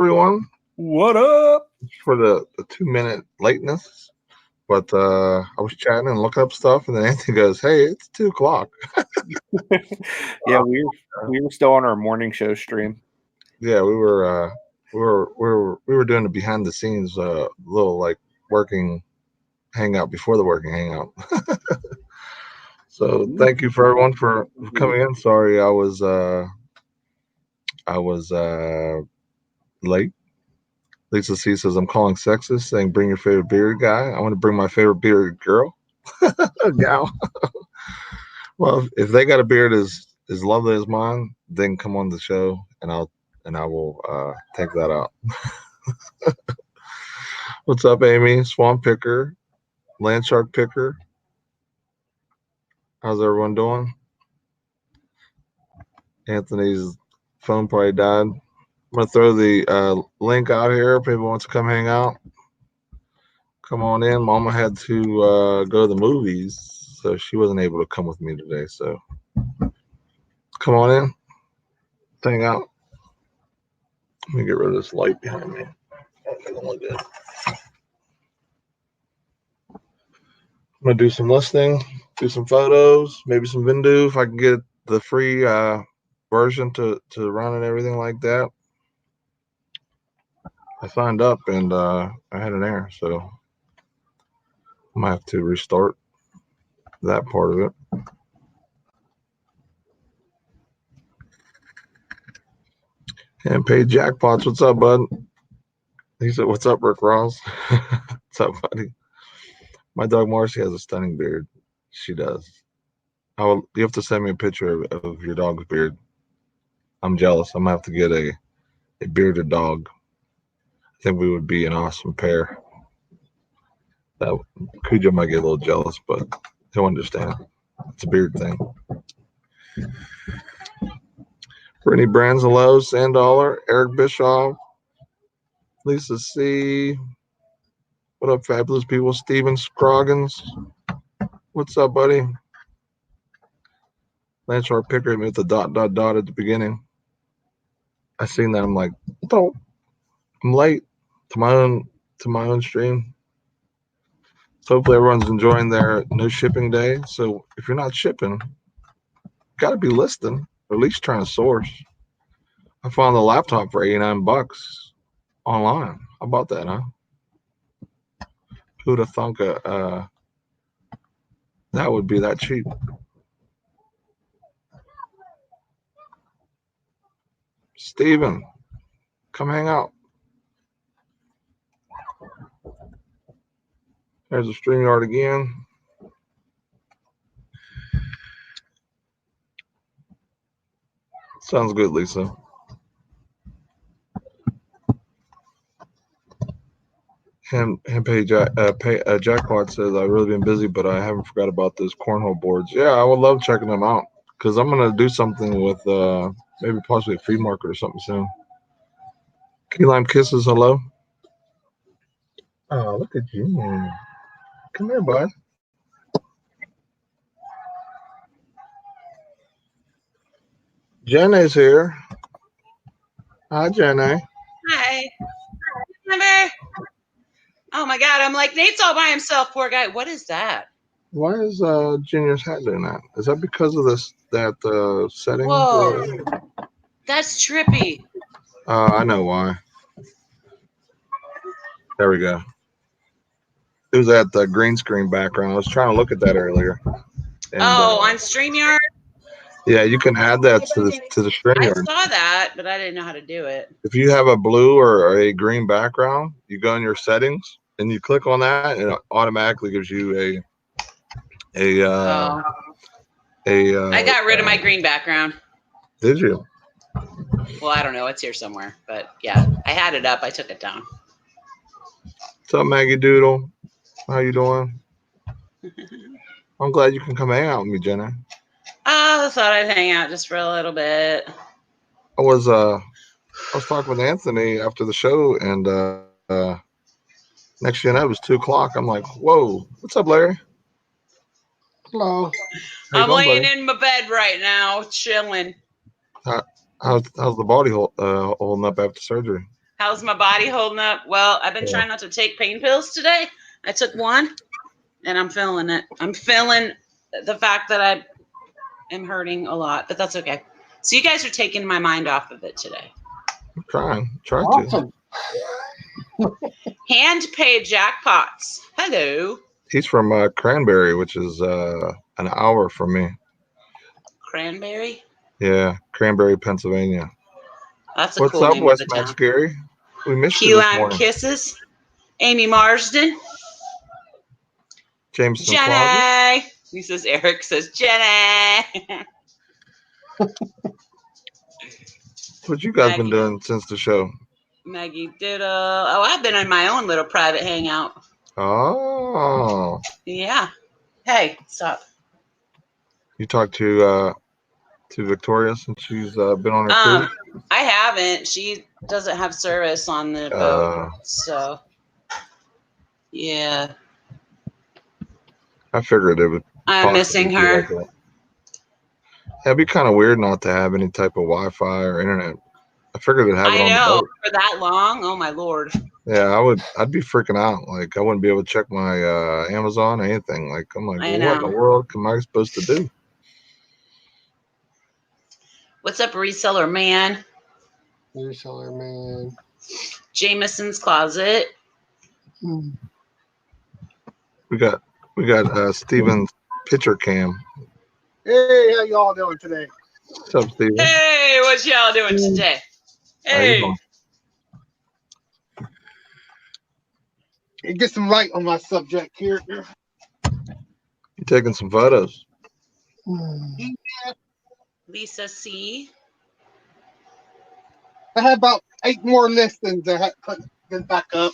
everyone. What up? For the 2 minute lateness. But I was chatting and looking up stuff, and then Anthony goes, "Hey, it's 2 o'clock." Yeah, we were still on our morning show stream. Yeah, we were doing the behind the scenes little like working hangout before the working hangout. So thank you for everyone for coming in. Sorry, I was late. Lisa C says I'm calling sexist, saying bring your favorite bearded guy. I want to bring my favorite bearded girl. Gal. Well, if they got a beard as lovely as mine, then come on the show, and I will take that out. What's up, Amy? Swamp Picker, Land Shark Picker. How's everyone doing? Anthony's phone probably died. I'm gonna throw the link out here. If anyone wants to come hang out, come on in. Mama had to go to the movies, so she wasn't able to come with me today. So come on in, hang out. Let me get rid of this light behind me. I don't look good. I'm gonna do some listing, do some photos, maybe some Vindu if I can get the free version to run and everything like that. I signed up and I had an error, so I might have to restart that part of it. And pay jackpots. What's up, bud? He said, "What's up, Rick Ross?" What's up, buddy? My dog Marcy has a stunning beard. She does. You have to send me a picture of your dog's beard. I'm jealous. I'm gonna have to get a bearded dog. I think we would be an awesome pair. That Cujo might get a little jealous, but he'll understand. It's a beard thing. Brittany Branzelo, Sandaller, Eric Bischoff, Lisa C. What up, fabulous people? Steven Scroggins. What's up, buddy? Landshark Picker with the ... at the beginning. I seen that. I'm like, oh, I'm late to my own stream. So hopefully everyone's enjoying their no shipping day. So if you're not shipping, got to be listing, or at least trying to source. I found the laptop for $89 online. How about that, huh? Who'd have thunk that would be that cheap? Steven, come hang out. There's a StreamYard again. Sounds good, Lisa. Jackpot says, I've really been busy, but I haven't forgot about those cornhole boards. Yeah, I would love checking them out because I'm going to do something with maybe possibly a flea market or something soon. Key Lime Kisses, hello. Oh, look at you. Come here, bud. Jenna's here. Hi, Jenna. Hi. Remember? Oh my God! I'm like, Nate's all by himself. Poor guy. What is that? Why is Junior's hat doing that? Is that because of that setting? Whoa, that's trippy. I know why. There we go. It was at the green screen background. I was trying to look at that earlier. And, on StreamYard? Yeah, you can add that to the StreamYard. I saw that, but I didn't know how to do it. If you have a blue or a green background, you go in your settings and you click on that, and it automatically gives you I got rid of my green background. Did you? Well, I don't know. It's here somewhere, but yeah, I had it up. I took it down. What's up, Maggie Doodle? How you doing? I'm glad you can come hang out with me, Jenna. I thought I'd hang out just for a little bit. I was talking with Anthony after the show, and next thing you know, it was 2 o'clock. I'm like, whoa, what's up, Larry? Hello. I'm laying in my bed right now, chilling. How's the body holding up after surgery? How's my body holding up? Well, I've been trying not to take pain pills today. I took one, and I'm feeling it. I'm feeling the fact that I am hurting a lot, but that's okay. So you guys are taking my mind off of it today. I'm trying to. Awesome. Hand pay jackpots. Hello. He's from Cranberry, which is an hour from me. Cranberry? Yeah, Cranberry, Pennsylvania. That's a What's cool up, name West of a Max town. Gary? We missed you Key this lime morning. kisses. Amy Marsden. Jameson Closet. Jenny. He says, Eric says, Jenny. What you guys Maggie. been doing since the show? Maggie Diddle. Oh, I've been in my own little private hangout. Oh, Yeah. Hey, stop. you talked to Victoria since she's been on her cruise? I haven't. She doesn't have service on the boat. So, yeah. I figured it would. I'm missing be her. like that. It'd be kind of weird not to have any type of Wi-Fi or internet. I figured it'd have it I on the know. boat. For that long? Oh, my Lord. Yeah, I'd be freaking out. Like I wouldn't be able to check my Amazon or anything. Like I'm like, I well, what in know. the world am I supposed to do? What's up, reseller man? Reseller man. Jameson's Closet. We got Steven's picture cam. Hey, how y'all doing today? What's up, Steven? Hey, what y'all doing today? How you Hey. doing? Get some light on my subject here. You taking some photos? Lisa C. I have about 8 more listings I have to put back up.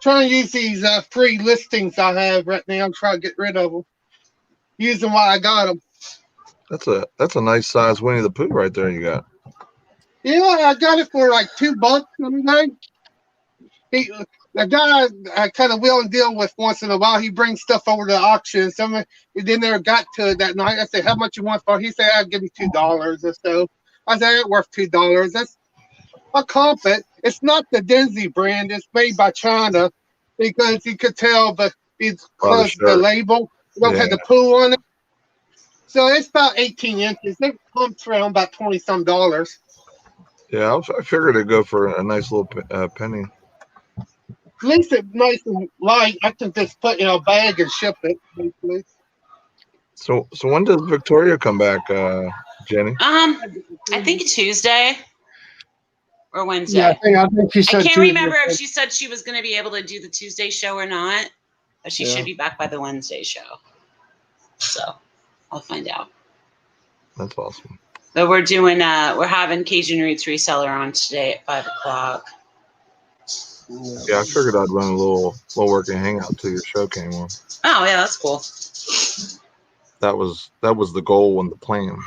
Trying to use these free listings I have right now. I'm trying to get rid of them. Use them while I got them. That's a nice size Winnie the Pooh right there. You got. Yeah, I got it for like $2 something. The guy I kind of will and deal with once in a while. He brings stuff over to the auction. He didn't ever got to it that night. I said, "How much you want for it?" He said, "I'll give you $2 or so." I said, "It's worth $2." I comp it. It's not the Denzi brand. It's made by China because you could tell because the label don't have the Pooh on it. So it's about 18 inches. It pumps around about $20 some. Yeah, I figured it'd go for a nice little penny. At least it's nice and light. I can just put in a bag and ship it. Basically. So when does Victoria come back, Jenny? I think Tuesday or Wednesday. Yeah, I think she said. I can't Tuesday. remember if she said she was going to be able to do the Tuesday show or not, but she should be back by the Wednesday show. So I'll find out. That's awesome. But we're having Cajun Roots Reseller on today at 5:00. Yeah, I figured I'd run a little working hangout till your show came on. Oh yeah, that's cool. That was the goal and the plan.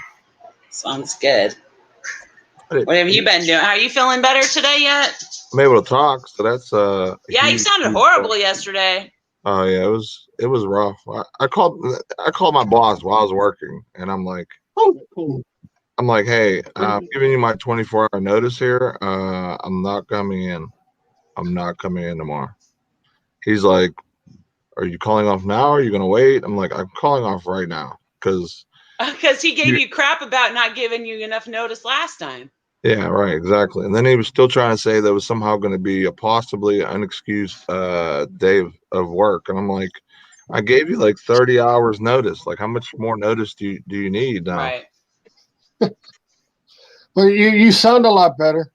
Sounds good. What have you been doing? Are you feeling better today yet? I'm able to talk, so that's Yeah, you sounded horrible yesterday. Oh yeah, it was rough. I called my boss while I was working, and I'm like, hey, I'm giving you my 24-hour notice here. I'm not coming in. I'm not coming in tomorrow. He's like, are you calling off now? Or are you gonna wait? I'm like, I'm calling off right now because he gave you crap about not giving you enough notice last time. Yeah, right, exactly. And then he was still trying to say there was somehow going to be a possibly unexcused day of work, and I'm like, I gave you like 30 hours notice. Like, how much more notice do you need now? Right. Well, you sound a lot better.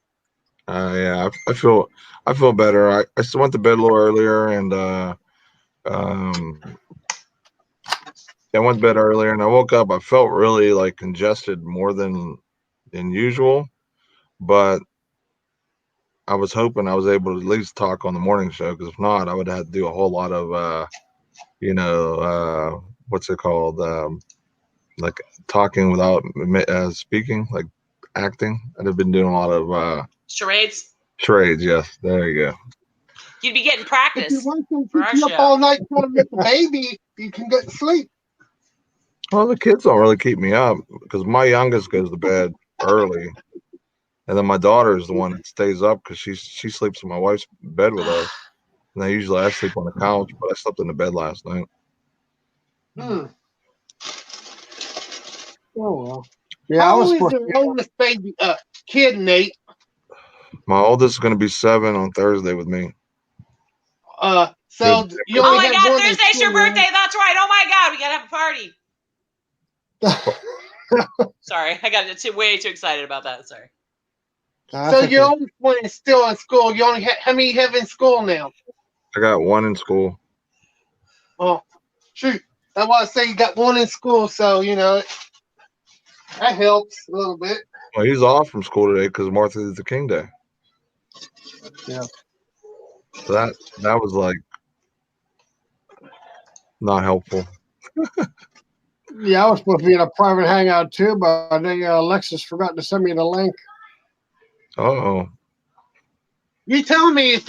Yeah, I feel better. I still went to bed a little earlier, and I went to bed earlier, and I woke up. I felt really like congested more than usual, but I was hoping I was able to at least talk on the morning show, because if not, I would have to do a whole lot of what's it called, like talking without speaking, like acting. I'd have been doing a lot of charades. Yes, there you go. You'd be getting practice. If you want to keep you up all night trying to make a baby, you can get sleep. Well, the kids don't really keep me up because my youngest goes to bed early, And then my daughter is the one that stays up because she sleeps in my wife's bed with us. And I sleep on the couch, but I slept in the bed last night. Hmm. Oh well. Yeah, I How was old is supposed your oldest baby kid, Nate? My oldest is going to be 7 on Thursday with me. So you Oh only my have God, one in Thursday's your school, right? birthday. That's right. Oh my God, we gotta have a party. to. Sorry, I got way too excited about that. Sorry. So your oldest one is still in school. You only how many you have in school now? I got 1 in school. Oh, shoot. I want to say you got one in school, so that helps a little bit. Well, he's off from school today because Martin Luther King Day. Yeah. So that was like not helpful. Yeah, I was supposed to be in a private hangout too, but I think Alexis forgot to send me the link. Oh, You tell me if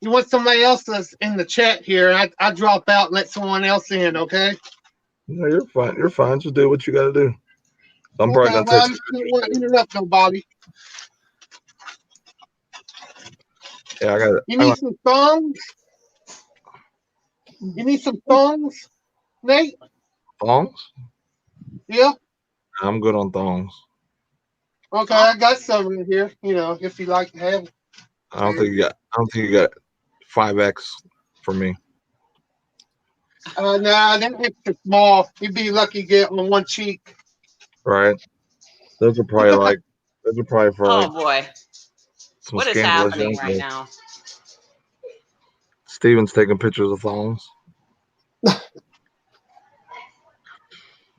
you want somebody else that's in the chat here. I drop out and let someone else in, okay? no, you're fine. You're fine. Just do what you got to do. I'm probably Okay, gonna well, I take. just didn't want to interrupt nobody. Yeah, I got it. You need some thongs? You need some thongs, Nate? Thongs. Yeah? I'm good on thongs. Okay, I got some in here, if you like to have. I don't think you got 5X for me. Nah, they're extra small. You'd be lucky to get on one cheek. Right. Those are probably for Oh like boy, some what is scandalous happening young right girls. now? Steven's taking pictures of thongs.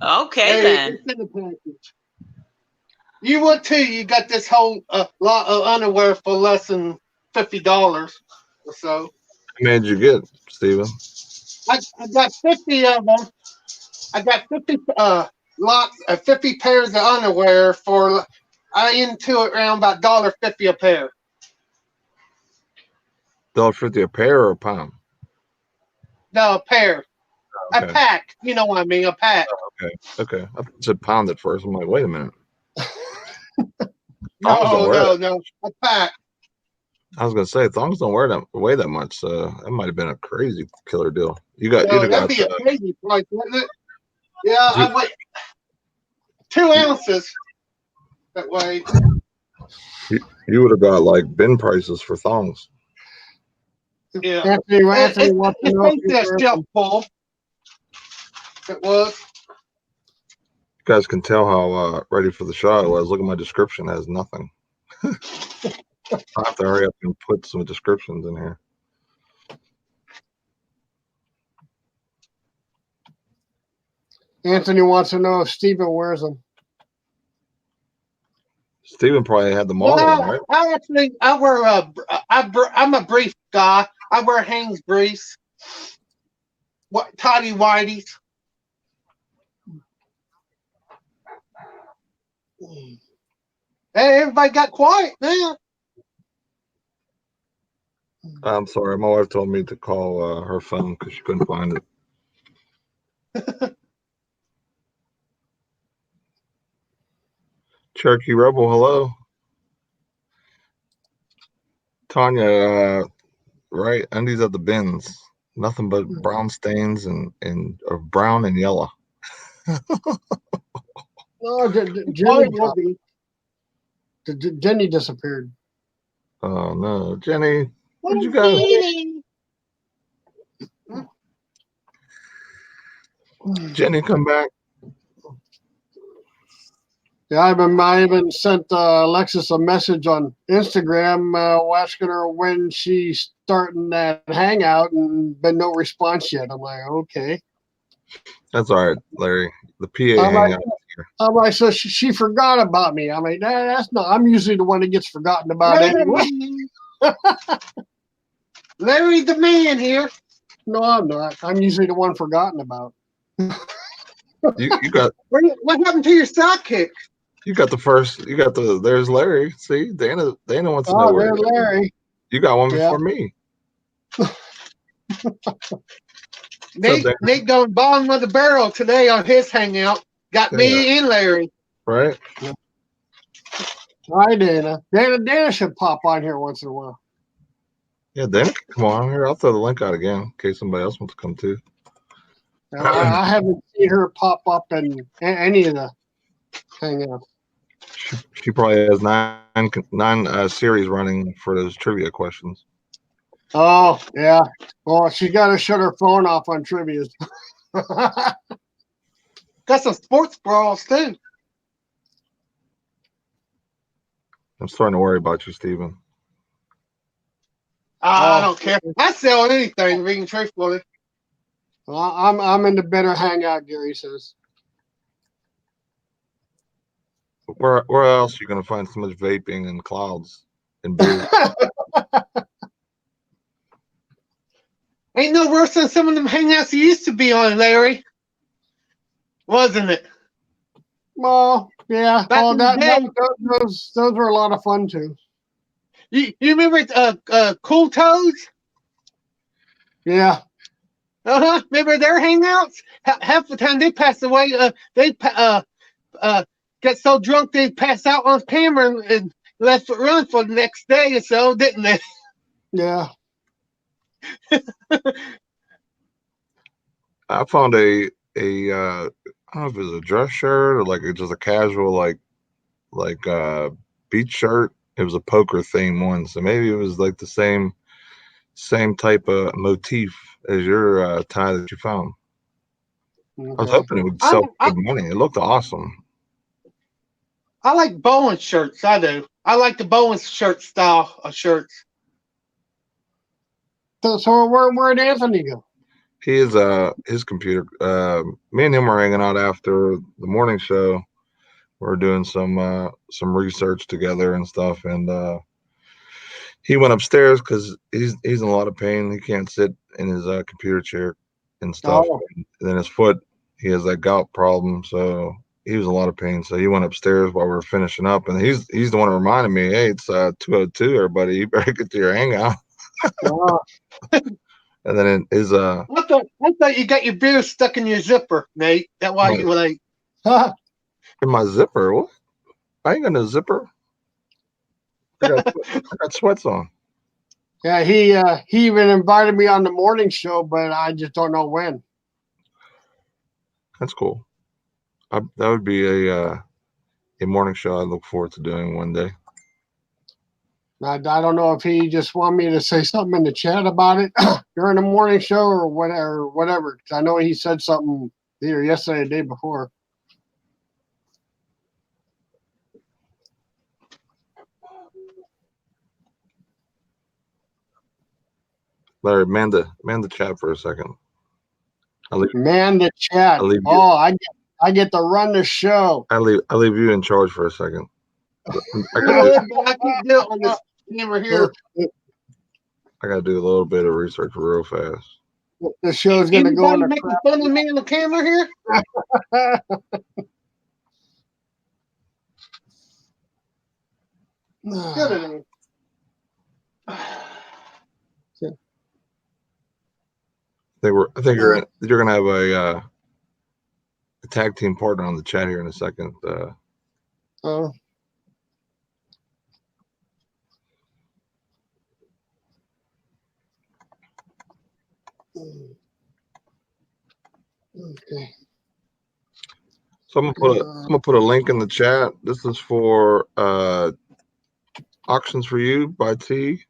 Okay Hey, then. it's in the package. You would too. You got this whole lot of underwear for less than $50 or so. How many did you get, Steven? I got 50 of them. I got 50 lots of 50 pairs of underwear for I into it around about $1.50 a pair. $1.50 a pair or a pound? No, a pair. A Okay. pack. You know what I mean? A pack. Okay. I thought you said pound at first. I'm like, wait a minute. Thongs don't No, wear that. no. A pack. I was gonna say thongs don't weigh that much. That might have been a crazy killer deal. You'd have No, that'd got be a crazy price, wouldn't it? Yeah, I went 2 ounces that way. you would have got like bin prices for thongs. Yeah. Anthony wants to know It's if you basically a wear shelf them. full. It was. You guys can tell how ready for the show I was. Look at my description; it has nothing. I have to hurry up and put some descriptions in here. Anthony wants to know if Steven wears them. Steven probably had the model one, right? I wear I'm a brief guy. I wear Hanes briefs. What tidy whities. Hey, everybody got quiet now. I'm sorry, my wife told me to call her phone because she couldn't find it. Cherokee Rebel, hello. Tanya, right? Undies at the bins. Nothing but brown stains and brown and yellow. No, Jenny disappeared. Oh no, Jenny, where'd you go? Jenny, come back. Yeah, I even sent Alexis a message on Instagram asking her when she's starting that hangout, and been no response yet. I'm like, okay. That's all right, Larry. The PA hangout here. I'm like, so she forgot about me. I'm like, that's not. I'm usually the one that gets forgotten about anyway. Larry the man here. No, I'm not. I'm usually the one forgotten about. You got What happened to your sidekick? you got the first. You got the. There's Larry. See, Dana wants to know Oh, where there's Larry. you got one before me. Nate going bottom of the barrel today on his hangout. Got me and Larry. Right. Hi, Dana. Dana should pop on here once in a while. Yeah, Dan, come on here. I'll throw the link out again in case somebody else wants to come too. I haven't seen her pop up in any of the hangouts. She probably has nine series running for those trivia questions. Oh, yeah. Well, she's got to shut her phone off on trivias. Got some sports brawls too. I'm starting to worry about you, Steven. I don't care. I sell anything, being truthfully. Well, I'm in the better hangout, Gary says. Where else are you going to find so much vaping and clouds and beer? Ain't no worse than some of them hangouts you used to be on, Larry. Wasn't it? Well, yeah. Back Well, in the day. those were a lot of fun too. You remember Cool Toes? Yeah. Remember their hangouts? Half the time they passed away. They got so drunk they passed out on camera and left it run for the next day or so, didn't they? Yeah. I found a I don't know if it was a dress shirt or like just a casual like beach shirt. It was a poker theme one, so maybe it was like the same type of motif as your tie that you found. Okay. I was hoping it would sell good money. It looked awesome. I like Bowen shirts. I do. I like the Bowen shirt style of shirts. So where'd Anthony go? He is his computer. Me and him were hanging out after the morning show. We're doing some research together and stuff, and he went upstairs because he's in a lot of pain. He can't sit in his computer chair and stuff. Oh. And then his foot, he has that gout problem, so he was in a lot of pain. So he went upstairs while we were finishing up, and he's the one that reminded me, hey, it's 2:02, everybody, you better get to your hangout. Oh. And then it is I thought you got your beer stuck in your zipper, Nate. That's why you were like in my zipper. What? I ain't got no zipper. I got sweats on. Yeah, he even invited me on the morning show, but I just don't know when. That's cool. That would be a morning show I look forward to doing one day. I don't know if he just wanted me to say something in the chat about it during the morning show or whatever. I know he said something either yesterday or the day before. Larry, man the chat for a second. Man the chat. I get to run the show. I leave you in charge for a second. I can't do it on this camera here. I gotta do a little bit of research real fast. The show's gonna go in the making fun of me on the camera here. Good. I think you're gonna have a tag team partner on the chat here in a second. Oh. Okay. So I'm gonna put a link in the chat. This is for Auctions for You by T.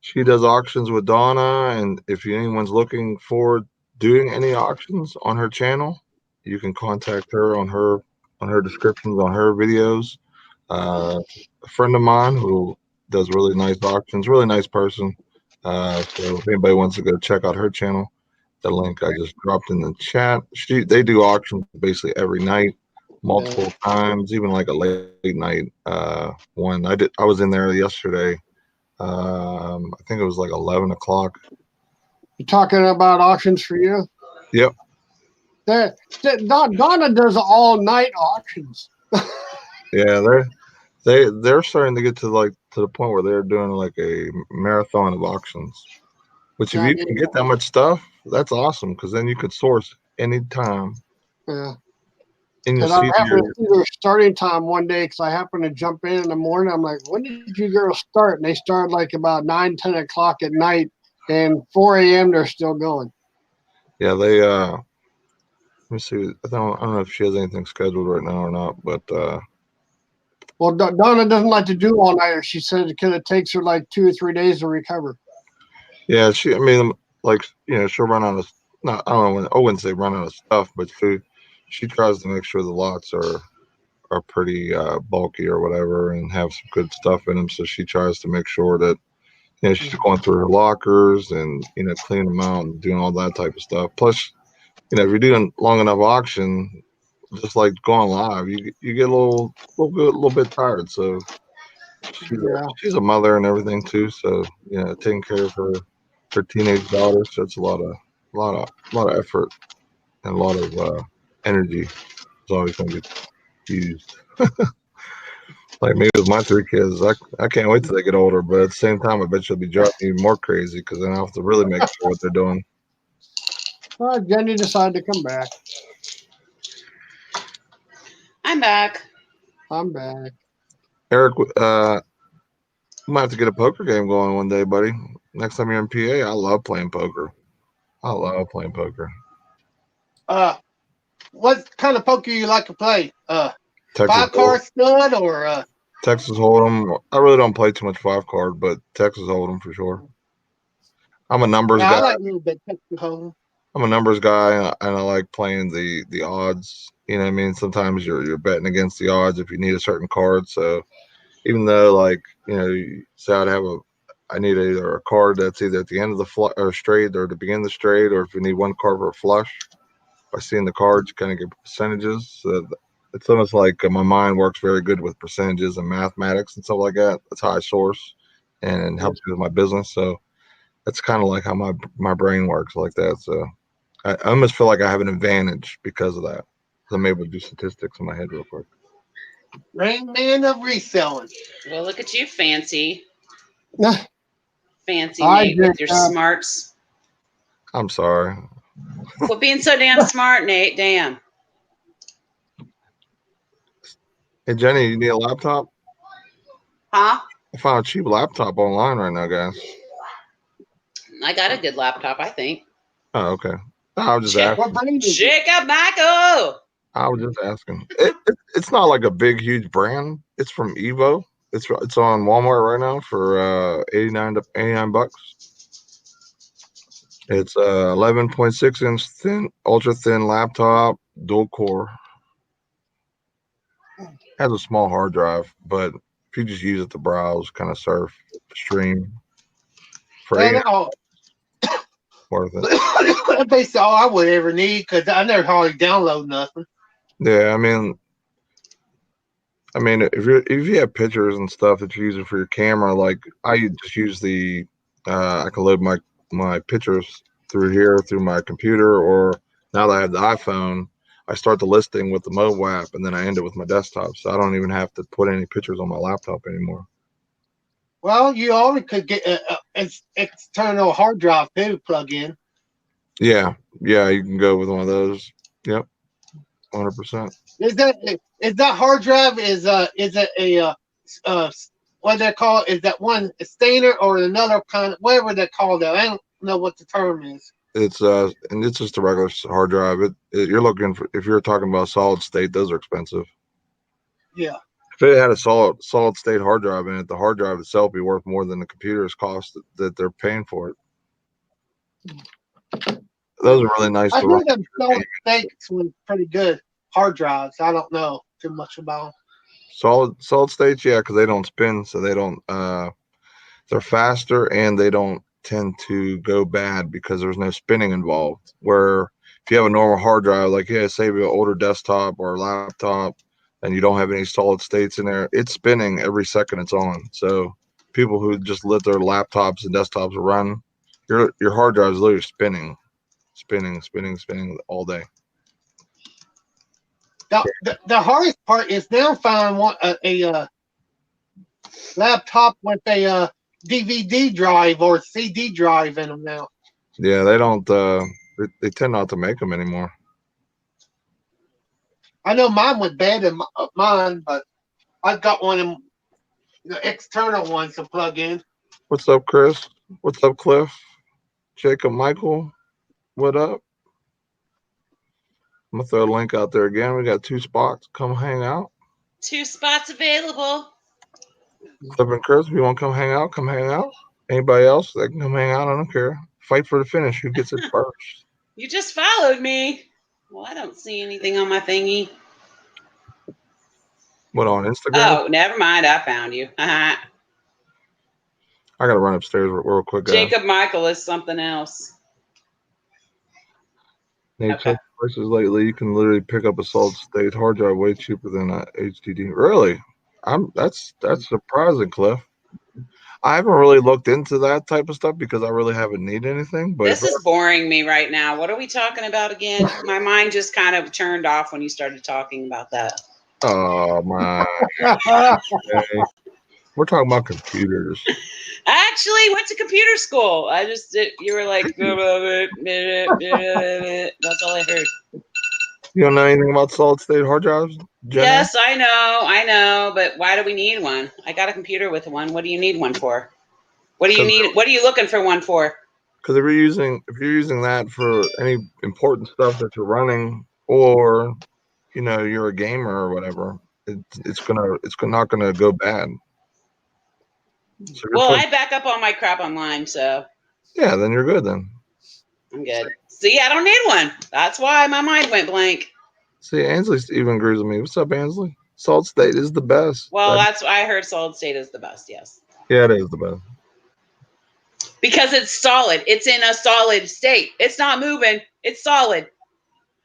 She does auctions with Donna, and if anyone's looking for doing any auctions on her channel, you can contact her on her descriptions on her videos. A friend of mine who does really nice auctions, really nice person. So if anybody wants to go check out her channel, the link I just dropped in the chat. They do auctions basically every night, multiple times, even like a late night one. I was in there yesterday. I think it was like 11 o'clock. You talking about Auctions for You? Yep. Donna does all night auctions. Yeah, they're starting to get to the point where they're doing like a marathon of auctions. Which if you can get that much stuff, that's awesome because then you could source anytime. Yeah. and you'll Because I see happened to see their starting time one day because I happened to jump in the morning. I'm like, when did you girls start? And they started like about 9, 10 o'clock at night. And 4 a.m. they're still going. yeah, they let me see. I don't know if she has anything scheduled right now or not, but Well, Donna doesn't like to do all nighter. She said because it takes her like 2 or 3 days to recover. yeah, I mean, like, she'll run out of, not, I don't know, I wouldn't say run out of stuff, but she tries to make sure the lots are pretty bulky or whatever and have some good stuff in them. So she tries to make sure that, she's going through her lockers and, cleaning them out and doing all that type of stuff. Plus, if you're doing long enough auction, just like going live, you get a little bit tired. So she's a mother and everything too. So, taking care of her teenage daughter. So it's a lot of effort and a lot of energy is always going to get used. Like me with my 3 kids, I can't wait till they get older. But at the same time, I bet she'll be driving me more crazy because then I have to really make sure what they're doing. Jenny decided to come back. I'm back. I'm back. Eric, we might have to get a poker game going one day, buddy. Next time you're in PA, I love playing poker. I love playing poker. What kind of poker you like to play? Texas 5-card stud or Texas Hold'em. I really don't play too much 5-card, but Texas Hold'em for sure. I'm a numbers I guy. like a little bit Texas Hold'em. I'm a numbers guy, and I like playing the odds. You know what I mean? Sometimes you're betting against the odds if you need a certain card. So even though, like, you say I need either a card that's either at the end of the or straight or the beginning of the straight, or if you need one card for a flush, by seeing the cards, you kind of get percentages. So it's almost like my mind works very good with percentages and mathematics and stuff like that. That's how I source and helps me with my business. So that's kind of like how my brain works like that. So I almost feel like I have an advantage because of that. I'm able to do statistics in my head real quick. Rain Man of reselling. Well, look at you, fancy I Nate, with your smarts. I'm sorry. Quit being so damn smart, Nate. Damn. Hey, Jenny, you need a laptop? Huh? I found a cheap laptop online right now, guys. I got a good laptop, I think. Oh, okay. I was just asking. What brand is it? Jacob Michael. I was just asking. It's not like a big, huge brand. It's from Evo. It's on Walmart right now for $89. It's 11.6-inch thin, ultra thin laptop, dual core. Has a small hard drive, but if you just use it to browse, kind of surf, stream, for Man, $8 worth it. that's basically all I would ever need because I never hardly download nothing. Yeah, I mean, if you have pictures and stuff that you're using for your camera, like I just use I can load my pictures through here through my computer, or now that I have the iPhone, I start the listing with the mobile app and then I end it with my desktop, so I don't even have to put any pictures on my laptop anymore. Well, you already could get external hard drive too plug in. Yeah, you can go with one of those. Yep, 100%. Is that hard drive is it a what they call is that one a stainer or another kind of whatever they call that? I don't know what the term is. It's and it's just a regular hard drive. You're looking for, if you're talking about solid state, those are expensive. Yeah. If it had a solid state hard drive in it, the hard drive itself be worth more than the computer's cost that they're paying for it. Those are really nice I to run. heard them solid states was pretty good hard drives. I don't know too much about them. Solid states, yeah, because they don't spin, so they don't. They're faster and they don't tend to go bad because there's no spinning involved. Where if you have a normal hard drive, like say you have an older desktop or a laptop, and you don't have any solid states in there, it's spinning every second it's on. So people who just let their laptops and desktops run, your hard drive is literally spinning all day. The hardest part is now finding a laptop with a DVD drive or CD drive in them now. Yeah, they don't. They tend not to make them anymore. I know mine was bad in mine, but I got one of the external ones to plug in. What's up, Chris? What's up, Cliff? Jacob, Michael, what up? I'm gonna throw a link out there again. We got 2 spots. Come hang out. 2 spots available. Cliff and Chris, if you want to come hang out, come hang out. Anybody else that can come hang out, I don't care. Fight for the finish. Who gets it first? You just followed me. Well, I don't see anything on my thingy. What, on Instagram? Oh, never mind. I found you. I gotta run upstairs real quick, guys. Jacob Michael is something else. Need Okay. check prices lately. You can literally pick up a solid state hard drive way cheaper than a HDD. Really? That's surprising, Cliff. I haven't really looked into that type of stuff because I really haven't needed anything. But This is boring me right now. What are we talking about again? My mind just kind of turned off when you started talking about that. Oh my! Okay. We're talking about computers. I actually went to computer school. You were like, that's all I heard. You don't know anything about solid state hard drives, Jenna? Yes, I know. But why do we need one? I got a computer with one. What do you need one for? What do you need? What are you looking for one for? Because if you're using that for any important stuff that you're running, or you're a gamer or whatever, it's not gonna go bad. So well, I back up all my crap online, so yeah, then you're good. Then I'm good. See, I don't need one. That's why my mind went blank. See, Ansley even agrees with me. What's up, Ansley? Solid state is the best. Well, that's why I heard solid state is the best. Yes. Yeah, it is the best. Because it's solid. It's in a solid state. It's not moving. It's solid.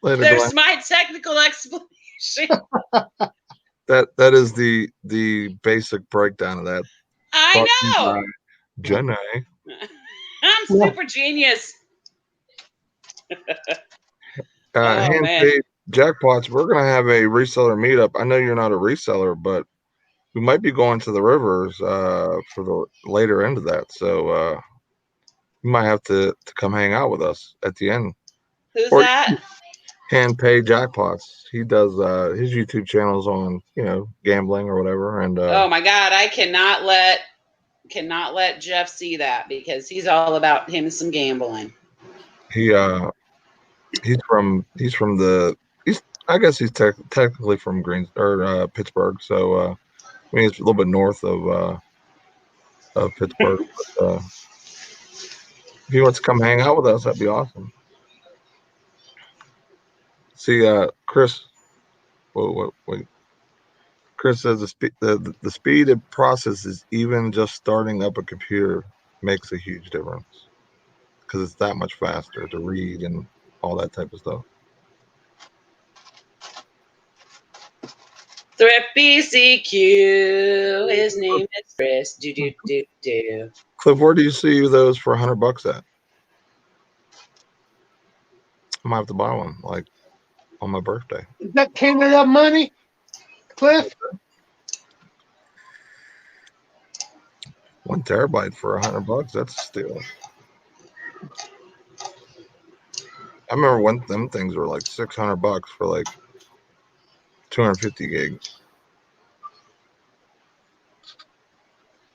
Later, There's Glenn. my technical explanation. That is the basic breakdown of that. I know. Jenna. I'm super genius. Handpaid jackpots. We're gonna have a reseller meetup. I know you're not a reseller, but we might be going to the rivers for the later end of that. So you might have to come hang out with us at the end. Who's that? Handpaid jackpots. He does his YouTube channels on gambling or whatever. And oh my God, I cannot let Jeff see that because he's all about him some gambling. He's I guess he's technically from Pittsburgh, so I mean it's a little bit north of Pittsburgh. But if he wants to come hang out with us, that'd be awesome. See, Chris. Wait. Chris says the speed of process is even just starting up a computer makes a huge difference because it's that much faster to read and all that type of stuff. Thrifty CQ. His name is Chris. Do. Cliff, where do you see those for $100 at? I might have to buy one, like on my birthday. Is that Canada money, Cliff? 1 terabyte for $100. That's a steal. I remember when them things were like $600 for like 250 gigs.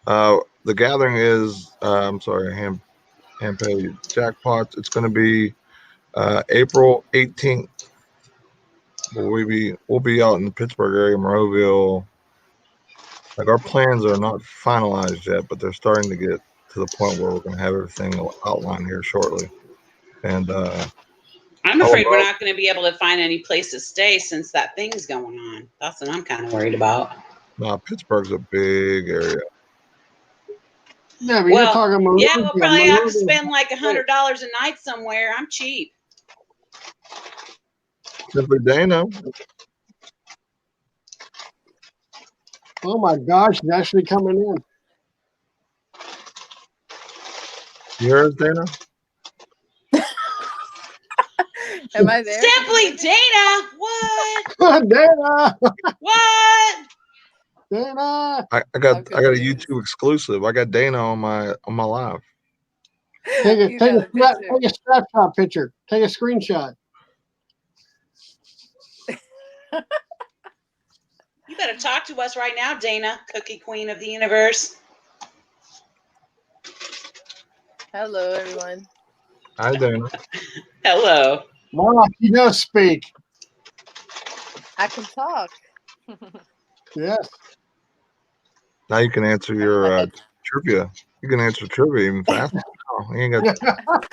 The gathering is I'm sorry, hand-paid jackpots. It's going to be April 18th. We'll be out in the Pittsburgh area, Monroeville. Like our plans are not finalized yet, but they're starting to get to the point where we're going to have everything outlined here shortly. And I'm afraid we're not going to be able to find any place to stay since that thing's going on. That's what I'm kind of worried about. No, Pittsburgh's a big area. Yeah, but you're talking about. Yeah, we'll probably have to spend like $100 a night somewhere. I'm cheap. Simply Dana. Oh my gosh, it's actually coming in. You hear us, Dana? Am I there? Simply Dana. What? Dana. What? Dana. I got a YouTube exclusive. I got Dana on my live. Take a snapshot picture. Take a screenshot. You better talk to us right now, Dana, Cookie Queen of the Universe. Hello, everyone. Hi, Dana. Hello. Mama, he does speak. I can talk. Yes. Now you can answer My your head- trivia. You can answer trivia even faster. Oh, you ain't got.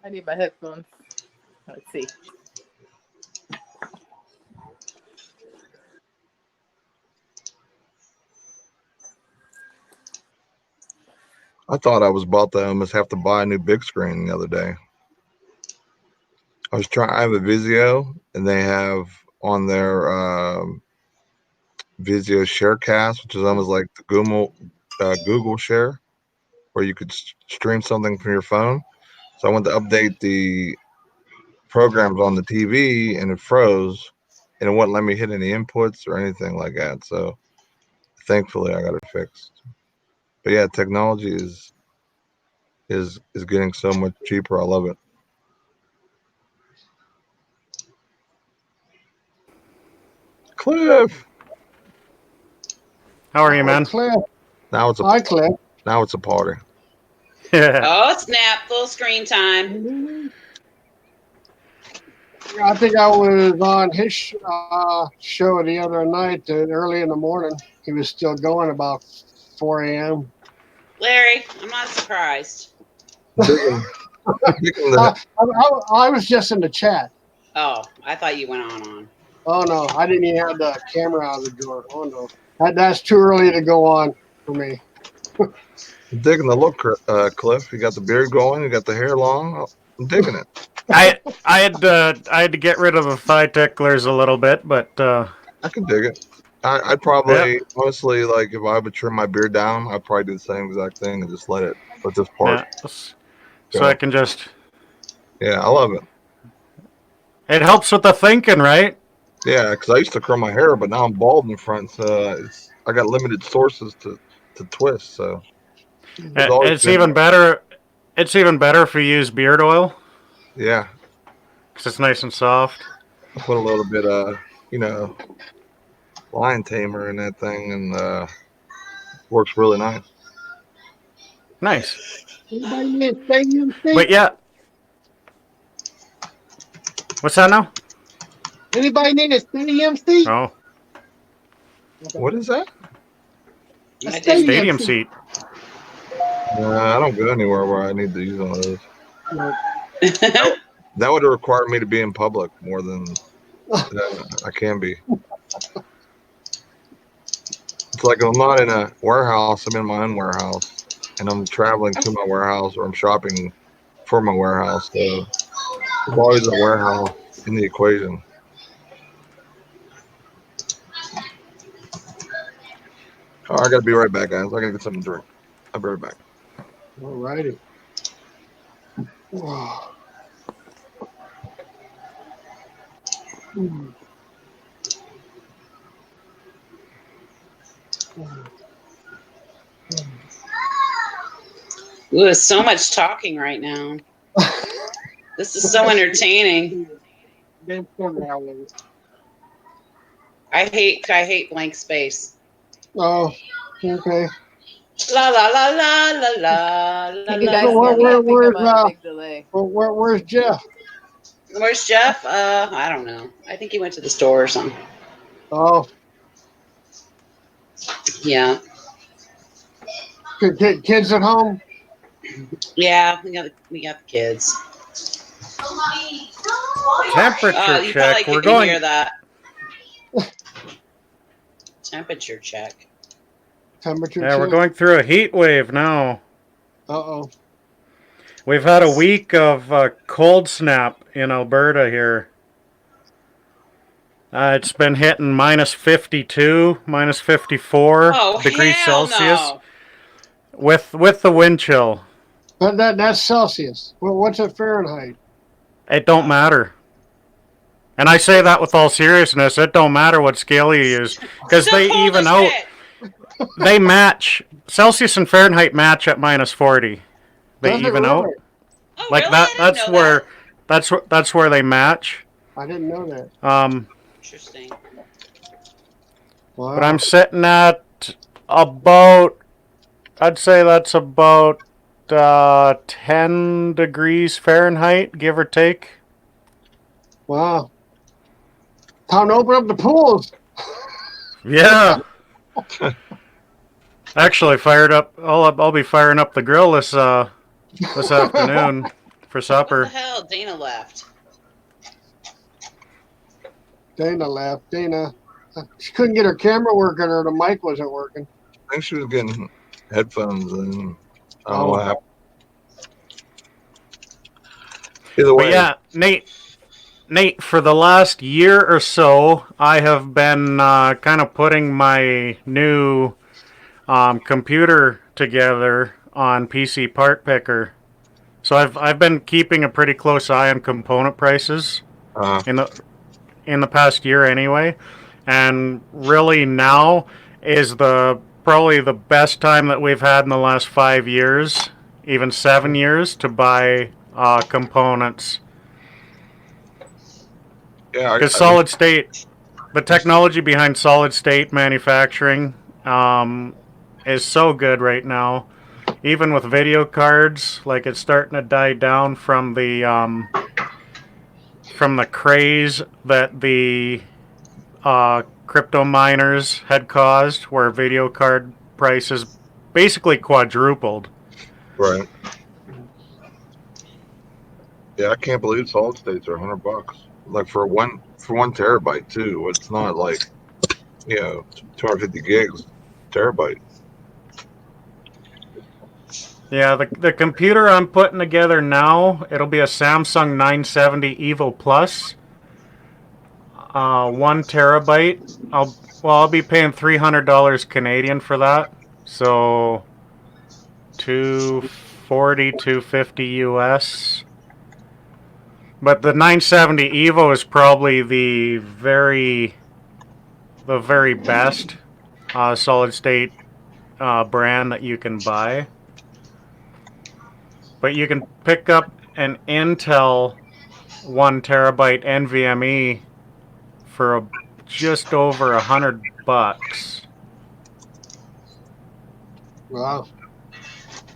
I need my headphones. Let's see. I thought I was about to almost have to buy a new big screen the other day. I was trying. I have a Vizio, and they have on their Vizio Sharecast, which is almost like the Google Share, where you could stream something from your phone. So I went to update the programs on the TV, and it froze, and it wouldn't let me hit any inputs or anything like that. So thankfully, I got it fixed. But yeah, technology is getting so much cheaper. I love it. Cliff. How are you, man? Cliff. Now it's a Hi, Cliff. now it's a party. Oh, snap. Full screen time. I think I was on his show the other night, early in the morning. He was still going about 4 a.m. Larry, I'm not surprised. Digging the- I was just in the chat. Oh, I thought you went on. Oh, no. I didn't even have the camera out of the door. Oh, no. That's too early to go on for me. digging the look, Cliff. You got the beard going. You got the hair long. I'm digging it. I had to get rid of the thigh ticklers a little bit, but I can dig it. I'd probably honestly like if I would trim my beard down, I'd probably do the same exact thing and just let this part. yeah, so I can just. Yeah, I love it. It helps with the thinking, right? Yeah, because I used to curl my hair, but now I'm bald in front, so I got limited sources to twist. So it's always It's been even better. It's even better if you use beard oil yeah. because it's nice and soft. I put a little bit lion tamer in that thing, and works really nice. Nice. Anybody need a stadium seat? But yeah. What's that now? Anybody need a stadium seat? Oh, What is that? A stadium seat. I don't go anywhere where I need to use one of those. No. That would require me to be in public more than I can be. It's like I'm not in a warehouse. I'm in my own warehouse, and I'm traveling to my warehouse, or I'm shopping for my warehouse. So there's always a warehouse in the equation. Oh, I gotta be right back, guys. I gotta get something to drink. I'll be right back. All righty. Wow. Ooh, there's so much talking right now. This is so entertaining. I hate blank space. Oh, okay. La la la la la la la. Can you la, guys la. hear me? I think where's, I'm on a big delay. Where's Jeff? Where's Jeff? I don't know. I think he went to the store or something. Oh, Yeah. kids at home? Yeah, we got the kids. Temperature You check. probably We're can going. hear that. Temperature check. Temperature Yeah, we're check? going through a heat wave now. Uh-oh. We've had a week of cold snap in Alberta here. It's been hitting minus 52, minus 54 degrees hell Celsius no. with the wind chill. That's Celsius. Well, what's it Fahrenheit? It don't matter. And I say that with all seriousness. It don't matter what scale you use because Still they cold even as out. shit. They match. Celsius and Fahrenheit match at minus 40. They Does it even out. really? Oh, Like really? that. I didn't know That's where they match. I didn't know that. Interesting. Wow. But I'm sitting at about, I'd say that's about 10 degrees Fahrenheit, give or take. Wow. Time to open up the pools. Yeah. Actually, fired up. I'll be firing up the grill this afternoon for What the supper. hell? Dana left. Dana left. Dana. She couldn't get her camera working or the mic wasn't working. I think she was getting headphones and I don't know Oh. what happened. Either But way, yeah, Nate, for the last year or so, I have been kind of putting my new computer together on PC Part Picker. So I've been keeping a pretty close eye on component prices in the past year anyway, and really now is probably the best time that we've had in the last 5 years, even 7 years, to buy components. yeah, Because solid state, the technology behind solid state manufacturing is so good right now. Even with video cards, like it's starting to die down from the craze that the crypto miners had caused, where video card prices basically quadrupled. right. Yeah, I can't believe solid states are $100. Like for one terabyte too. It's not like 250 gigs terabyte. Yeah, the computer I'm putting together now, it'll be a Samsung 970 Evo Plus, 1 terabyte. I'll be paying $300 Canadian for that, so 240, 250 US. But the 970 Evo is probably the very best solid state brand that you can buy. But you can pick up an Intel 1 terabyte NVMe for just over $100, Wow.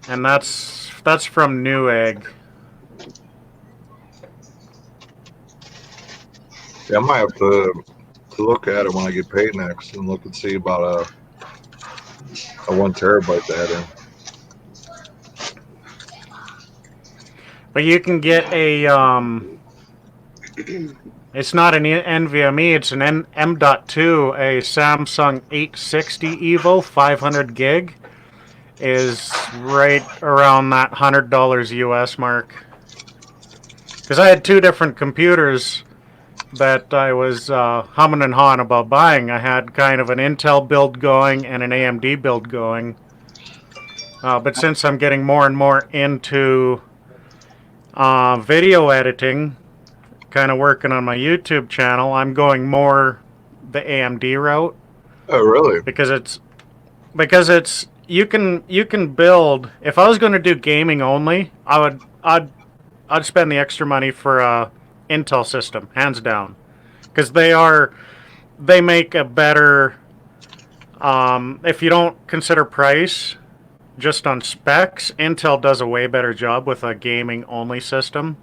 and that's from Newegg. Yeah, I might have to look at it when I get paid next and look and see about a 1 terabyte to add in. But you can get a it's not an NVMe, it's an M.2, a Samsung 860 Evo 500 gig is right around that $100 US mark. Because I had two different computers that I was humming and hawing about buying. I had kind of an Intel build going and an AMD build going. But since I'm getting more and more into video editing, kind of working on my YouTube channel, I'm going more the AMD route. Oh, really? Because it's you can build. If I was going to do gaming only, I'd spend the extra money for a Intel system, hands down, because they make a better. If you don't consider price, just on specs, Intel does a way better job with a gaming only system.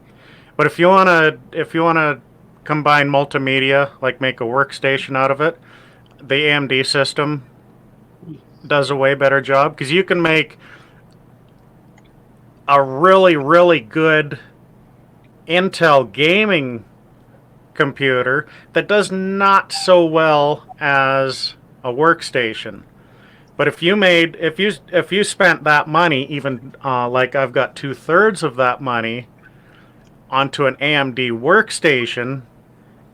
But if you wanna combine multimedia, like make a workstation out of it, the AMD system does a way better job, because you can make a really, really good Intel gaming computer that does not so well as a workstation. But if you spent that money, even like I've got 2/3 of that money onto an AMD workstation,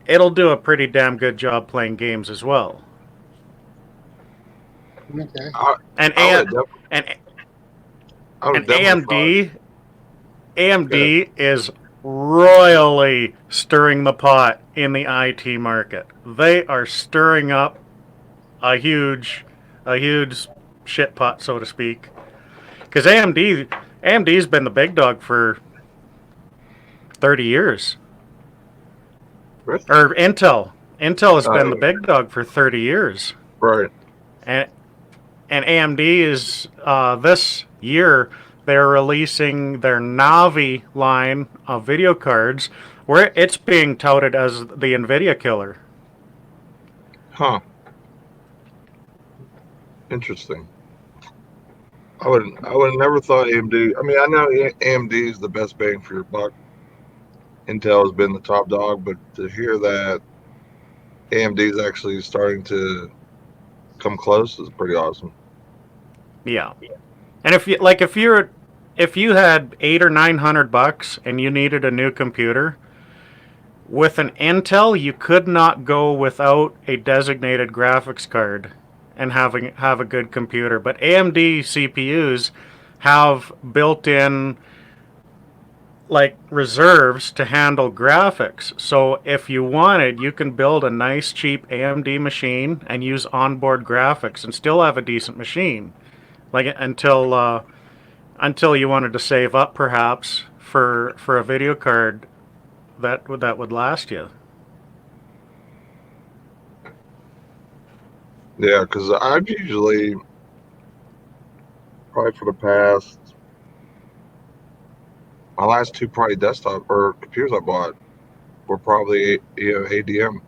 it'll do a pretty damn good job playing games as well. Okay. And AMD is royally stirring the pot in the IT market. They are stirring up a huge shit pot, so to speak. Because AMD's been the big dog for 30 years. Really? Or Intel Intel has been the big dog for 30 years. Right. And AMD is this year they're releasing their Navi line of video cards, where it's being touted as the NVIDIA killer. Huh. Interesting. I would have never thought AMD. I mean, I know AMD is the best bang for your buck. Intel has been the top dog, but to hear that AMD is actually starting to come close is pretty awesome. Yeah. And if you like, if you had $800 or $900 and you needed a new computer, with an Intel, you could not go without a designated graphics card and have a good computer. But AMD CPUs have built-in like reserves to handle graphics. So if you wanted, you can build a nice cheap AMD machine and use onboard graphics and still have a decent machine. Like until you wanted to save up perhaps for a video card that would last you. Yeah, because I've usually probably for the past my last two probably desktop or computers I bought were probably ADM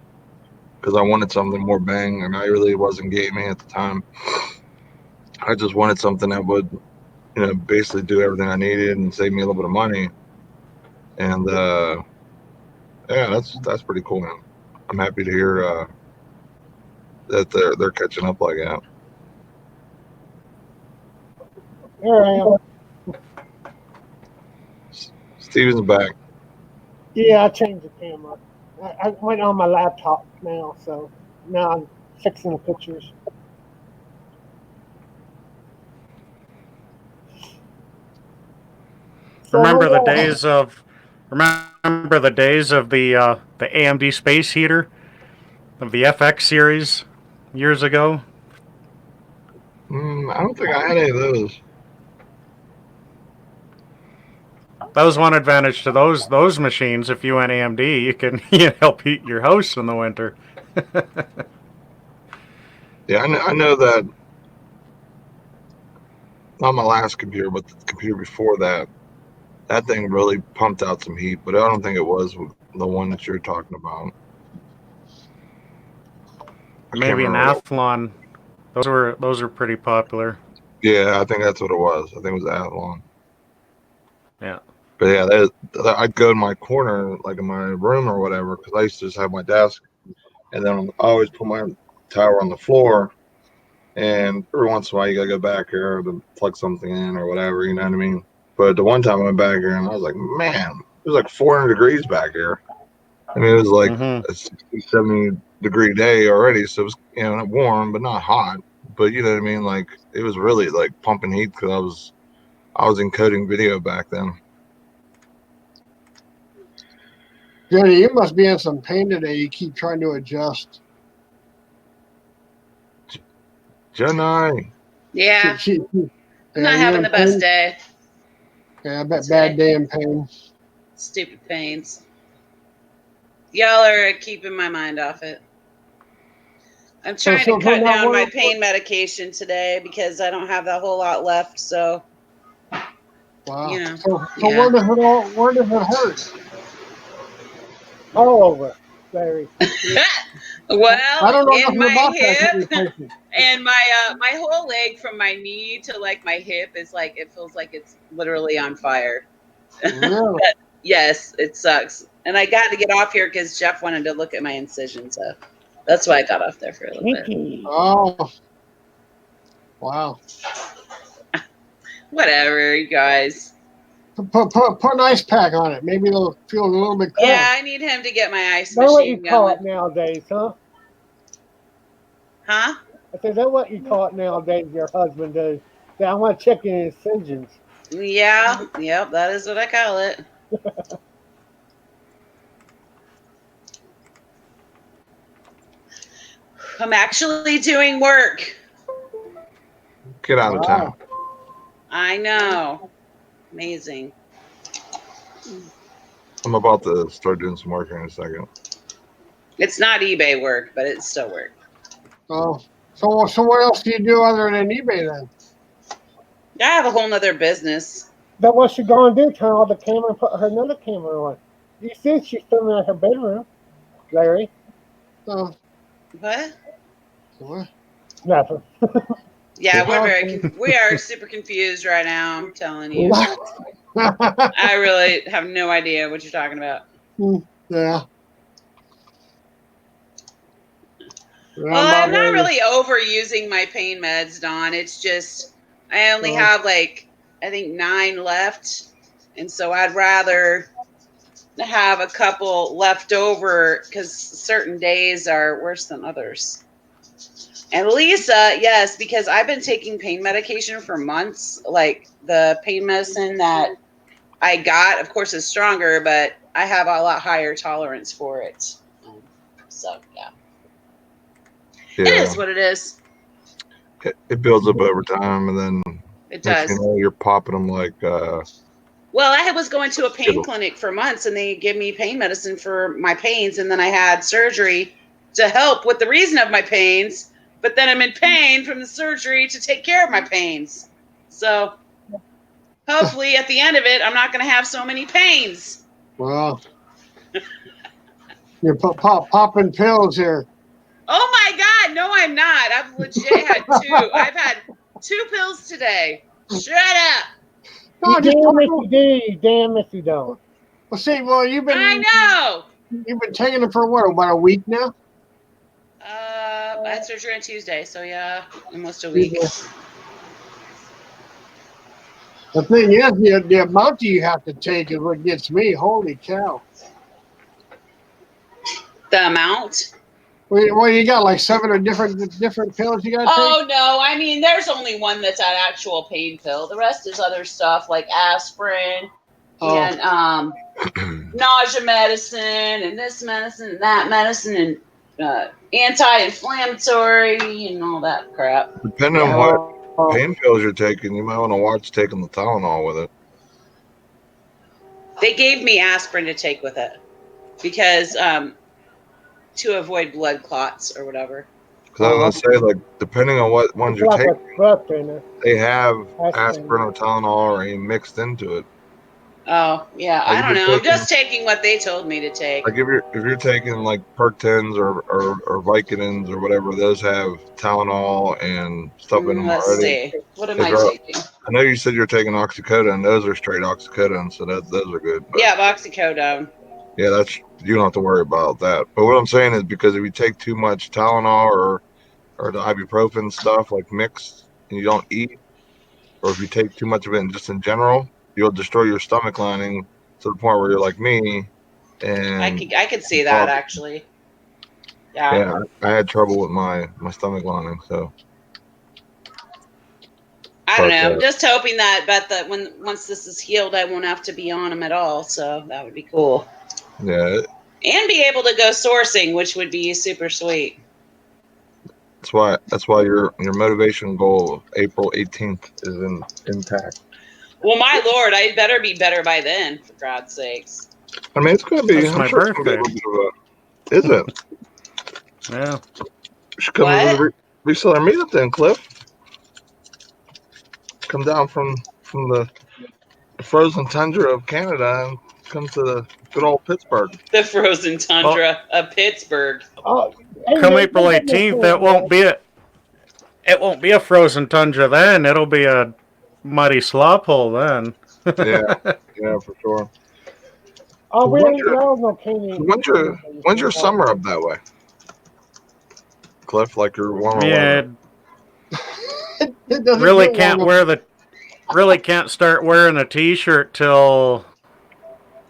because I wanted something more bang, and I really wasn't gaming at the time. I just wanted something that would basically do everything I needed and save me a little bit of money. And yeah, that's pretty cool, man. I'm happy to hear that they're catching up like that. Here I am. Steven's back. Yeah, I changed the camera. I went on my laptop now, so now I'm fixing the pictures. So Remember the days of the AMD space heater of the FX series years ago? I don't think I had any of those. That was one advantage to those machines. If you went AMD, you can help heat your house in the winter. Yeah, I know that. Not my last computer, but the computer before that. That thing really pumped out some heat, but I don't think it was the one that you're talking about. Maybe an Athlon. Those were pretty popular. Yeah, I think that's what it was. I think it was Athlon. Yeah. But yeah, I'd go in my corner, like in my room or whatever, because I used to just have my desk, and then I always put my tower on the floor. And every once in a while, you gotta go back here to plug something in or whatever. You know what I mean? But the one time I went back here, and I was like, man, it was like 400 degrees back here. I mean, it was like a 60, 70 degree day already, so it was not warm, but not hot. But you know what I mean? Like it was really like pumping heat because I was encoding video back then. Jenny, you must be in some pain today. You keep trying to adjust. Jenny. Yeah. I'm not having the best day. Yeah, I bet bad day in pain. Stupid pains. Y'all are keeping my mind off it. I'm trying to cut down my pain medication today because I don't have that whole lot left. So, wow. You know, So where does it hurt? all over, Larry. well, I don't know in my hip hip. and my whole leg from my knee to like my hip is like it feels like it's literally on fire. Really? Yes, it sucks. And I got to get off here because Jeff wanted to look at my incision, so that's why I got off there for a little bit. Oh, wow. Whatever, you guys. Put an ice pack on it. Maybe it'll feel a little bit cold. Yeah, I need him to get my ice That's what machine you call going. it nowadays, huh? Huh? I said, that's what you call it nowadays, your husband does. Say, I want to check your incisions. Yeah, yep, that is what I call it. I'm actually doing work. Get out of town. I know. Amazing. I'm about to start doing some work here in a second. It's not eBay work, but it's still work. Oh, so what else do you do other than eBay then? I have a whole nother business. Then what she gonna do? Turn on the camera and put her another camera on. You see, she's filming in her bedroom, Larry. Oh, What? what? Nothing. Yeah, Okay. we are super confused right now. I'm telling you. What? I really have no idea what you're talking about. Yeah. Well, I'm not really overusing my pain meds, Don. It's just I only have like I think 9 left, and so I'd rather have a couple left over because certain days are worse than others. And Lisa, yes, because I've been taking pain medication for months. Like the pain medicine that I got, of course, is stronger, but I have a lot higher tolerance for it. So yeah. It is what it is. It builds up over time, and then It next does. thing you know, you're popping them like. Well, I was going to a pain Skittles. clinic for months, and they give me pain medicine for my pains, and then I had surgery to help with the reason of my pains. But then I'm in pain from the surgery to take care of my pains. So hopefully, at the end of it, I'm not going to have so many pains. Well, you're popping pills here. Oh my God! No, I'm not. I've legit had 2. I've had 2 pills today. Shut up. No, You just damn if you do, you damn if you don't. Well, see, you've been I taking it for what, about a week now? know. I had surgery on Tuesday, so yeah, almost a week. The thing is, the amount you have to take is what gets me. Holy cow! The amount? Well, you got like 7 or different pills you got to Oh no, I mean there's only one that's an actual pain pill. The rest is other stuff like aspirin and nausea medicine and this medicine and that medicine and anti-inflammatory and all that crap. Depending on what pain pills you're taking, you might want to watch taking the Tylenol with it. They gave me aspirin to take with it because to avoid blood clots or whatever. Because I was going to say, like, depending on what ones you're taking, they have aspirin or Tylenol or mixed into it. Oh yeah, Like I don't know. I'm just taking what they told me to take. Like if you're taking like Perctins or Vicodins or whatever, those have Tylenol and stuff in them Let's already. see. What am I taking? I know you said you're taking oxycodone. Those are straight oxycodone, so those are good. But yeah, oxycodone. Yeah, you don't have to worry about that. But what I'm saying is because if you take too much Tylenol or the ibuprofen stuff like mixed and you don't eat, or if you take too much of it just in general, you'll destroy your stomach lining to the point where you're like me. And I could see that actually. Yeah, I had trouble with my stomach lining, so I don't know. I'm just hoping that once this is healed, I won't have to be on them at all. So that would be cool. Yeah, and be able to go sourcing, which would be super sweet. That's why your motivation goal of April 18th is intact. Well, my lord, I better be better by then, for God's sakes. I mean, it's going to be. That's my birthday. Is it? Yeah. You should come to the reseller meetup then, Cliff. Come down from the frozen tundra of Canada and come to the good old Pittsburgh. The frozen tundra of Pittsburgh. Oh, come April 18th, it won't be a frozen tundra then. It'll be a muddy slop hole then. yeah, for sure. Oh, we ain't no Canadian. When's your summer up that way? Cliff, like your warmer weather. Really can't start wearing a t-shirt till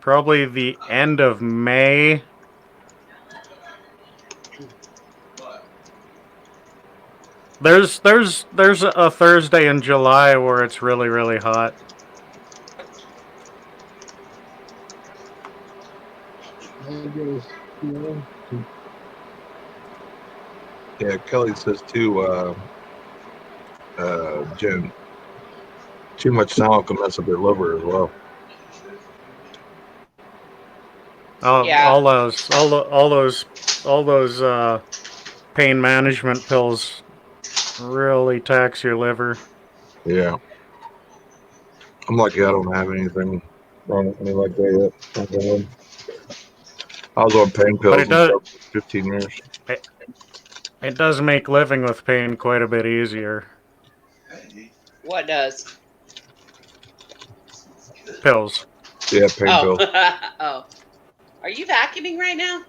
probably the end of May. There's a Thursday in July where it's really, really hot. Yeah, Kelly says too, Jen, too much talc can mess up your liver as well. Yeah. all those pain management pills really tax your liver. Yeah. I'm lucky I don't have anything wrong with me like that yet. I was on pain But pills it and does stuff for 15 years. it does make living with pain quite a bit easier. What does? Pills. Yeah, pain Oh. pills. Oh. Are you vacuuming right now?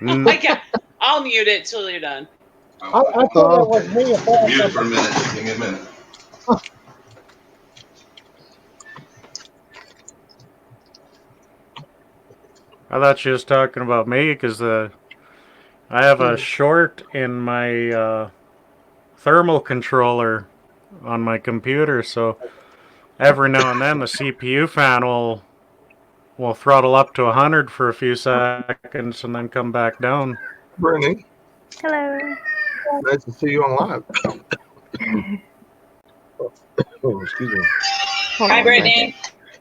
Mm, I can't. I'll mute it till you're done. I thought that was me. If that Mute it for a minute. Just give me a minute. I thought she was talking about me because I have a short in my thermal controller on my computer, so every now and then the CPU fan will throttle up to 100 for a few seconds and then come back down. Brittany, Hello. nice to see you on live. Oh, excuse me. Hold Hi, on. Brittany.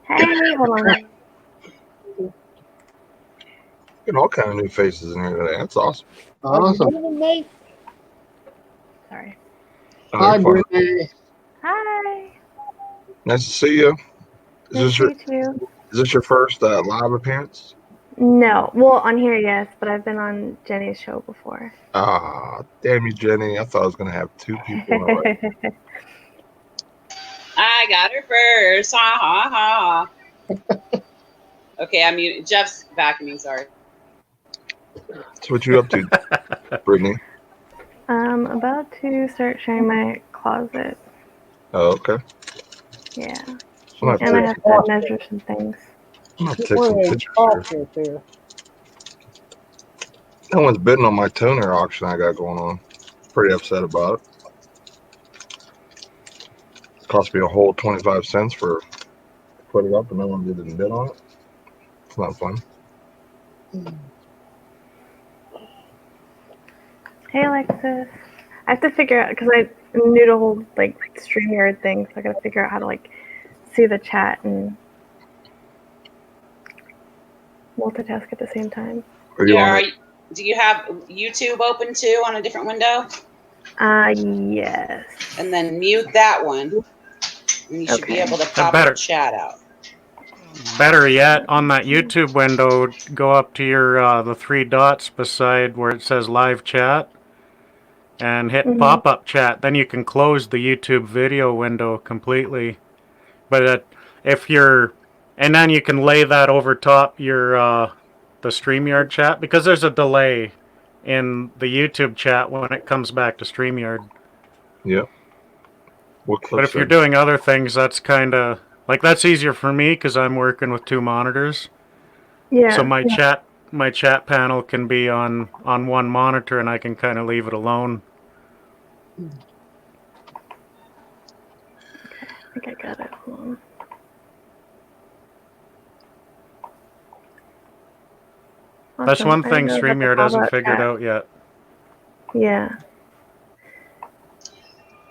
Hey, hold on. Getting all kind of new faces in here today. That's awesome. Awesome. Nate? Sorry. Oh, Hi, you're fine. Brittany. Hi. Nice to see you. Nice to meet you. Is this your first live appearance? No. Well, on here, yes, but I've been on Jenny's show before. Ah, damn you, Jenny. I thought I was going to have two people on it. I got her first. Ha ha ha. Okay, I'm muted. Jeff's vacuuming. Sorry. So what you up to, Brittany? I'm about to start sharing my closet. Oh, okay. Yeah. I'm And I have to measure some things. going to take some pictures here. There. No one's bidding on my toner auction I got going on. Pretty upset about it. It cost me a whole 25 cents for put it up and no one didn't bid on it. It's not fun. Hey, Alexis. I have to figure out, because I'm new to whole, like, StreamYard thing, so I gotta figure out how to, like, see the chat and multitask at the same time. Are you on Do you have YouTube open too on a different window? Yes. And then mute that one. And you should be able to pop the chat out. Better yet, on that YouTube window, go up to your the three dots beside where it says live chat and hit pop-up chat. Then you can close the YouTube video window completely. But if you're, and then you can lay that over top your the StreamYard chat, because there's a delay in the YouTube chat when it comes back to StreamYard. Yep. But if you're doing other things, that's kind of like, that's easier for me because I'm working with two monitors. Yeah. So my chat panel can be on one monitor, and I can kind of leave it alone. I think I got it. Hold on. That's Awesome. one I thing know that StreamYard the hasn't pop-up figured chat. out yet. Yeah.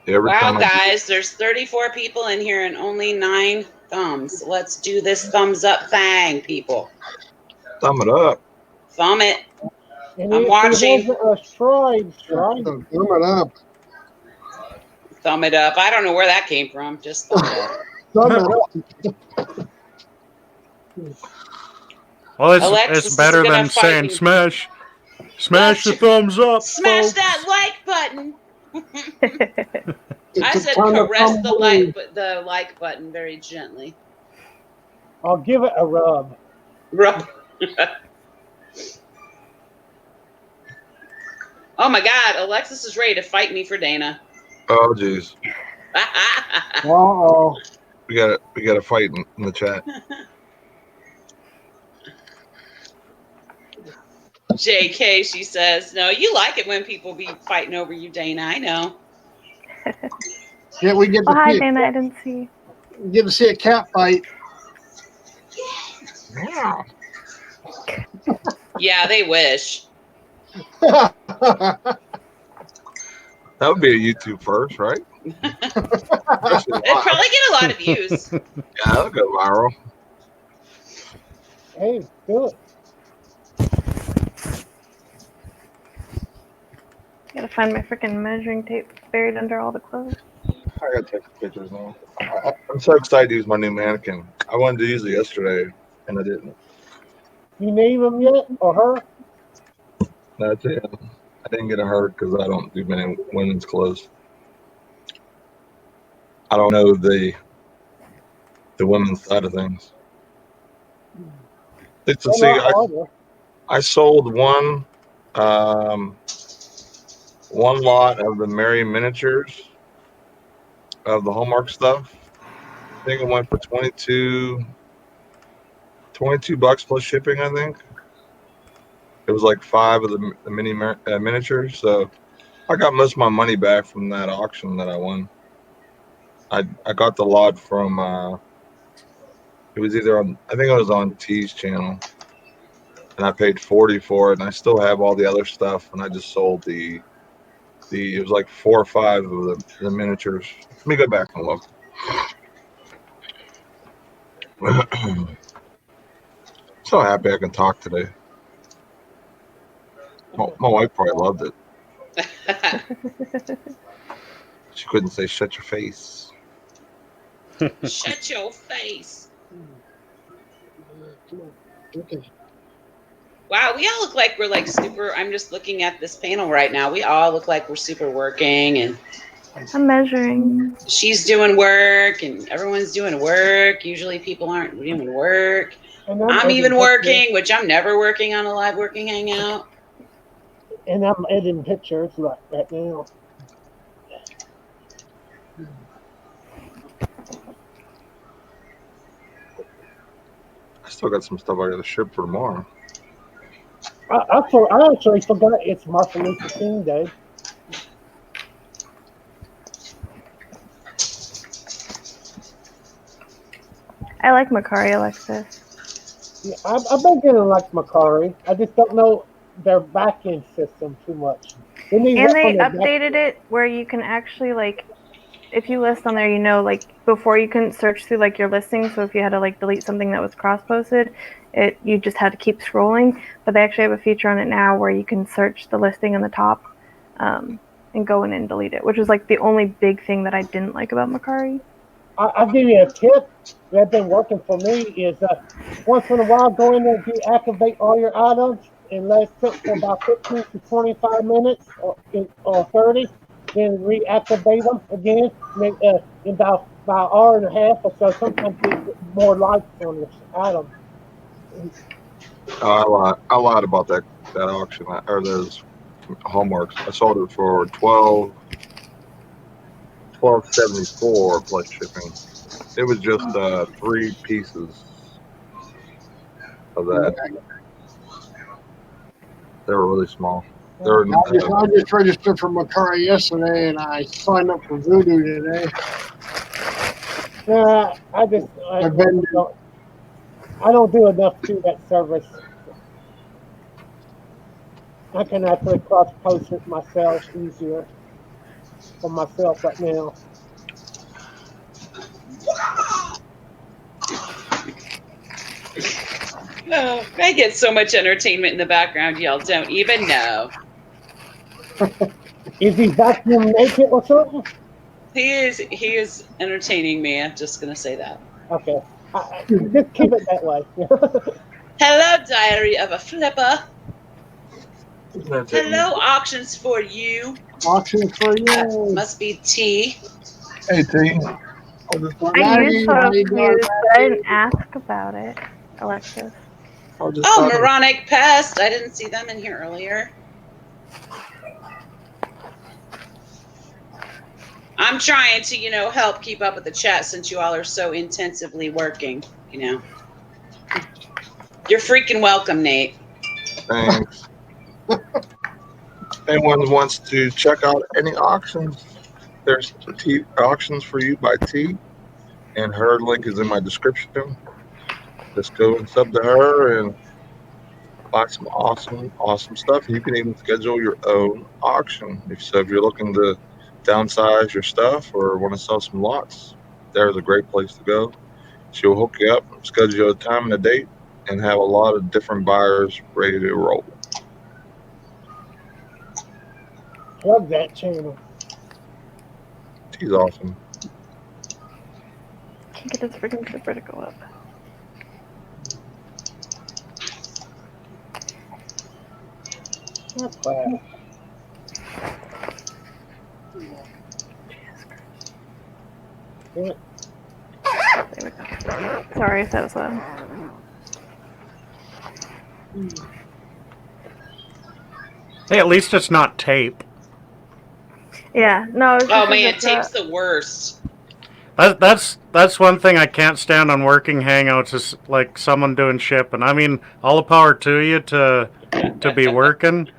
Wow, guys, there's 34 people in here and only 9 thumbs. Let's do this thumbs up thing, people. Thumb it up. Thumb it. And I'm watching. Thumb it up. Thumb it up. I don't know where that came from. Just thumb it up. Thumb it up. Well, Alexis it's better is gonna than fight saying me. smash the thumbs up. Smash folks. that like button. I It's said time to caress thumb the like button very gently. I'll give it a rub. Rub. Oh my God, Alexis is ready to fight me for Dana. Oh, jeez. Uh-oh. We got a fight in the chat. JK, she says, no, you like it when people be fighting over you, Dana. I know. Yeah, we get Oh, to hi, see Dana. I didn't see. get to see a cat fight. Yeah. Yeah, they wish. That would be a YouTube first, right? It'd probably get a lot of views. Yeah, that'll go viral. Hey, do it. Gotta find my freaking measuring tape buried under all the clothes. I gotta take some pictures now. I'm so excited to use my new mannequin. I wanted to use it yesterday, and I didn't. You name him yet or her? That's it. I didn't get a hurt because I don't do many women's clothes. I don't know the women's side of things. It's to They're see. not harder. I sold one lot of the Mary miniatures of the Hallmark stuff. I think it went for 22 bucks plus shipping. I think it was like 5 of the miniatures. So I got most of my money back from that auction that I won. I got the lot from it was either on, I think it was on T's channel, and I paid 40 for it, and I still have all the other stuff, and I just sold the it was like 4 or 5 of the miniatures. Let me go back and look. So happy I can talk today. My wife probably loved it. She couldn't say shut your face. Shut your face. Come on. Okay. Wow, we all look like we're like super. I'm just looking at this panel right now. We all look like we're super working, and I'm measuring. she's doing work, and everyone's doing work. Usually people aren't doing work. And I'm even editing working, which I'm never working on a live working hangout. And I'm editing pictures right now. I still got some stuff I got to ship for tomorrow. I actually forgot it's Martin Luther King Day. I like Mercari, Alexis. Yeah, I've been getting like Mercari. I just don't know their back-end system too much. And they updated it where you can actually, like, if you list on there, you know, like, before you couldn't search through, like, your listing. So if you had to, like, delete something that was cross-posted, you just had to keep scrolling. But they actually have a feature on it now where you can search the listing on the top and go in and delete it, which was, like, the only big thing that I didn't like about Mercari. I'll give you a tip that's been working for me is once in a while go in there and deactivate all your items and let it sit for about 15 to 25 minutes or 30, then reactivate them again in about an hour and a half or so. Sometimes you get more likes on your item. I lied about that auction or those Hallmarks. I sold it for $12.74 plus shipping. It was just 3 pieces of that. They were really small. They were, I just registered for Mercari yesterday, and I signed up for Voodoo today. I don't do enough to that service. I can actually cross-post it myself easier for myself right now. Oh, I get so much entertainment in the background, y'all don't even know. Is he vacuum naked or something? He is entertaining me. I'm just gonna say that. Okay, just keep it that way. Hello, Diary of a Flipper. Hello, auctions for you. Auctions for you. Must be T. Hey, T. I used Photo Fuse, but I didn't ask about it, Alexis. Oh, Moronic Pest. I didn't see them in here earlier. I'm trying to, help keep up with the chat since you all are so intensively working, You're freaking welcome, Nate. Thanks. Anyone wants to check out any auctions, there's T auctions for you by T, and her link is in my description. Just go and sub to her and buy some awesome stuff. You can even schedule your own auction. If you're looking to downsize your stuff or want to sell some lots, there's a great place to go. She'll hook you up, schedule a time and a date, and have a lot of different buyers ready to roll. Plug that channel. She's awesome. Can't get this freaking clipper to go up. Not class. There we go. Sorry if that was loud. Hey, at least it's not tape. Yeah, no. It's Oh just man, like tape's the worst. That's one thing I can't stand on working Hangouts is like someone doing shipping. I mean, all the power to you to be working,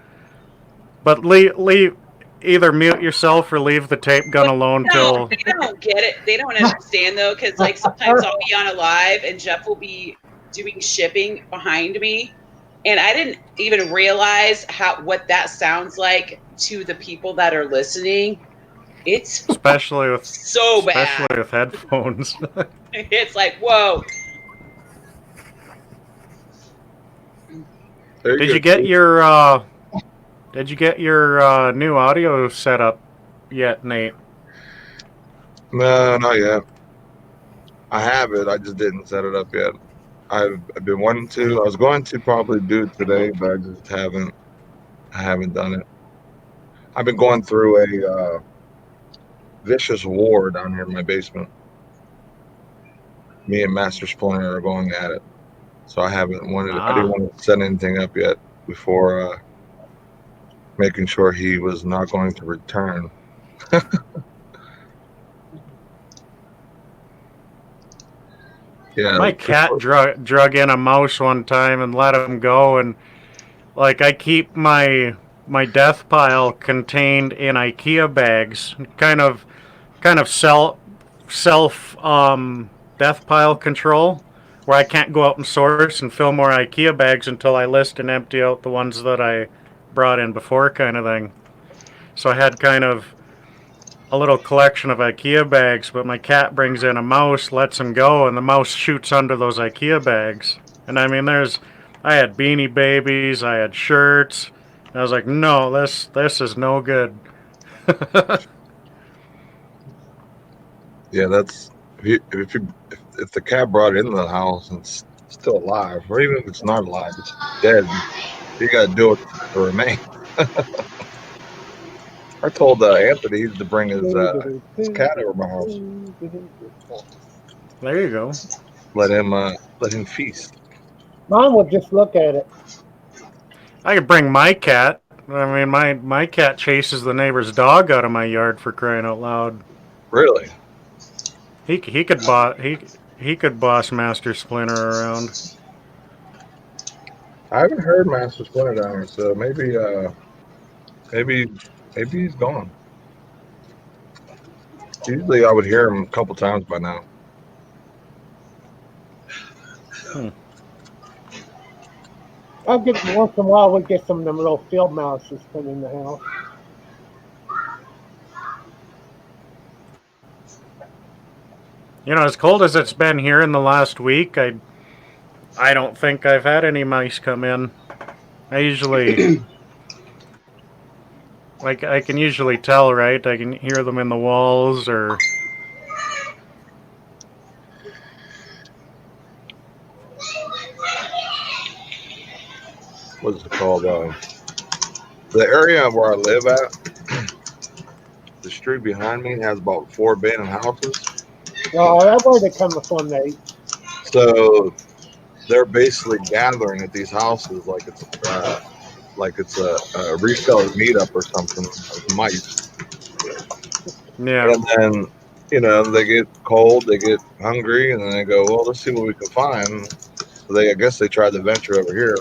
but leave either mute yourself or leave the tape gun alone till. They don't get it. They don't understand though, because like sometimes I'll be on a live and Jeff will be doing shipping behind me, and I didn't even realize what that sounds like to the people that are listening. It's Especially with so bad. Especially with headphones. It's like, whoa. Did you get your new audio setup yet, Nate? No, not yet. I have it. I just didn't set it up yet. I've been wanting to. I was going to probably do it today, but I just haven't. I haven't done it. I've been going through a vicious war down here in my basement. Me and Master Splinter are going at it, so I haven't wanted. I didn't want to set anything up yet before making sure he was not going to return. Yeah, my cat drug in a mouse one time and let him go, and like I keep my death pile contained in IKEA bags, kind of self death pile control, where I can't go out and source and fill more IKEA bags until I list and empty out the ones that I brought in before, kind of thing. So I had kind of a little collection of IKEA bags, but my cat brings in a mouse, lets him go, and the mouse shoots under those IKEA bags. And I mean, I had Beanie Babies, I had shirts. And I was like, no, this is no good. Yeah, that's if the cat brought it into the house and it's still alive, or even if it's not alive, it's dead. You got to do it to remain. I told Anthony to bring his cat over my house. There you go. Let him feast. Mom would just look at it. I could bring my cat. I mean, my cat chases the neighbor's dog out of my yard, for crying out loud. Really? He could boss Master Splinter around. I haven't heard Master Splinter down here, so maybe he's gone. Usually I would hear him a couple times by now. I'll get once in a while. We get some of them little field mouses put in the house. You know, as cold as it's been here in the last week, I don't think I've had any mice come in. I usually, like, I can usually tell, right? I can hear them in the walls or. What is it called? The area where I live at, the street behind me has about 4 abandoned houses. Oh, that's where they're coming from, Nate. So they're basically gathering at these houses like it's a reseller meetup or something, like mice. Yeah. And then, you know, they get cold, they get hungry, and then they go, well, let's see what we can find. So I guess they tried to venture over here.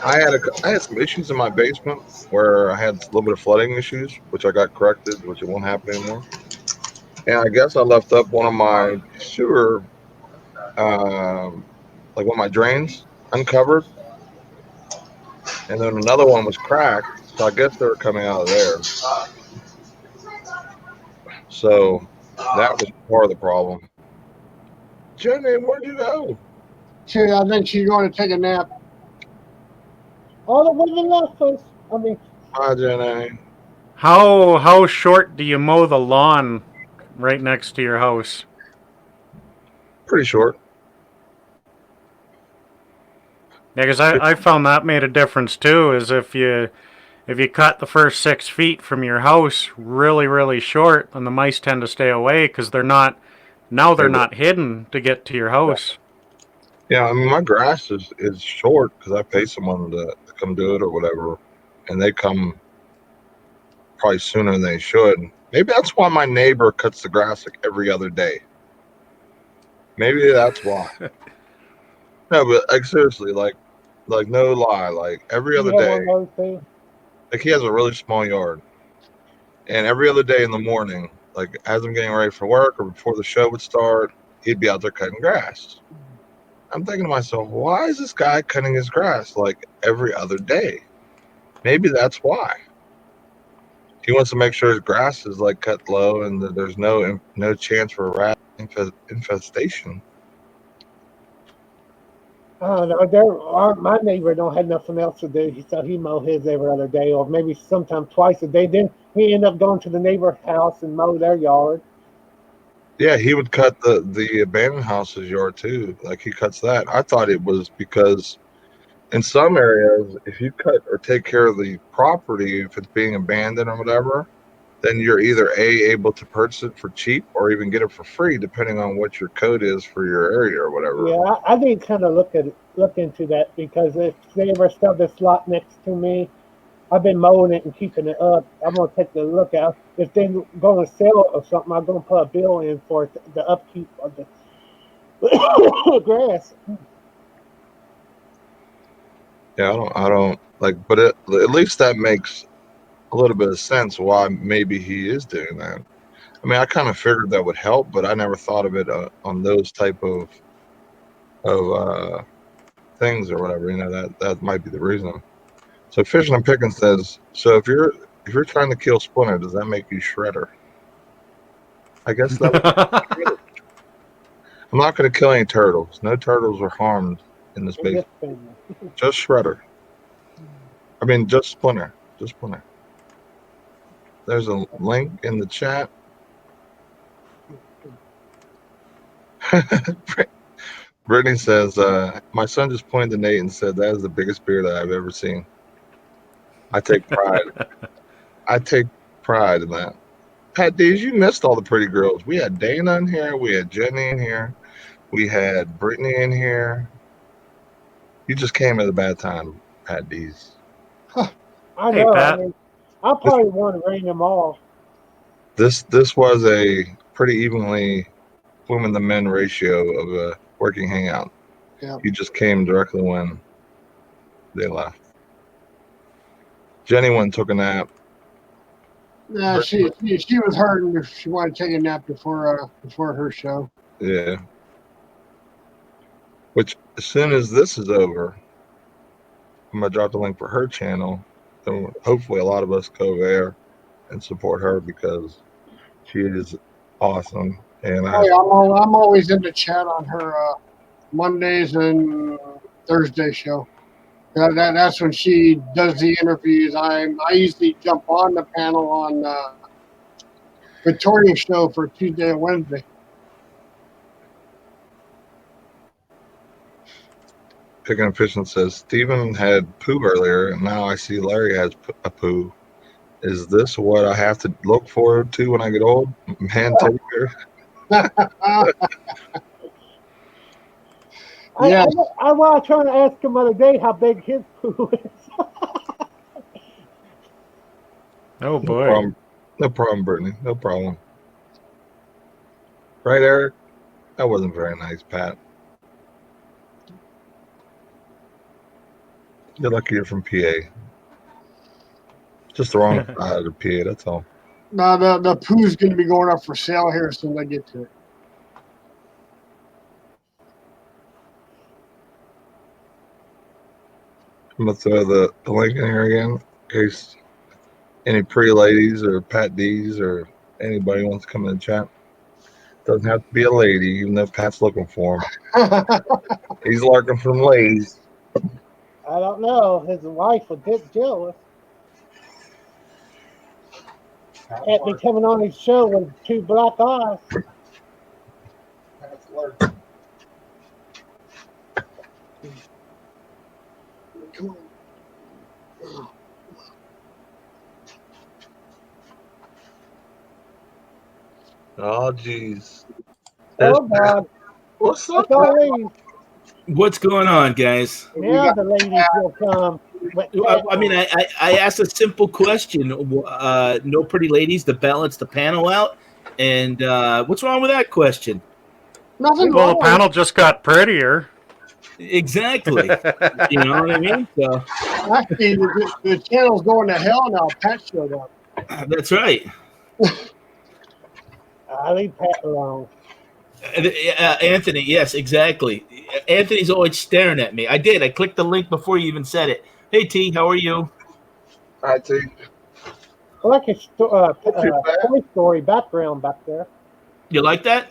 I had some issues in my basement where I had a little bit of flooding issues, which I got corrected, which it won't happen anymore. And I guess I left up one of my sewer, like one of my drains, uncovered. And then another one was cracked, so I guess they were coming out of there. So that was part of the problem. Jenny, where'd you go? I think she's going to take a nap. All the women left, folks. I mean, Hi, Jenny. How short do you mow the lawn right next to your house? Pretty short. Yeah, because I found that made a difference too. Is if you cut the first 6 feet from your house really short, then the mice tend to stay away because they're not hidden to get to your house. Yeah, I mean, my grass is short because I pay someone to come do it or whatever, and they come probably sooner than they should. Maybe that's why my neighbor cuts the grass like every other day. Maybe that's why. No, but like seriously, like no lie, like every you other have day, one of those things. like he has a really small yard, and every other day in the morning, like as I'm getting ready for work or before the show would start, he'd be out there cutting grass. I'm thinking to myself, why is this guy cutting his grass like every other day? Maybe that's why. He wants to make sure his grass is like cut low and that there's no chance for rat infestation. I don't know. My neighbor don't have nothing else to do, so he mow his every other day, or maybe sometimes twice a day. Then we end up going to the neighbor's house and mow their yard. Yeah, he would cut the abandoned house's yard too. Like he cuts that. I thought it was because in some areas, if you cut or take care of the property, if it's being abandoned or whatever, then you're either able to purchase it for cheap or even get it for free, depending on what your code is for your area or whatever. Yeah, I did kind of look into that because if they ever sell this lot next to me, I've been mowing it and keeping it up. I'm gonna take a look out. If they're going to sell it or something, I'm gonna put a bill in for the upkeep of the grass. Yeah, I don't like, but at least that makes a little bit of sense why maybe he is doing that. I mean, I kind of figured that would help, but I never thought of it on those type of things or whatever. You know, that might be the reason. So Fishing and Picking says, so if you're trying to kill Splinter, does that make you Shredder? I guess that would. I'm not going to kill any turtles. No turtles were harmed in this basement. Just Shredder. I mean, just Splinter. Just Splinter. There's a link in the chat. Brittany says, my son just pointed to Nate and said, that is the biggest beard that I've ever seen. I take pride. I take pride in that. Pat Dees, you missed all the pretty girls. We had Dana in here. We had Jenny in here. We had Brittany in here. You just came at a bad time, Pat Dees. I Hey, know. Pat. I mean, I probably want to ring them all. This was a pretty evenly women to men ratio of a working hangout. Yeah. You just came directly when they left. Jenny went and took a nap. Yeah, she was hurting. She wanted to take a nap before her show. Yeah. Which, as soon as this is over, I'm gonna drop the link for her channel. So hopefully, a lot of us go there and support her because she is awesome. And Oh yeah, I'm always in the chat on her Mondays and Thursday show. That's when she does the interviews. I usually jump on the panel on Victoria's show for Tuesday and Wednesday. Picking and Fishing says Steven had poo earlier, and now I see Larry has a poo. Is this what I have to look forward to when I get old? Man, take care. Yes. I was trying to ask him the other day how big his poo is. Oh boy. No problem, Brittany. No problem. Right, Eric? That wasn't very nice, Pat. You're lucky you're from PA. Just the wrong side of PA, that's all. No, the poo's going to be going up for sale here as soon as I get to it. I'm going to throw the link in here again in case any pretty ladies or Pat D's or anybody wants to come in the chat. Doesn't have to be a lady, even if Pat's looking for him. He's lurking for them ladies. I don't know. His wife was jealous. At me coming on his show with 2 black eyes. Pat's lurking. Come on. Oh, jeez. Oh, God. What's up? That's all these. What's going on, guys? Now the ladies will come. But I mean, I asked a simple question. No pretty ladies to balance the panel out, and what's wrong with that question? Nothing Well, the wrong. panel just got prettier. Exactly. You know what I mean? So Actually, the channel's going to hell now. Pat showed up. that's right. I leave Pat alone. Anthony, yes, exactly. Anthony's always staring at me. I did. I clicked the link before you even said it. Hey, T, how are you? Hi, T. I like his Toy Story background back there. You like that?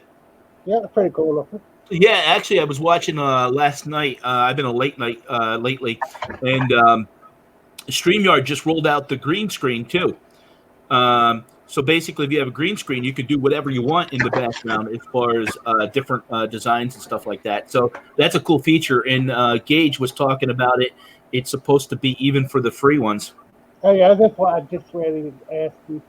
Yeah, it's pretty cool looking. Yeah, actually, I was watching last night. I've been a late night lately, and StreamYard just rolled out the green screen too. So basically, if you have a green screen, you can do whatever you want in the background as far as different designs and stuff like that. So that's a cool feature. And Gage was talking about it. It's supposed to be even for the free ones. Oh yeah, that's why I just ready to ask you.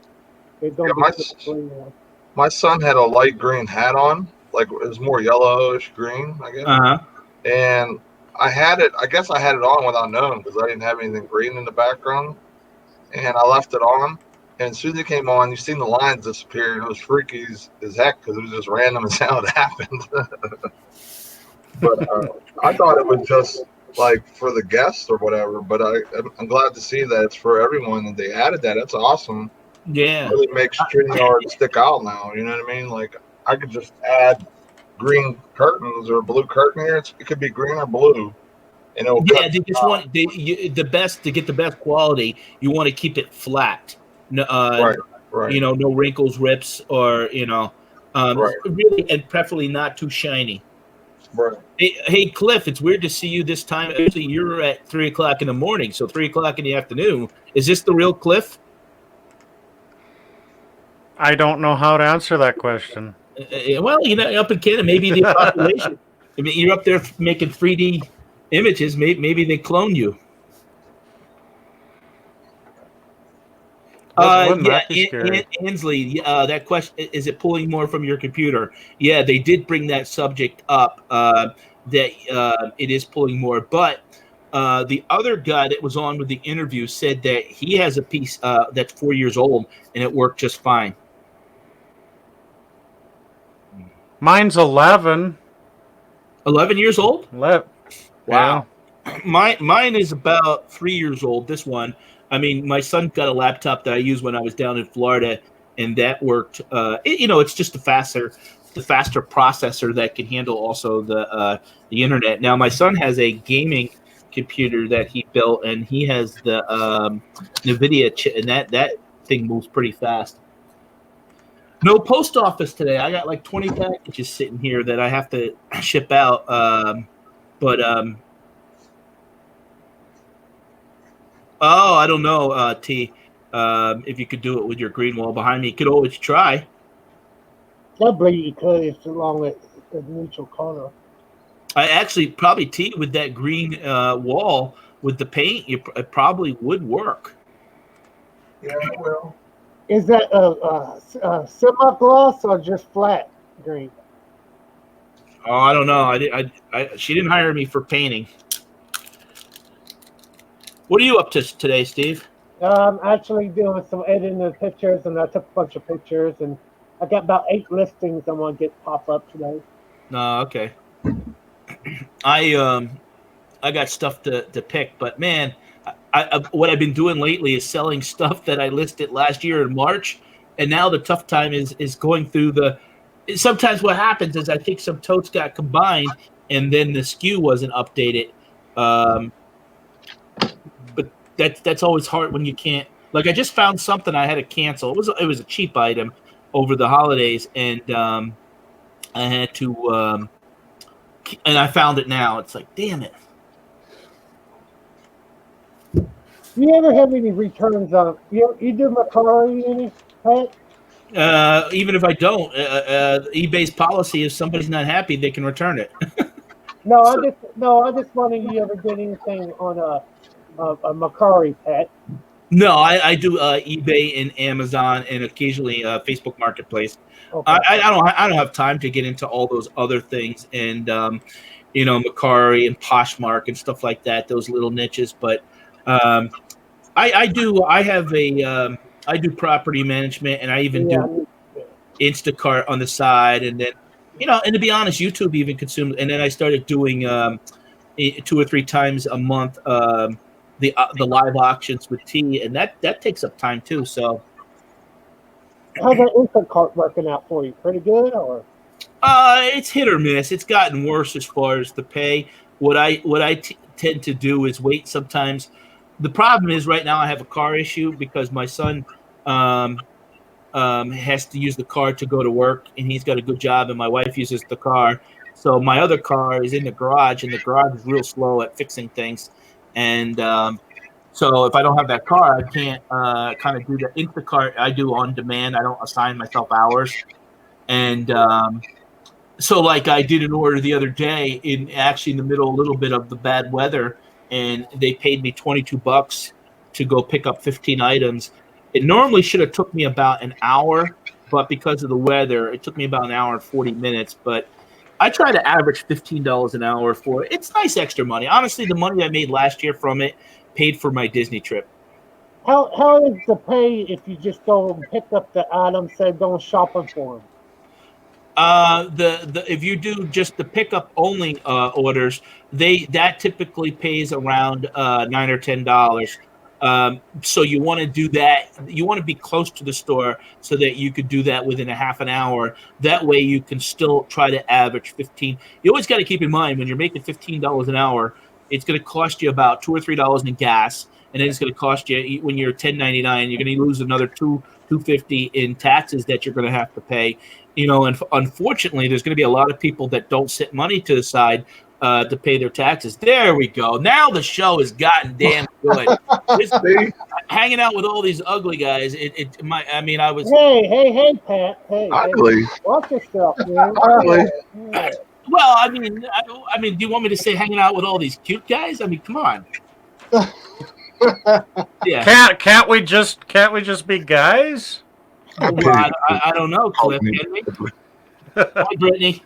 They're gonna Yeah, be free one. My son had a light green hat on, like it was more yellowish green, I guess. Uh-huh. And I had it. I guess I had it on without knowing because I didn't have anything green in the background, and I left it on. And as soon as it came on, you seen the lines disappear, and it was freaky as heck because it was just random as how it happened. But I thought it was just like for the guests or whatever. But I'm glad to see that it's for everyone that they added that. That's awesome. Yeah. It really makes StreamYard stick out now. You know what I mean? Like I could just add green curtains or blue curtain here. It could be green or blue. And it'll Yeah, they just want the best to get the best quality. You want to keep it flat. No, right. You know, no wrinkles, rips, or really, and preferably not too shiny. Right. Hey, Cliff, it's weird to see you this time. Actually, you're at 3:00 in the morning, so 3:00 in the afternoon. Is this the real Cliff? I don't know how to answer that question. Well, you know, up in Canada, maybe the population. I mean, you're up there making 3D images. Maybe they clone you. Wouldn't Yeah, that be scary? Ansley, that question, is it pulling more from your computer? Yeah, they did bring that subject up, that it is pulling more. But the other guy that was on with the interview said that he has a piece that's 4 years old, and it worked just fine. Mine's 11. 11 years old? Wow. Yeah. Mine is about 3 years old, this one. I mean, my son got a laptop that I used when I was down in Florida, and that worked. It's just the faster processor that can handle also the internet. Now, my son has a gaming computer that he built, and he has the NVIDIA chip, and that thing moves pretty fast. No post office today. I got like 20 packages sitting here that I have to ship out. Oh, I don't know, T. If you could do it with your green wall behind me, you could always try. I believe you could. It's along with the neutral color. I actually probably T with that green wall with the paint, it probably would work. Yeah, it will. Is that a semi-gloss or just flat green? Oh, I don't know. She didn't hire me for painting. What are you up to today, Steve? I'm actually doing some editing of pictures, and I took a bunch of pictures, and I got about 8 listings I want to get pop up today. No, okay. I got stuff to pick, but man, what I've been doing lately is selling stuff that I listed last year in March, and now the tough time is going through the. Sometimes what happens is I think some totes got combined, and then the SKU wasn't updated. But that's always hard when you can't. Like I just found something I had to cancel. It was a cheap item over the holidays, and I had to, and I found it now. It's like, damn it. Do you ever have any returns on you do Mercari any, Pat? Even if I don't, eBay's policy is somebody's not happy, they can return it. No, I just wondering you ever did anything on a Mercari, Pat. No, I do eBay and Amazon and occasionally Facebook Marketplace. Okay. I don't have time to get into all those other things and Mercari and Poshmark and stuff like that. Those little niches, but I do. I do property management, and I even do Instacart on the side, and then and to be honest, YouTube even consumes. And then I started doing 2 or 3 times a month the live auctions with T, and that takes up time too. So, how's that Instacart working out for you? Pretty good, or? It's hit or miss. It's gotten worse as far as the pay. What I tend to do is wait sometimes. The problem is right now I have a car issue because my son has to use the car to go to work, and he's got a good job, and my wife uses the car. So my other car is in the garage, and the garage is real slow at fixing things. And so if I don't have that car, I can't kind of do the Instacart. I do on demand. I don't assign myself hours. And so like I did an order the other day in the middle a little bit of the bad weather, and they paid me $22 to go pick up 15 items. It normally should have took me about an hour, but because of the weather, it took me about an hour and 40 minutes. But I try to average $15 an hour for it. It's nice extra money. Honestly, the money I made last year from it paid for my Disney trip. How is the pay if you just go and pick up the items, say going shopping for them? If you do just the pickup only orders, that typically pays around $9 or $10. So you want to do that. You want to be close to the store so that you could do that within a half an hour. That way you can still try to average 15. You always got to keep in mind when you're making $15 an hour, it's going to cost you about $2 or $3 in gas, and then it's going to cost you when you're $10.99. You're going to lose another $2.50 in taxes that you're going to have to pay. And unfortunately, there's going to be a lot of people that don't set money to the side to pay their taxes. There we go. Now the show has gotten damn good. Hanging out with all these ugly guys. I was. Hey, Pat. Hey, ugly. Watch yourself, man. Ugly. Well, I mean, do you want me to say hanging out with all these cute guys? I mean, come on. Yeah. Can't we just be guys? Well, I don't know, Cliff. Can we? Hi, Brittany.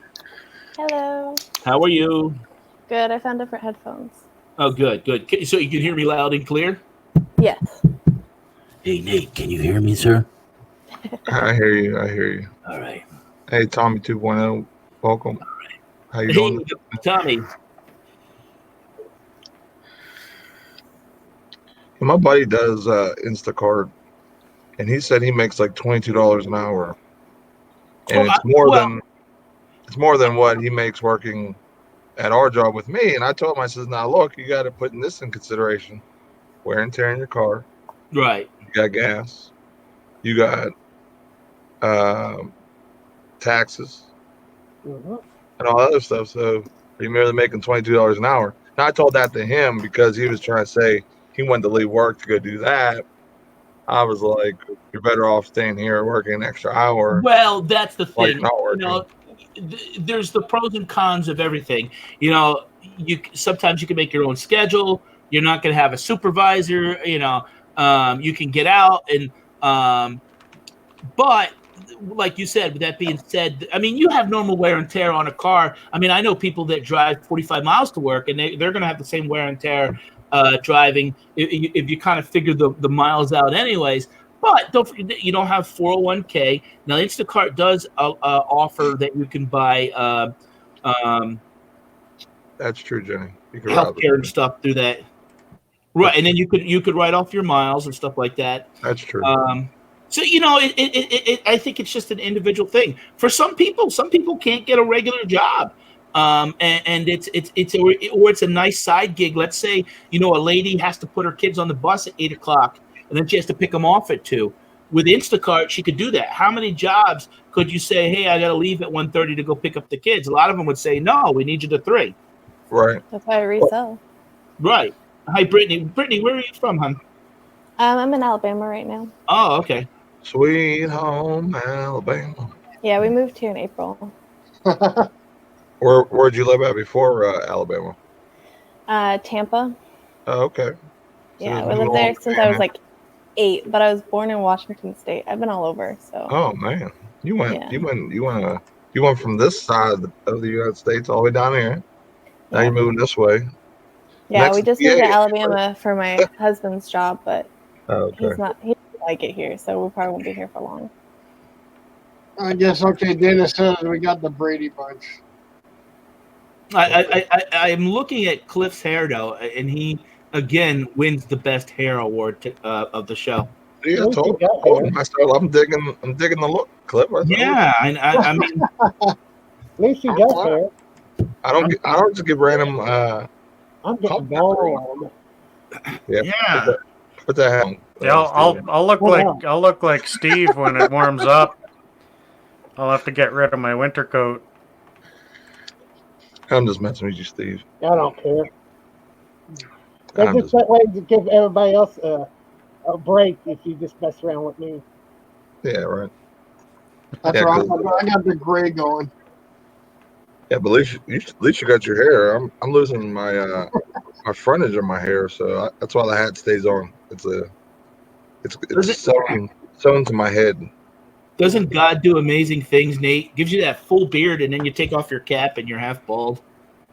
Hello. How are you? Good. I found different headphones. Oh, good. So you can hear me loud and clear? Yes. Hey, Nate, can you hear me, sir? I hear you. All right. Hey, Tommy 2.0, welcome. All right. How you doing? Hey, Tommy. My buddy does Instacart, and he said he makes like $22 an hour, and it's more than what he makes working at our job with me. And I told him, I says, now look, you got to put this in consideration: wear and tear in your car, right? You got gas, you got taxes, and all that other stuff. So you're merely making $22 an hour. Now I told that to him because he was trying to say he wanted to leave work to go do that. I was like, you're better off staying here working an extra hour. Well, that's the thing. Not working. There's the pros and cons of everything. Sometimes you can make your own schedule. You're not going to have a supervisor. You can get out and, but like you said, with that being said, I mean, you have normal wear and tear on a car. I mean, I know people that drive 45 miles to work, and they're going to have the same wear and tear driving if you kind of figure the miles out anyways. But don't forget, you don't have 401k. Now, Instacart does offer that you can buy that's true, Jenny. You can healthcare and stuff through that. Right, and then you could write off your miles and stuff like that. That's true. So I think it's just an individual thing. For some people can't get a regular job, and it's a nice side gig. Let's say a lady has to put her kids on the bus at 8:00, and then she has to pick them off at 2:00. with Instacart, she could do that. How many jobs could you say, hey, I got to leave at 1:30 to go pick up the kids? A lot of them would say, no, we need you to 3. Right. That's why I resell. Right. Hi, Brittany. Brittany, where are you from, hon? I'm in Alabama right now. Oh, okay. Sweet home Alabama. Yeah, we moved here in April. Where'd you live at before Alabama? Tampa. Oh, okay. So Yeah, you we lived moved there all since the I way, was like 8, but I was born in Washington State. I've been all over, so. Oh man, you went Yeah. you went from this side of the United States all the way down here. Now Yeah. you're moving this way. Yeah, Next we to just moved to PA. Alabama for my husband's job, but Oh, he okay. doesn't like it here, so we probably won't be here for long. I guess, okay, Dennis says we got the Brady Bunch. I'm looking at Cliff's hair, though, and he, again, wins the best hair award of the show. Yeah, At least he got told hair. myself I'm digging the look, Clip. Yeah, I mean, At least he got hair. I don't just give random I'm getting compliments. bald. Yeah. Put that hat on. Yeah, I'll look like Steve when it warms up. I'll have to get rid of my winter coat. I'm just messing with you, Steve. I don't care. That's just that way to give everybody else a break if you just mess around with me. Yeah, right. That's Yeah, right. 'cause- I got the gray going. Yeah, but at least you got your hair. I'm losing my my frontage on my hair, so that's why the hat stays on. It's sewn to my head. doesn't God do amazing things, Nate? Gives you that full beard, and then you take off your cap, and you're half bald.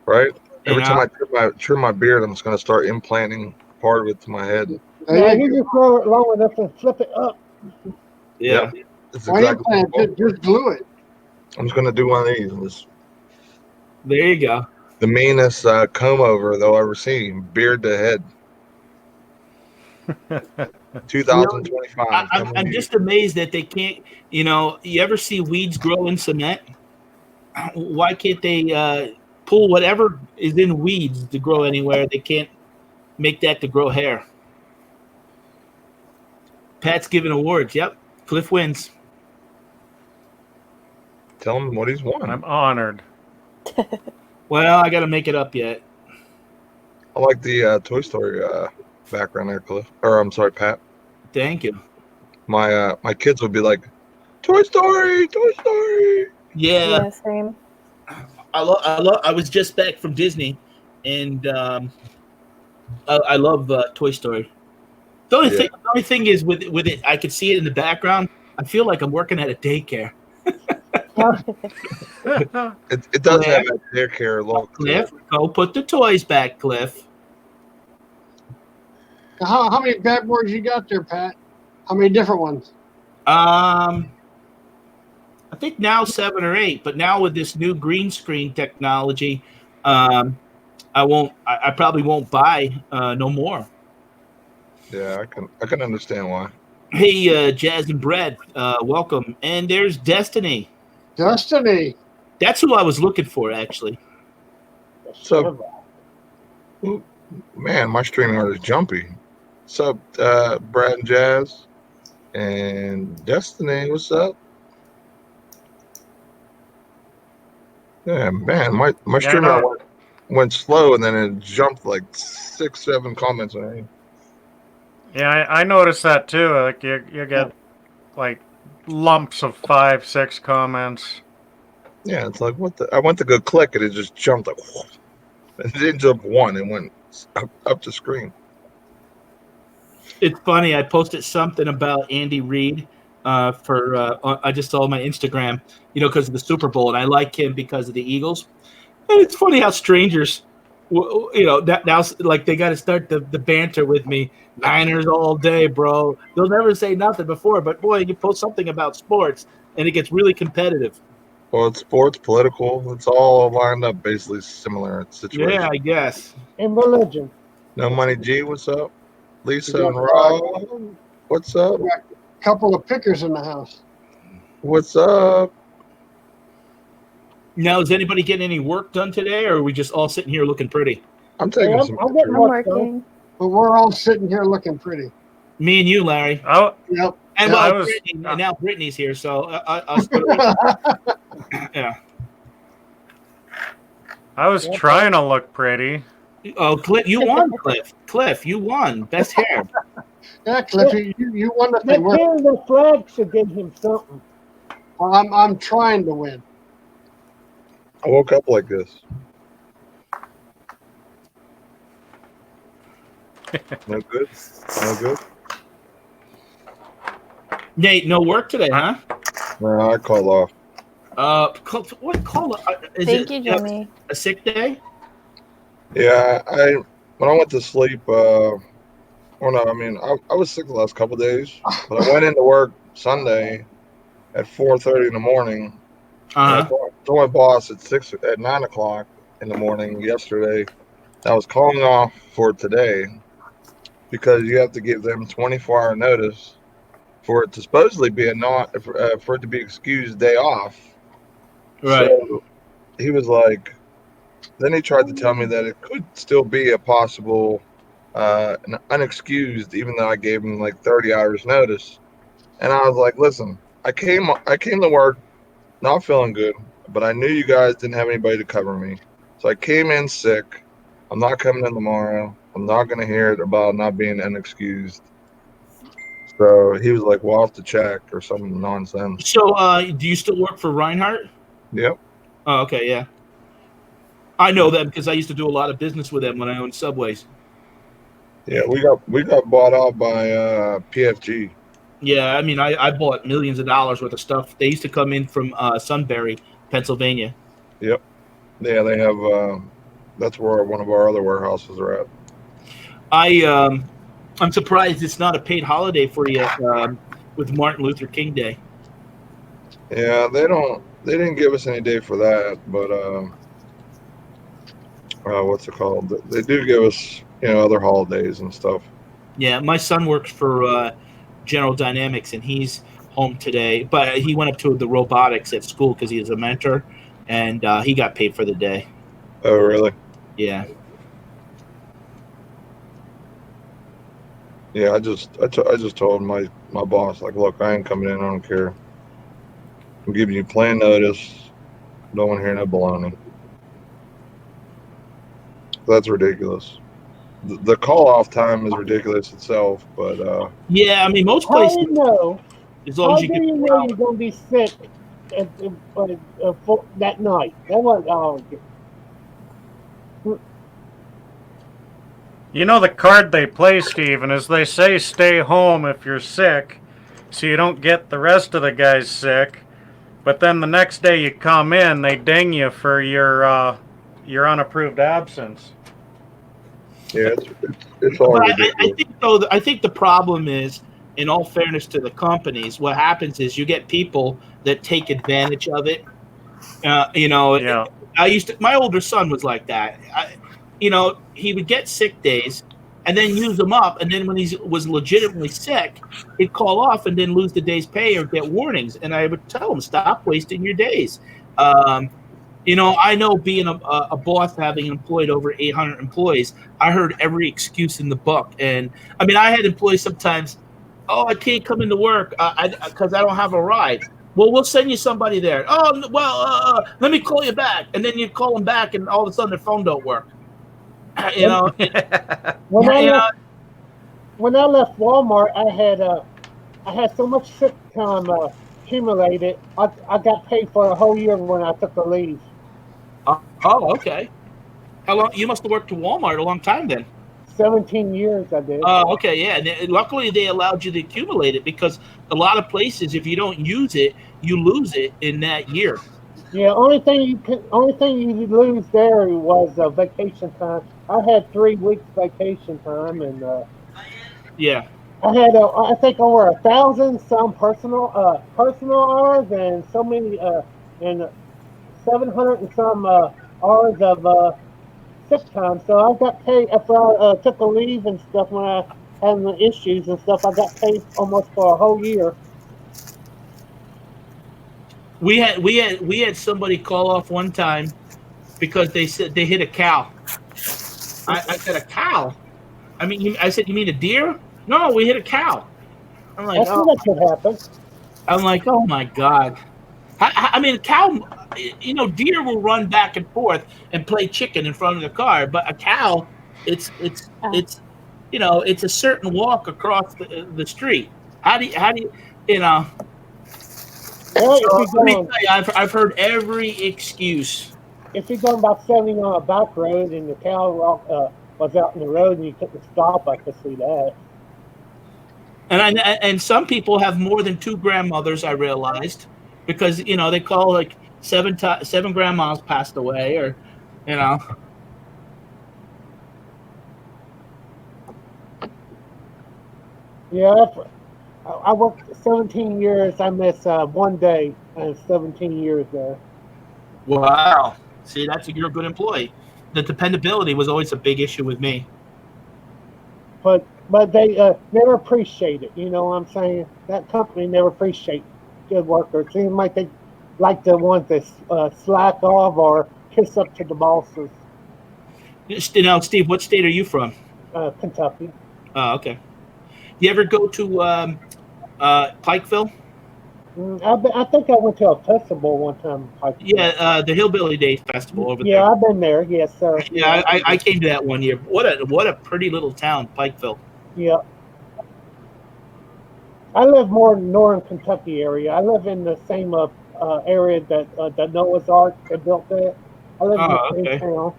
Right. You Every know? time I trim my beard, I'm just gonna start implanting part of it to my head. Yeah, you just grow it long enough and flip it up. Yeah. Yep. That's Why exactly you what plant it? Just glue it. I'm just gonna do one of these. There you go. The meanest comb over they'll ever see, beard to head. 2025. I'm just amazed that they can't. You know, you ever see weeds grow in cement? Why can't they pull whatever is in weeds to grow anywhere? They can't make that to grow hair. Pat's giving awards. Yep, Cliff wins. Tell him what he's won. I'm honored. Well, I got to make it up yet. I like the Toy Story background there, Cliff. Or I'm sorry, Pat. Thank you. My kids would be like, Toy Story, Toy Story. Yeah, same. I was just back from Disney, and I love Toy Story. The only thing is with it, I could see it in the background. I feel like I'm working at a daycare. It does have a daycare look. Cliff, go put the toys back, Cliff. How many bad words you got there, Pat? How many different ones? I think now 7 or 8, but now with this new green screen technology, I probably won't buy no more. Yeah, I can understand why. Hey, Jazz and Brad, welcome. And there's Destiny. Destiny. That's who I was looking for, actually. So, man, my StreamYard is jumpy. What's up, Brad and Jazz? And Destiny, what's up? Yeah, man, my StreamYard went slow, and then it jumped like 6, 7 comments on it. Yeah, I noticed that too. Like you get like lumps of 5, 6 comments. Yeah, it's like what the? I went to go click, and it just jumped like. It didn't jump one; it went up the screen. It's funny. I posted something about Andy Reid I just saw my Instagram, because of the Super Bowl, and I like him because of the Eagles. And it's funny how strangers, that now like they got to start the banter with me. Niners all day, bro. They'll never say nothing before, but boy, you post something about sports, and it gets really competitive. Well, it's sports, political. It's all lined up, basically similar situation. Yeah, I guess. And religion. No Money G, what's up? Lisa and Rob, what's up? We got a couple of pickers in the house. What's up? Now, is anybody getting any work done today, or are we just all sitting here looking pretty? I'm taking some. I'm getting I'm working. But we're all sitting here looking pretty. Me and you, Larry. Oh, Yep. And Yeah, well, and now Brittany's here, so yeah. I was trying to look pretty. Oh, Cliff, you won, Cliff. Cliff, you won. Best hair. Yeah, Cliff, you won the That thing. carrying the flag should give him something. I'm trying to win. I woke up like this. No good. No good. Nate, no work today, huh? No, I called off. What call? Is Thank it you, Jimmy. a sick day? Yeah, when I went to sleep. Well, no, I mean I was sick the last couple days, but I went into work Sunday at 4:30 in the morning. I told my boss at 9 o'clock in the morning yesterday. I was calling off for today because you have to give them 24-hour notice for it to supposedly be for it to be excused day off. Right. So he was like, then he tried to tell me that it could still be a possible an unexcused, even though I gave him like 30 hours notice. And I was like, listen, I came to work not feeling good, but I knew you guys didn't have anybody to cover me. So I came in sick. I'm not coming in tomorrow. I'm not going to hear it about not being unexcused. So he was like, well, I'll have to check or some nonsense. So do you still work for Reinhardt? Yep. Oh, okay, yeah. I know them because I used to do a lot of business with them when I owned Subways. Yeah, we got bought out by PFG. Yeah, I mean, I bought millions of dollars worth of stuff. They used to come in from Sunbury, Pennsylvania. Yep. Yeah, they have. That's where one of our other warehouses are at. I'm surprised it's not a paid holiday for you with Martin Luther King Day. Yeah, they didn't give us any day for that, but what's it called? They do give us other holidays and stuff. Yeah, my son works for General Dynamics, and he's home today. But he went up to the robotics at school because he is a mentor, and he got paid for the day. Oh, really? Yeah. Yeah, I just told my boss, like, look, I ain't coming in. I don't care. I'm giving you plain notice. Don't want to hear no baloney. That's ridiculous. The call off time is ridiculous itself, but yeah, I mean most How places. do you know? As long How as you do get you know you're gonna be sick that night? That was You know the card they play, Steven, is they say stay home if you're sick, so you don't get the rest of the guys sick. But then the next day you come in, they ding you for your unapproved absence. yeah, it's all ridiculous. I think the problem is, in all fairness to the companies, what happens is you get people that take advantage of it. Yeah. My older son was like that. He would get sick days and then use them up. And then when he was legitimately sick, he'd call off and then lose the day's pay or get warnings. And I would tell him, stop wasting your days. I know being a boss, having employed over 800 employees, I heard every excuse in the book. And I mean, I had employees sometimes, oh, I can't come into work because I don't have a ride. Well, we'll send you somebody there. Oh, well, let me call you back. And then you call them back and all of a sudden their phone don't work. when I left Walmart, I had so much sick time accumulated. I got paid for a whole year when I took the leave. Oh, okay. How long? You must have worked at Walmart a long time then. 17 years I did. Oh, okay, yeah. And luckily they allowed you to accumulate it because a lot of places, if you don't use it, you lose it in that year. Yeah, only thing you lose there was vacation time. I had 3 weeks vacation time, and yeah, I had I think over 1,000 some personal hours, and so many and 700 and some hours of sick time. So I got paid after I took a leave and stuff when I had the issues and stuff. I got paid almost for a whole year. We had somebody call off one time because they said they hit a cow. I said, a cow? I said, you mean a deer? No, we hit a cow. I'm I like, see oh, that could happen. I'm like, oh my god. I mean, a cow, deer will run back and forth and play chicken in front of the car, but a cow, it's it's a certain walk across the street. How do you? Well, So let me tell you, I've heard every excuse. if you're going about 70 on a back road and the cow was out in the road and you couldn't stop, I could see that. And some people have more than two grandmothers. I realized because they call like seven grandmas passed away, or you know. Yeah, I worked 17 years. I miss one day and 17 years there. Wow. See, you're a good employee. The dependability was always a big issue with me. But they never appreciate it. You know what I'm saying? That company never appreciate good workers. Seems like they like the ones that slack off or kiss up to the bosses. Now, Steve, what state are you from? Kentucky. Oh, okay. You ever go to Pikeville? I think I went to a festival one time. Yeah, the Hillbilly Day Festival over there. Yeah, I've been there. Yes, sir. Yeah, I came to that one year. What a pretty little town, Pikeville. Yeah. I live more in northern Kentucky area. I live in the same area that the Noah's Ark they built there. I live in the same town,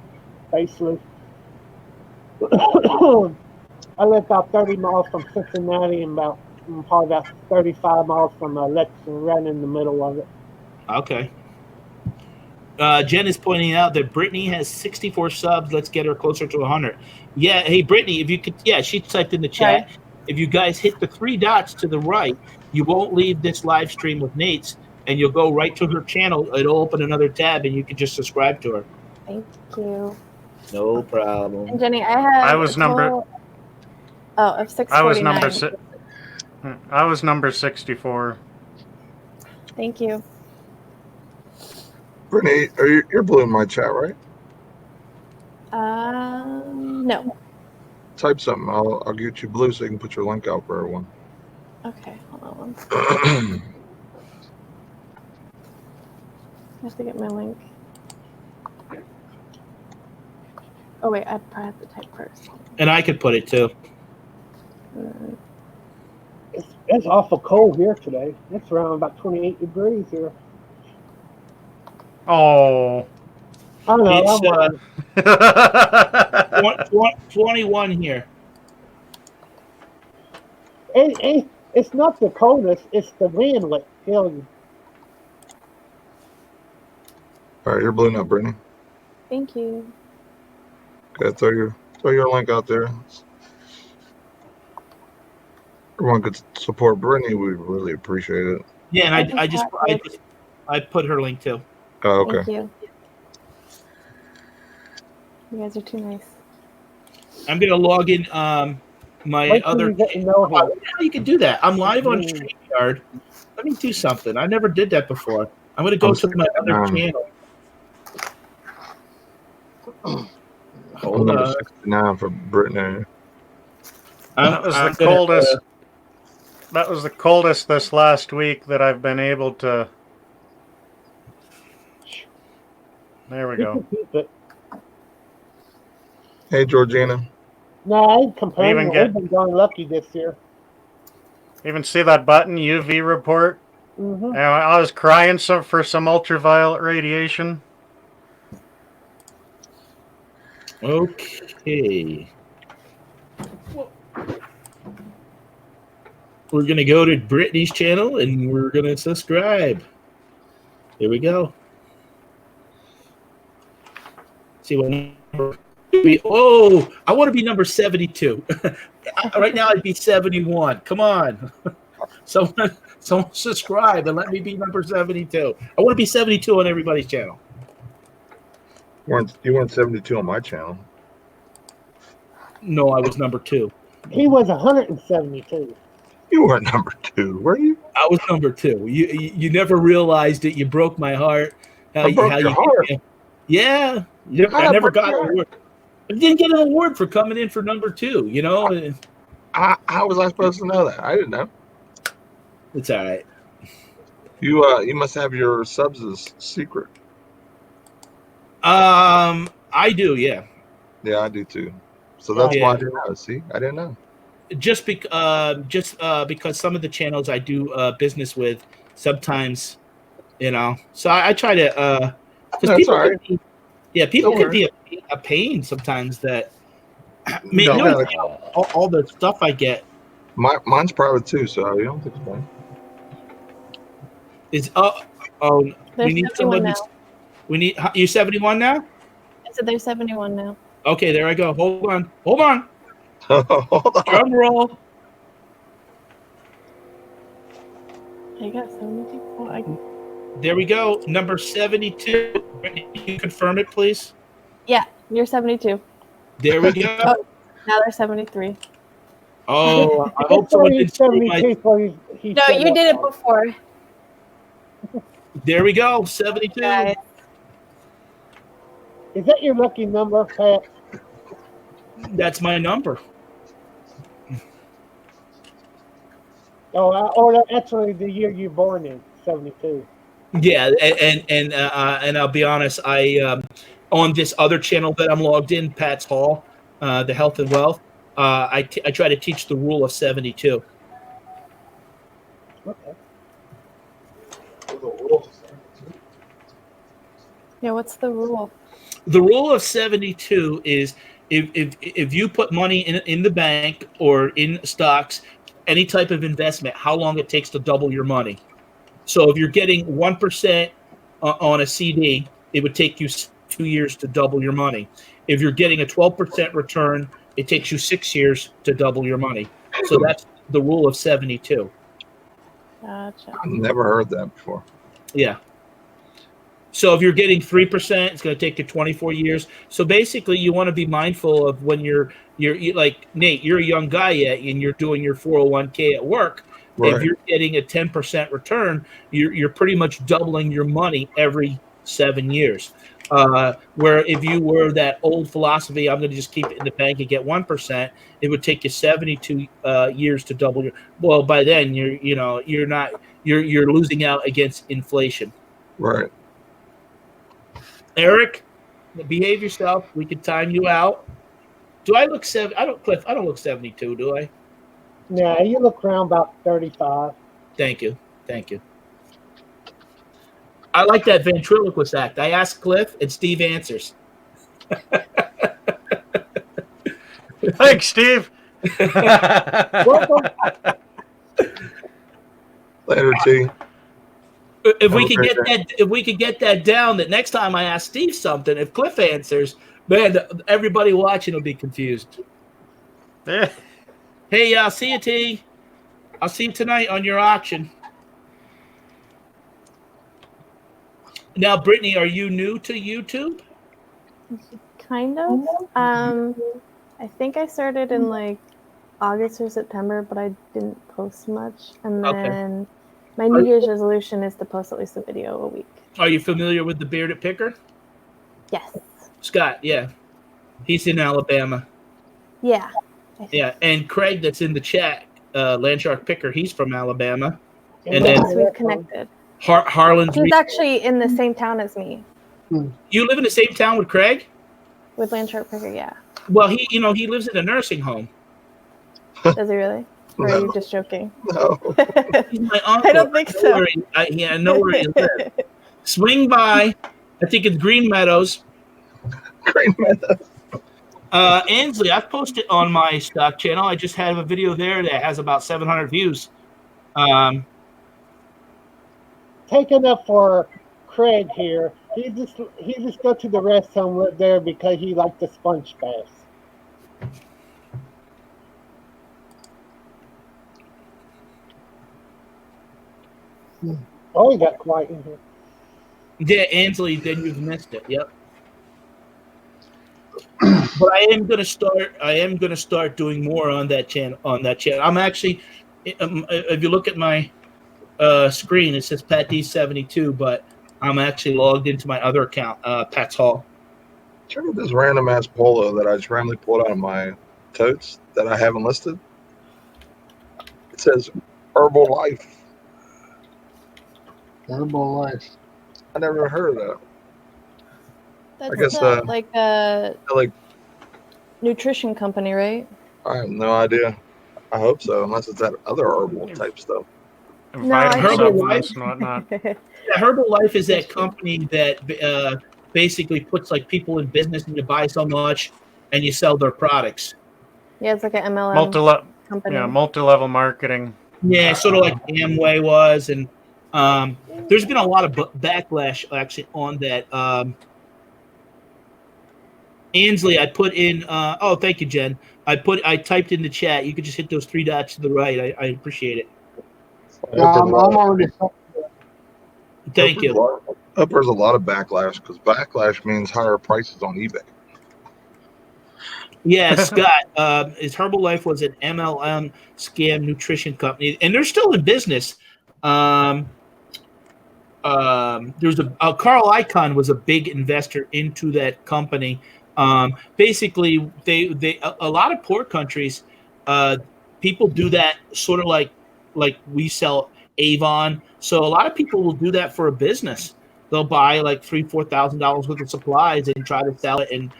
basically. I live about 30 miles from Cincinnati and probably about 35 miles from Lexington, right in the middle of it. Okay. Jen is pointing out that Brittany has 64 subs. Let's get her closer to 100. Yeah. Hey, Brittany, if you could, she typed in the chat. Okay. If you guys hit the three dots to the right, you won't leave this live stream with Nate's, and you'll go right to her channel. It'll open another tab, and you can just subscribe to her. Thank you. No problem. And Jenny, I was number 649. I was number 64. Thank you. Brittany, you're blue in my chat, right? No. Type something. I'll get you blue so you can put your link out for everyone. Okay, hold on one second. I have to get my link. Oh wait, I probably have to type first. And I could put it too. It's awful cold here today. It's around about 28 degrees here. Oh. I know. It's 21 here. It's not the coldest. It's the wind that kills you. All right, you're blue now, Brittany. Thank you. Okay, throw your link out there. Everyone could support Brittany. We'd really appreciate it. Yeah, and I put her link too. Oh, okay. Thank you. You guys are too nice. I'm gonna log in my other. How you can do that? I'm live on StreamYard. Let me do something. I never did that before. I'm gonna go to my other channel. Hold on. 69 for Brittany. That was the coldest. That was the coldest this last week that I've been able to. There we go. Hey, Georgina. No, I ain't complaining. We've been going lucky this year. Even see that button, UV report? Mm-hmm. I was crying for some ultraviolet radiation. Okay. We're going to go to Brittany's channel and we're going to subscribe. Here we go. See what number. Oh, I want to be number 72. Right now, I'd be 71. Come on. Someone subscribe and let me be number 72. I want to be 72 on everybody's channel. You weren't 72 on my channel. No, I was number 2. He was 172. You weren't number 2, were you? I was number 2. You never realized it. You broke my heart. I broke your heart. Yeah. I never got an award. I didn't get an award for coming in for number 2, you know? How was I supposed to know that? I didn't know. It's all right. You must have your subs as secret. I do, yeah. Yeah, I do too. So that's why I Yeah. didn't know. See, I didn't know. Just because some of the channels I do business with sometimes, so I try to because That's people all right. people Don't can worry. be a pain sometimes. That No, no, all the stuff I get mine's private too, so you don't think it's fine. is we There's need 71 someone. now. We need you 71 now. I said there's 71 now. Okay, there I go. Hold on. Hold on. Drum roll. I got 72. Oh, There we go. Number 72. Can you confirm it, please? yeah, you're 72. There we go. Oh, now they're 73. Oh, I hope someone didn't screw my. No, you did it before. There we go. 72. Guys. Is that your lucky number, Pat? That's my number. Oh, that's actually the year you're born in, 72. Yeah, and I'll be honest. I on this other channel that I'm logged in, Pat's Hall, the Health and Wealth. I try to teach the rule of 72. Okay. Yeah, what's the rule? The rule of 72 is if you put money in the bank or in stocks, any type of investment, how long it takes to double your money. So if you're getting 1% on a CD, it would take you 2 years to double your money. If you're getting a 12% return, it takes you 6 years to double your money. So that's the rule of 72. Gotcha. I've never heard that before. Yeah. So if you're getting 3%, it's going to take you 24 years. So basically, you want to be mindful of when you're like Nate, you're a young guy yet, and you're doing your 401k at work. Right. If you're getting a 10% return, you're pretty much doubling your money every 7 years. Where if you were that old philosophy, I'm going to just keep it in the bank and get 1%, it would take you 72 years to double your. Well, by then you're losing out against inflation. Right. Eric, behave yourself. We can time you out. Do I look Cliff, I don't look 72, do I? Nah, you look around about 35. Thank you. I like that ventriloquist act. I ask Cliff, and Steve answers. Thanks, Steve. Welcome. Later, T. If we could get that down, that next time I ask Steve something, if Cliff answers, man, everybody watching will be confused. Hey, I'll see you, T. I'll see you tonight on your auction. Now, Brittany, are you new to YouTube? Kind of. I think I started in like August or September, but I didn't post much. And then my New Year's resolution is to post at least a video a week. Are you familiar with the Bearded Picker? Yes. Scott, yeah. He's in Alabama. Yeah. Yeah, and Craig that's in the chat, Landshark Picker, he's from Alabama. And yes, then we've connected. Harlan's. He's actually in the same town as me. You live in the same town with Craig? With Landshark Picker, yeah. Well, he lives in a nursing home. Does he really? Or are you just joking? No. He's my uncle. I don't think so. I know where he lives. Swing by. I think it's Green Meadows. Green Meadows. Ansley, I've posted on my stock channel. I just have a video there that has about 700 views. Taking up for Craig here. He just go to the rest home, live there because he liked the sponge bass. Oh, he got quiet in here. Yeah, Ansley, then you've missed it. Yep. But I am gonna start doing more on that channel. I'm actually, if you look at my screen, it says Pat D72, but I'm actually logged into my other account, Pat's Hall. Check out this random ass polo that I just randomly pulled out of my totes that I haven't listed. It says Herbal Life. Herbalife. I never heard of that. That's guess, like a Like, nutrition company, right? I have no idea. I hope so, unless it's that other herbal type stuff. No, I Vitamin think supplements and whatnot. Yeah, Herbalife is that company that basically puts like people in business, and you buy so much and you sell their products. Yeah, it's like an MLM company. Yeah, multi-level marketing. Yeah, sort of like Amway was, and there's been a lot of backlash actually on that. Ansley, I put in. Oh, thank you, Jen. I typed in the chat. You could just hit those 3 dots to the right. I appreciate it. Yeah, I'm already. Thank you. Hope there's a lot of backlash because backlash means higher prices on eBay. Yeah, Scott. His Herbalife was an MLM scam nutrition company, and they're still in business. There's Carl Icahn was a big investor into that company. Basically, they a lot of poor countries, people do that sort of like we sell Avon. So a lot of people will do that for a business. They'll buy like $3,000-$4,000 worth of supplies and try to sell it. And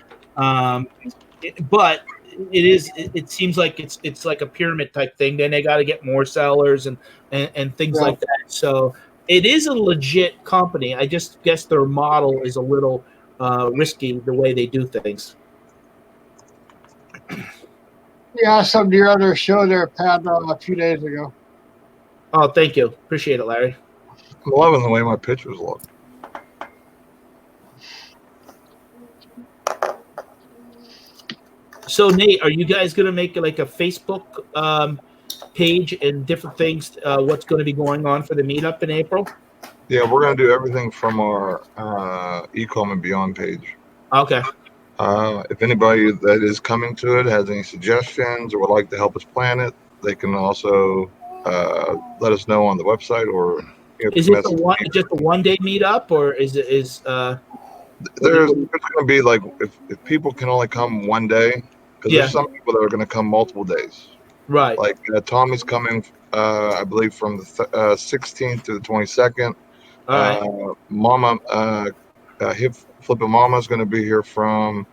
but it seems like it's like a pyramid type thing. Then they got to get more sellers and things like that. So it is a legit company. I just guess their model is a little risky the way they do things. Yeah, some of your other show there, Pat, a few days ago. Oh, thank you. Appreciate it, Larry. I'm loving the way my pictures look. So, Nate, are you guys going to make like a Facebook page and different things? What's going to be going on for the meetup in April? Yeah, we're going to do everything from our Ecom and Beyond page. Okay. If anybody that is coming to it has any suggestions or would like to help us plan it, they can also let us know on the website or. Is it just a 1 day meetup, or is it there's going to be like if people can only come 1 day, because there's some people that are going to come multiple days. Right. Like Tommy's coming, I believe, from the 16th to the 22nd. Mama, Hip Flippin' Mama is going to be here from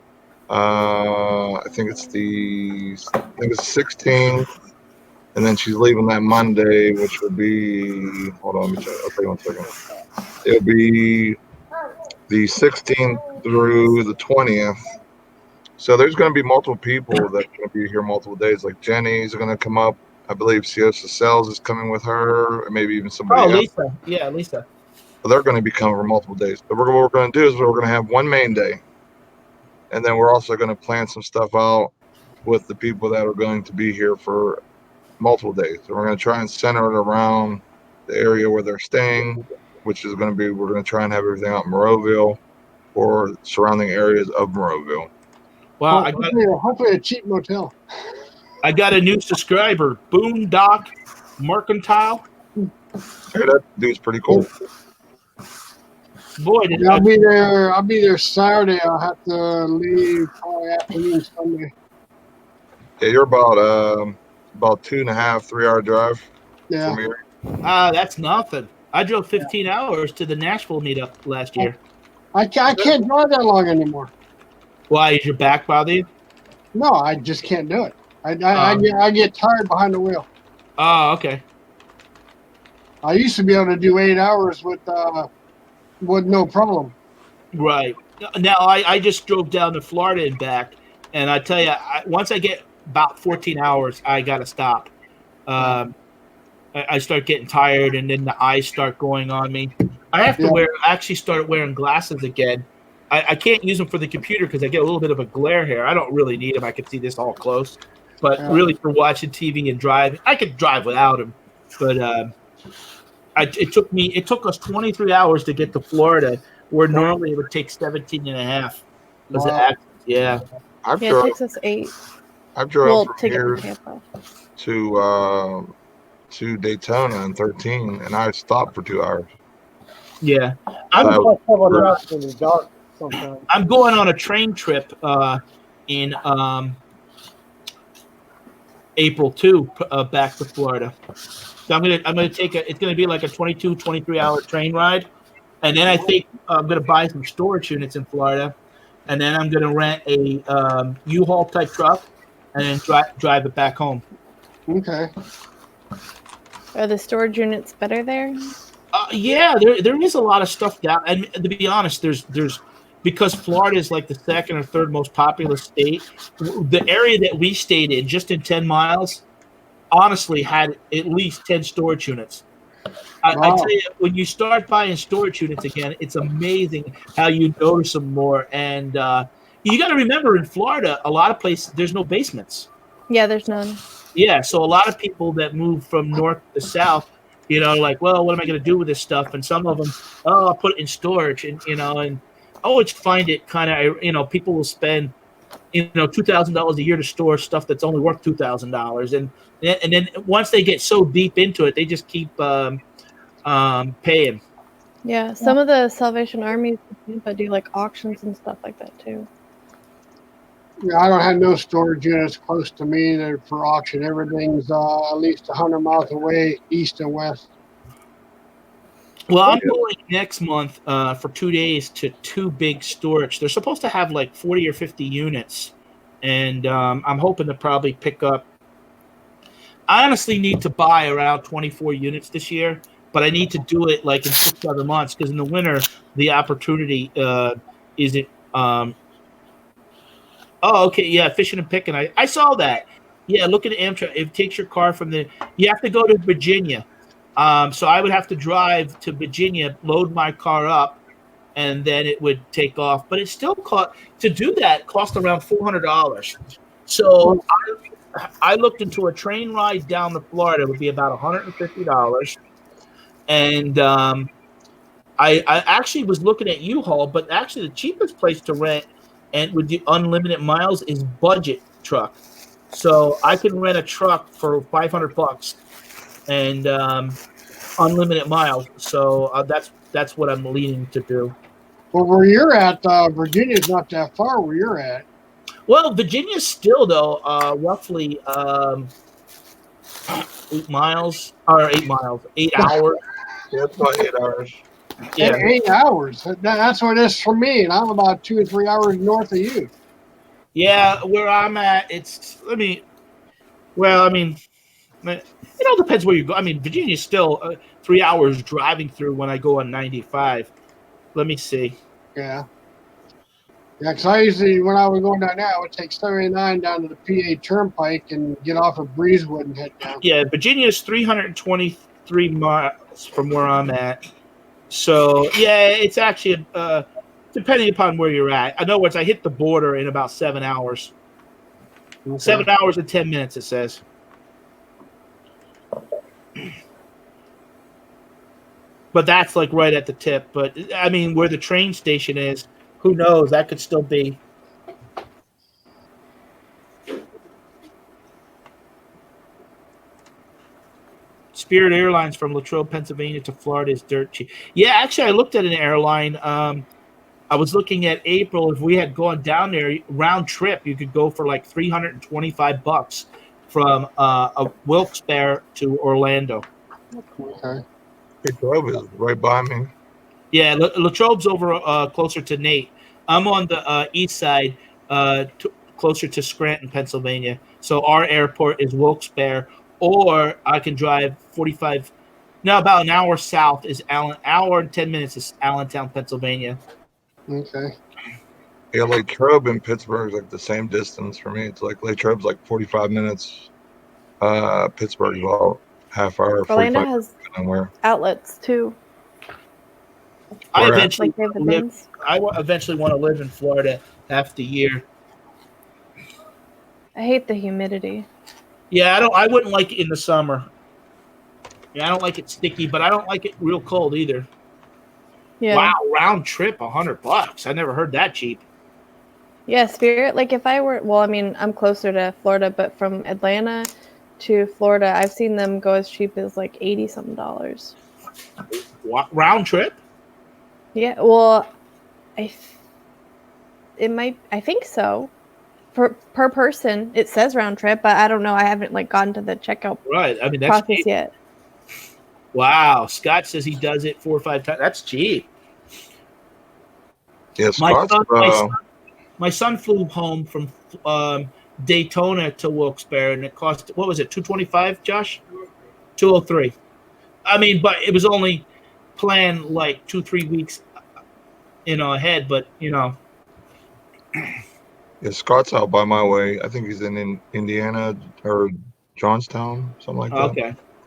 I think it's the 16th, and then she's leaving that Monday, which would be. Hold on, let me check. I'll tell you 1 second. It'll be the 16th through the 20th. So there's going to be multiple people that are going to be here multiple days. Like Jenny's going to come up. I believe Ciosa Sells is coming with her, or maybe even somebody else. Lisa. Yeah, Lisa. They're going to be coming for multiple days. But what we're going to do is we're going to have one main day. And then we're also going to plan some stuff out with the people that are going to be here for multiple days. So we're going to try and center it around the area where they're staying, which is going to be, we're going to try and have everything out in Moreauville or surrounding areas of Moreauville. Wow, hopefully a cheap motel. I got a new subscriber, Boondock Mercantile. Hey, that dude's pretty cool. Boy, I'll be there Saturday. I'll have to leave probably afternoon Sunday. Yeah, you're about 2.5, 3 hour drive. Yeah. From here. That's nothing. I drove 15 hours to the Nashville meetup last year. I can't drive that long anymore. Why, is your back bother you? No, I just can't do it. I get tired behind the wheel. Oh, okay. I used to be able to do 8 hours with no problem. Right. Now, I just drove down to Florida and back, and I tell you, once I get about 14 hours, I got to stop. I start getting tired, and then the eyes start going on me. I have to actually started wearing glasses again. I can't use them for the computer because I get a little bit of a glare here. I don't really need them. I can see this all close. But really for watching TV and driving, I could drive without them. But it took us 23 hours to get to Florida, where normally it would take 17 and a half. Yeah. It takes us 8. I've drove from here to Daytona in 13, and I stopped for 2 hours. Yeah. I'm going on a train trip in April too, back to Florida. So I'm gonna take it's gonna be like a 22, 23-hour train ride, and then I think I'm gonna buy some storage units in Florida, and then I'm gonna rent a U-Haul type truck, and then drive it back home. Okay. Are the storage units better there? Yeah, there is a lot of stuff down. And to be honest, there's because Florida is like the second or third most populous state. The area that we stayed in, just in 10 miles, honestly had at least 10 storage units. I tell you, when you start buying storage units again, it's amazing how you notice them more. And you got to remember, in Florida, a lot of places there's no basements. Yeah, there's none. Yeah, so a lot of people that move from north to south, like, well, what am I going to do with this stuff? And some of them, I'll put it in storage, and and I always find it kind of, people will spend, $2,000 a year to store stuff that's only worth $2,000, and then once they get so deep into it, they just keep paying. Yeah, some of the Salvation Armies do like auctions and stuff like that too. Yeah, I don't have no storage units close to me. They're for auction. Everything's at least 100 miles away, east and west. Well, I'm going next month for 2 days to 2 big storage. They're supposed to have like 40 or 50 units, and I'm hoping to probably pick up. I honestly need to buy around 24 units this year, but I need to do it like in 6 other months, because in the winter the opportunity isn't. Oh, okay, yeah, fishing and picking. I saw that. Yeah, look at Amtrak. It takes your car from you have to go to Virginia. So I would have to drive to Virginia, load my car up, and then it would take off. But it still cost around $400. So I looked into a train ride down to Florida. It would be about $150. And I actually was looking at U-Haul, but actually the cheapest place to rent and with the unlimited miles is Budget Truck. So I can rent a truck for $500 and unlimited miles. So that's what I'm leaning to do. Well, where you're at, Virginia's not that far where you're at. Well, Virginia's still, though, roughly 8 miles, or 8 miles, 8 hours. Yeah, it's about 8 hours. Yeah. 8 hours. That's what it is for me, and I'm about 2 or 3 hours north of you. Yeah, where I'm at, it depends where you go. I mean, Virginia's still 3 hours driving through when I go on 95. Let me see. Yeah. Yeah, because I usually, when I was going down there, I would take 79 down to the PA Turnpike and get off of Breezewood and head down. Yeah, Virginia's 323 miles from where I'm at. So, yeah, it's actually, depending upon where you're at. In other words, I hit the border in about 7 hours. Okay. 7 hours and 10 minutes, it says. But that's like right at the tip. But, I mean, where the train station is, who knows? That could still be. Spirit Airlines from Latrobe, Pennsylvania to Florida is dirt cheap. Yeah, actually, I looked at an airline. I was looking at April. If we had gone down there, round trip, you could go for like $325 from Wilkes-Barre to Orlando. Okay. Latrobe is right by me. Yeah, Latrobe's over closer to Nate. I'm on the east side, closer to Scranton, Pennsylvania. So our airport is Wilkes-Barre, or I can drive about an hour south is hour and 10 minutes is Allentown, Pennsylvania. Okay. Yeah, Latrobe and Pittsburgh is like the same distance for me. It's like Latrobe's like 45 minutes. Pittsburgh's about half hour. Orlando has outlets too. I eventually want to live in Florida half the year. I hate the humidity. Yeah, I wouldn't like it in the summer. Yeah, I don't like it sticky, but I don't like it real cold either. Yeah. Wow, round trip $100. I never heard that cheap. Yeah, Spirit. Like if I were, well, I mean, I'm closer to Florida, but from Atlanta to Florida, I've seen them go as cheap as like $80-something. What, round trip? Yeah. Well, I think so. Per person, it says round trip, but I don't know. I haven't like gotten to the checkout right. I mean, that's process yet. Wow. Scott says he does it 4 or 5 times. That's cheap. Yeah, Scott's. My son flew home from Daytona to Wilkes-Barre, and it cost, what was it, $225, Josh? $203. I mean, but it was only planned like 2-3 weeks, ahead. But Yeah, Scott's out by my way. I think he's in Indiana or Johnstown, something like that. okay. I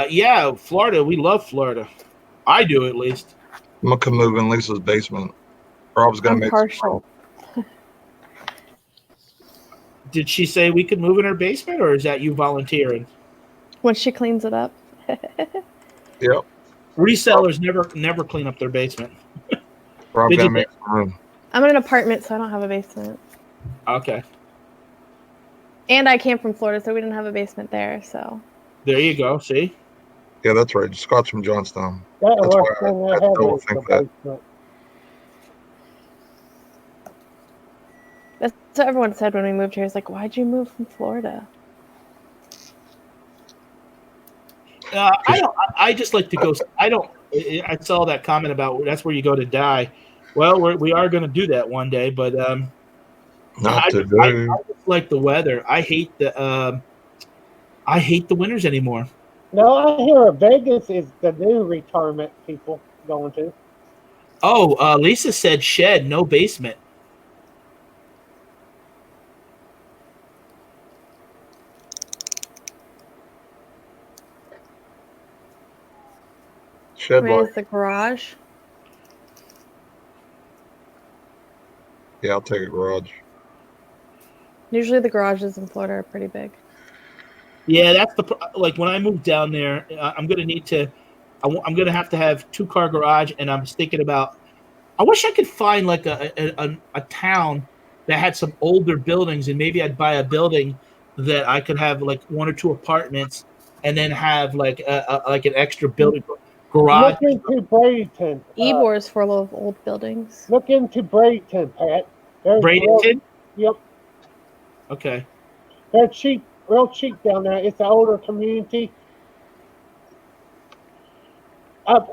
think. Yeah, Florida. We love Florida. I do, at least. I'm gonna come move in Lisa's basement. Rob's gonna I'm make. partial. Did she say we could move in her basement, or is that you volunteering? Once she cleans it up. Yep. Resellers never clean up their basement. Rob's Did gonna you- make some room. I'm in an apartment, so I don't have a basement. Okay. And I came from Florida, so we didn't have a basement there. So There you go. See? Yeah, that's right. Scott's from Johnstown. That That's works why when I they have double a think that. basement. that's what everyone said when we moved here. It's like, why'd you move from Florida? I just like to go. I saw that comment about that's where you go to die. Well, we are going to do that one day, but Not I today. just like the weather. I hate the winters anymore. No, I hear Vegas is the new retirement people going to. Oh, Lisa said shed, no basement. Shed like. Where's the garage? Yeah, I'll take a garage. Usually the garages in Florida are pretty big. Yeah, that's like when I move down there, I'm going to need to. I'm going to have 2-car garage, and I'm thinking about. I wish I could find like a town that had some older buildings, and maybe I'd buy a building that I could have like 1 or 2 apartments, and then have like an extra building garage. Look into Bradenton. Ebor's full of old buildings. Look into Bradenton, Pat. Bradenton? Yep. Okay. They're cheap, real cheap down there. It's an older community.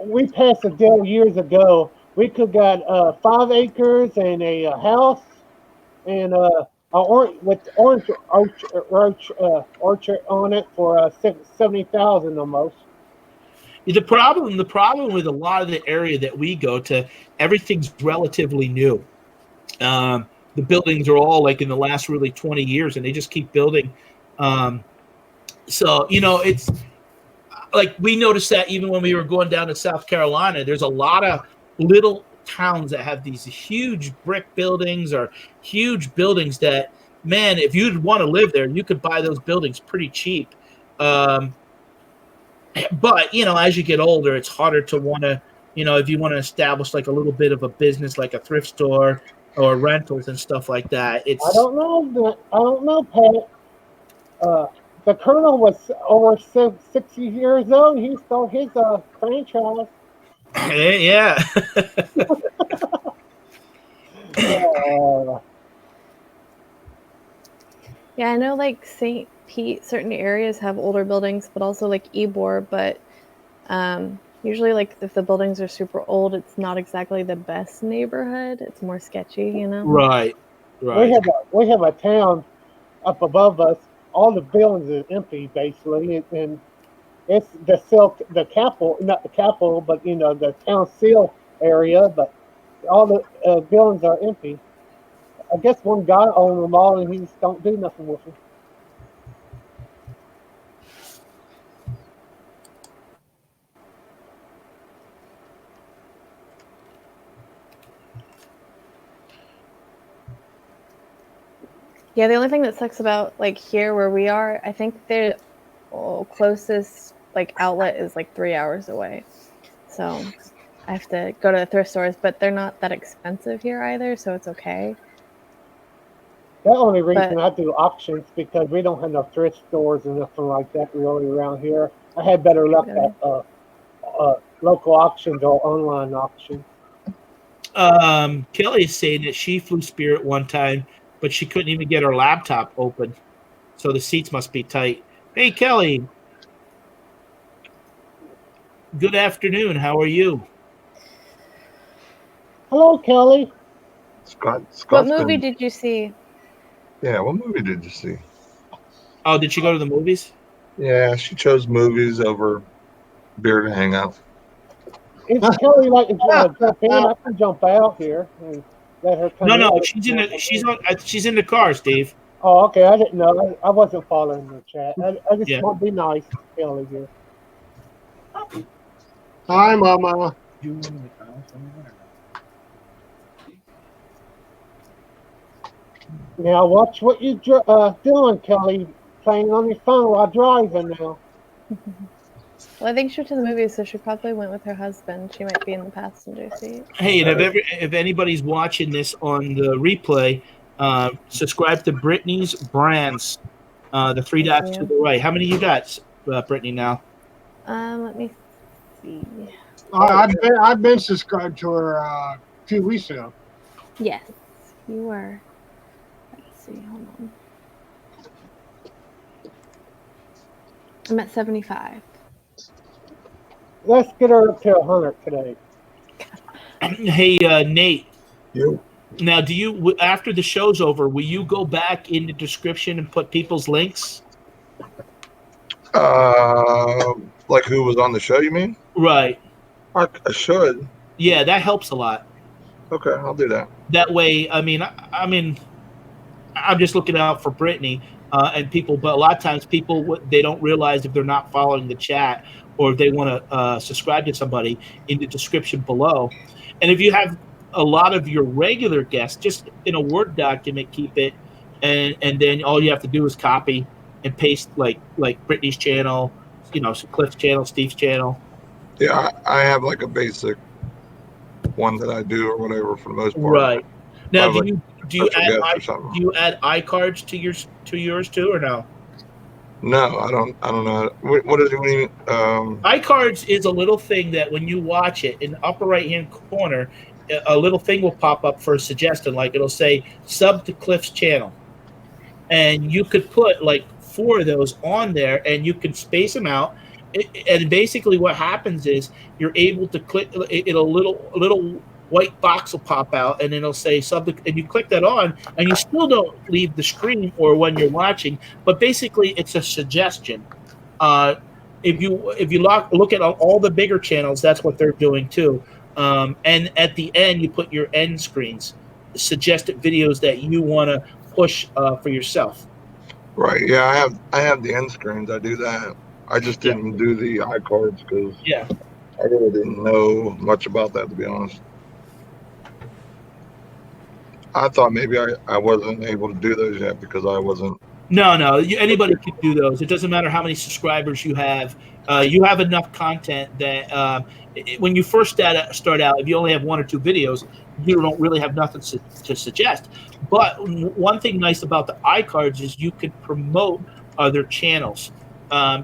We passed a deal years ago. We could got 5 acres and a house and with orange orchard on it for $70,000 almost. The problem with a lot of the area that we go to, everything's relatively new. The buildings are all like in the last really 20 years, and they just keep building. So it's like we noticed that even when we were going down to South Carolina, there's a lot of little towns that have these huge brick buildings or huge buildings that, man, if you'd want to live there, you could buy those buildings pretty cheap. But as you get older, it's harder to want to, if you want to establish like a little bit of a business, like a thrift store or rentals and stuff like that. I don't know, Pat. The Colonel was over 60 years old. He stole his franchise. Yeah. Yeah, I know like St. Pete, certain areas have older buildings, but also like Ybor. But usually, like if the buildings are super old, it's not exactly the best neighborhood. It's more sketchy, Right. We have a town up above us. All the buildings are empty, basically, and it's the capital, not the capital, but the town seal area. But all the buildings are empty. I guess one guy owns them all, and he just don't do nothing with them. Yeah, the only thing that sucks about like here where we are, I think the closest like outlet is like 3 hours away. So I have to go to the thrift stores, but they're not that expensive here either, so it's okay. The only reason I do auctions because we don't have no thrift stores and nothing like that really around here. I had better luck at local auctions or online auctions. Kelly's saying that she flew Spirit one time, but she couldn't even get her laptop open, so the seats must be tight. Hey, Kelly. Good afternoon. How are you? Hello, Kelly. What Scott's movie been. did you see? Yeah, what movie did you see? Oh, did she go to the movies? Yeah, she chose movies over beer to hang out. If Kelly like to jump in, I can jump out here and let her come No, in. no, she's in the car, Steve. Oh, okay. I didn't know. I wasn't following the chat. I just Yeah. want to be nice to Kelly here. Hi, Mama. Now watch what you doing, Kelly. Playing on your phone while driving now. Well, I think she went to the movies, so she probably went with her husband. She might be in the passenger seat. Hey, and if anybody's watching this on the replay, subscribe to Brittany's Brands, the three Thank dots to you. the right. How many you got, Brittany? Now, Let me see. I've been subscribed to her a few weeks ago. Yes, you were. Let's see. Hold on. I'm at 75. Let's get her up to 100 today. hey, Nate. You. Now, do you after the show's over, will you go back in the description and put people's links? Like who was on the show? You mean? Right. I should. Yeah, that helps a lot. Okay, I'll do that. That way, I mean, I'm just looking out for Brittany and people, but a lot of times people they don't realize if they're not following the chat or if they want to subscribe to somebody in the description below. And if you have a lot of your regular guests, just in a Word document, keep it, and then all you have to do is copy and paste like Brittany's channel, Cliff's channel, Steve's channel. Yeah, I have like a basic one that I do or whatever for the most part. Right. Now, do you add iCards to yours too, or no? No, I don't know. What does it mean? iCards is a little thing that when you watch it in the upper right hand corner, a little thing will pop up for a suggestion, like it'll say sub to Cliff's channel, and you could put like 4 of those on there, and you can space them out. And basically, what happens is you're able to click. It'll little white box will pop out, and it'll say sub, and you click that on, and you still don't leave the screen or when you're watching. But basically, it's a suggestion. If you look at all the bigger channels, that's what they're doing too. And at the end, you put your end screens, suggested videos that you want to push for yourself. Right. Yeah, I have the end screens. I do that. I just didn't do the iCards because I really didn't know much about that, to be honest. I thought maybe I wasn't able to do those yet because I wasn't. No, anybody can do those. It doesn't matter how many subscribers you have. You have enough content that when you first start out, if you only have 1 or 2 videos, you don't really have nothing to suggest. But one thing nice about the iCards is you can promote other channels.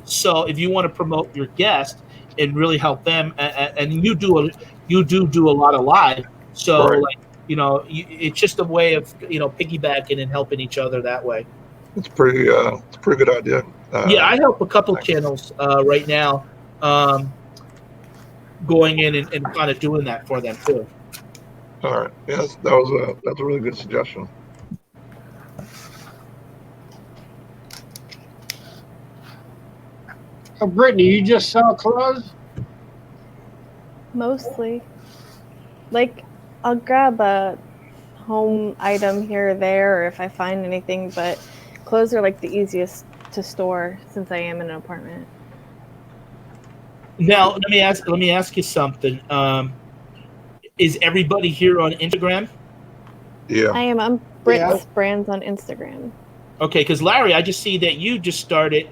So if you want to promote your guest and really help them, and you do a lot of live, so right. It's just a way of piggybacking and helping each other that way. It's pretty good idea. I help a couple channels right now, going in and kind of doing that for them too. All right, yes, that's a really good suggestion. Brittany, you just sell clothes? Mostly. Like, I'll grab a home item here or there, or if I find anything, but clothes are like the easiest to store since I am in an apartment. Now, let me ask you something. Is everybody here on Instagram? Yeah. I am. I'm Britt's Brands on Instagram. Okay, because Larry, I just see that you just started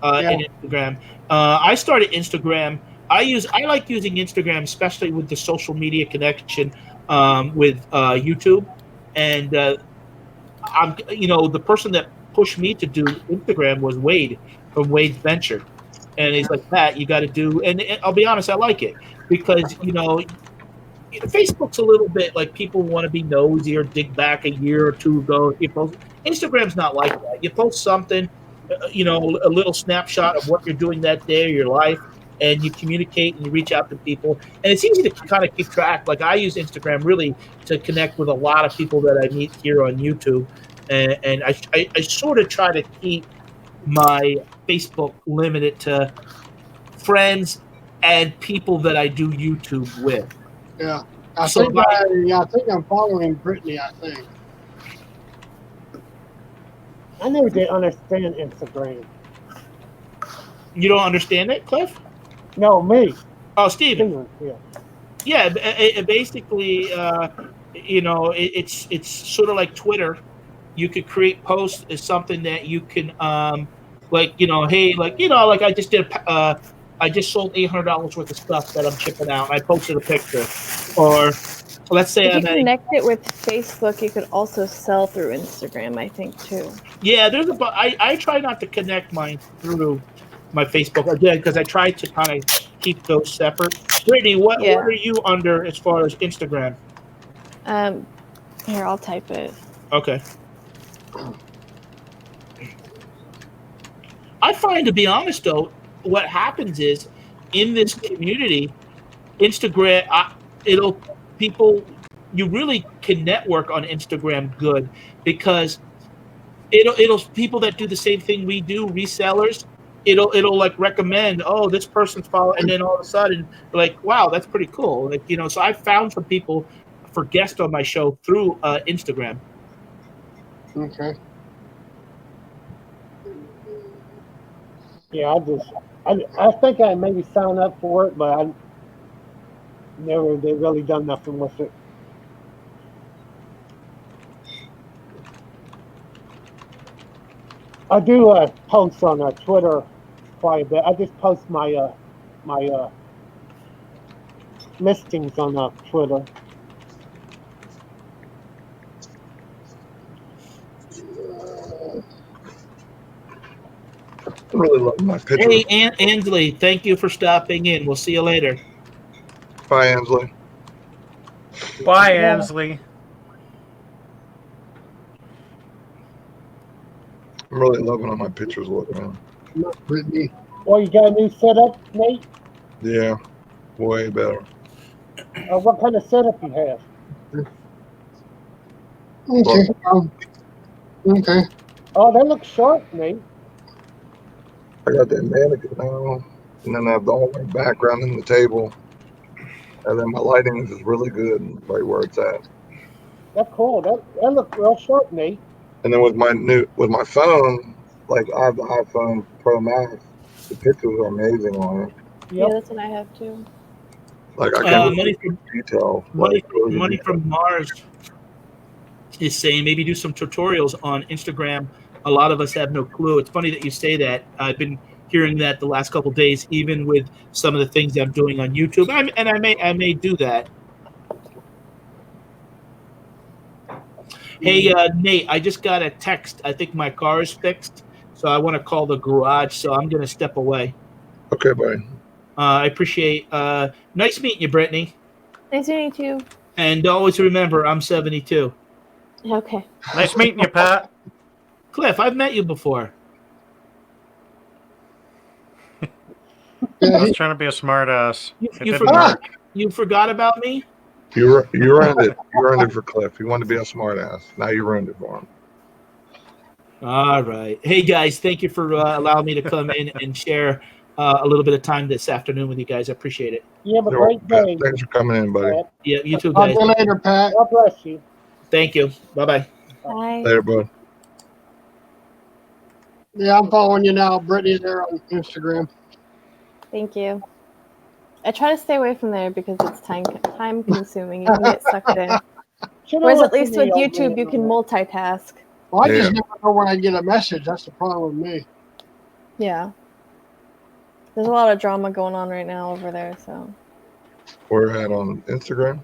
in Instagram. I started Instagram. I like using Instagram, especially with the social media connection with YouTube, and I'm the person that pushed me to do Instagram was Wade from Wade's Venture, and he's like, Pat, you got to do. And I'll be honest, I like it because Facebook's a little bit like people want to be nosy or dig back a year or two ago. You post. Instagram's not like that. You post something, a little snapshot of what you're doing that day or your life, and you communicate and you reach out to people. And it's easy to kind of keep track. Like I use Instagram really to connect with a lot of people that I meet here on YouTube. And I sort of try to keep my Facebook limited to friends and people that I do YouTube with. Yeah. I So think I'm following Brittany, I think. I never did understand Instagram. You don't understand it, Cliff? No, me. Oh, Steven. Yeah. Yeah, basically, it's sort of like Twitter. You could create posts as something that you can, hey, like I just did. I just sold $800 worth of stuff that I'm shipping out. And I posted a picture, or let's say If you connect it with Facebook, you could also sell through Instagram, I think, too. Yeah, I try not to connect mine through my Facebook again because I try to kind of keep those separate. Brittany, what are you under as far as Instagram? Here, I'll type it. Okay. I find, to be honest, though, what happens is in this community, Instagram, you really can network on Instagram good because it'll people that do the same thing we do, resellers. It'll like recommend, oh, this person's following, and then all of a sudden, like, wow, that's pretty cool. Like, so I found some people for guests on my show through Instagram. Okay. Yeah, I think I maybe signed up for it, but I never really done nothing with it. I do post on Twitter quite a bit. I just post my listings on Twitter. I really love my picture. Hey, Ansley, thank you for stopping in. We'll see you later. Bye, Ansley. Bye, Ansley. I'm really loving how my pictures look, man. Not Brittany. Well, you got a new setup, Nate? Yeah, way better. What kind of setup you have? Okay. Okay. Oh, that looks sharp, Nate. I got that mannequin now, and then I have the whole background in the table, and then my lighting is just really good right where it's at. That's cool. That looks real sharp, Nate. And then with my phone, like I have the iPhone Pro Max, the pictures are amazing on it. Yep. Yeah, that's what I have too. Like I can Money from Mars is saying maybe do some tutorials on Instagram. A lot of us have no clue. It's funny that you say that. I've been hearing that the last couple of days, even with some of the things I'm doing on YouTube, and I may do that. Hey, Nate, I just got a text. I think my car is fixed, so I want to call the garage. So I'm going to step away. Okay, bye. I appreciate. Nice meeting you, Brittany. Nice meeting you. And always remember, I'm 72. Okay. Nice meeting you, Pat. Cliff, I've met you before. I was trying to be a smart ass. You forgot about me? You ruined it. You ruined it for Cliff. He wanted to be a smart ass. Now you ruined it for him. All right. Hey, guys, thank you for allowing me to come in and share a little bit of time this afternoon with you guys. I appreciate it. You have a great day. Thanks for coming in, buddy. Pat. Yeah, you too, Talk guys. to you later, Pat. God bless you. Thank you. Bye-bye. Bye. Later, bud. Yeah, I'm following you now. Brittany there on Instagram. Thank you. I try to stay away from there because it's time consuming. You can get sucked in. Whereas at least with YouTube, you can multitask. Well, I just never know when I get a message. That's the problem with me. Yeah. There's a lot of drama going on right now over there, so. We're at on Instagram.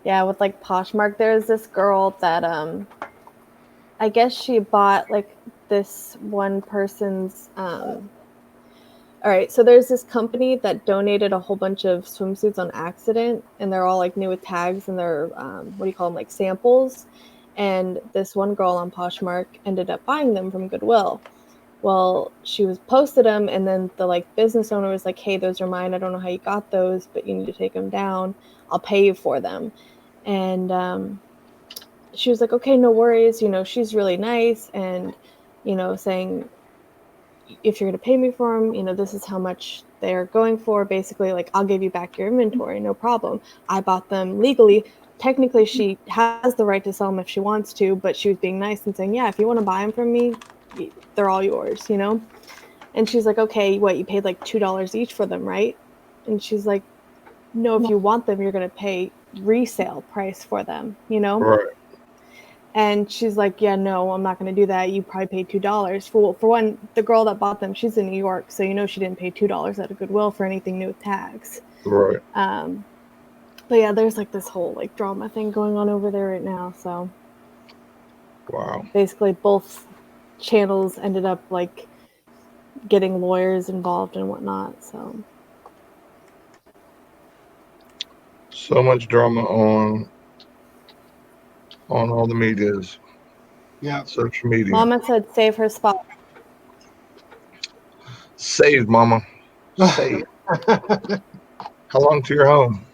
Yeah, with like Poshmark, there's this girl that I guess she bought like this one person's all right, so there's this company that donated a whole bunch of swimsuits on accident, and they're all like new with tags, and they're what do you call them, like samples. And this one girl on Poshmark ended up buying them from Goodwill. Well, she was posted them, and then the like business owner was like, "Hey, those are mine. I don't know how you got those, but you need to take them down. I'll pay you for them." And she was like, "Okay, no worries." She's really nice, and saying, if you're going to pay me for them, this is how much they're going for. Basically, like, I'll give you back your inventory, no problem. I bought them legally. Technically, she has the right to sell them if she wants to, but she was being nice and saying, yeah, if you want to buy them from me, they're all yours, And she's like, okay, what, you paid like $2 each for them, right? And she's like, no, if you want them, you're going to pay resale price for them, Right. And she's like, yeah, no, I'm not going to do that. You probably paid $2. For one, the girl that bought them, she's in New York, so she didn't pay $2 at a Goodwill for anything new with tags. Right. But yeah, there's like this whole like drama thing going on over there right now. So Wow. basically, both channels ended up like getting lawyers involved and whatnot. So much drama on all the medias. Yeah. Social media. Mama said save her spot. Saved, Mama. Saved. How long to your home?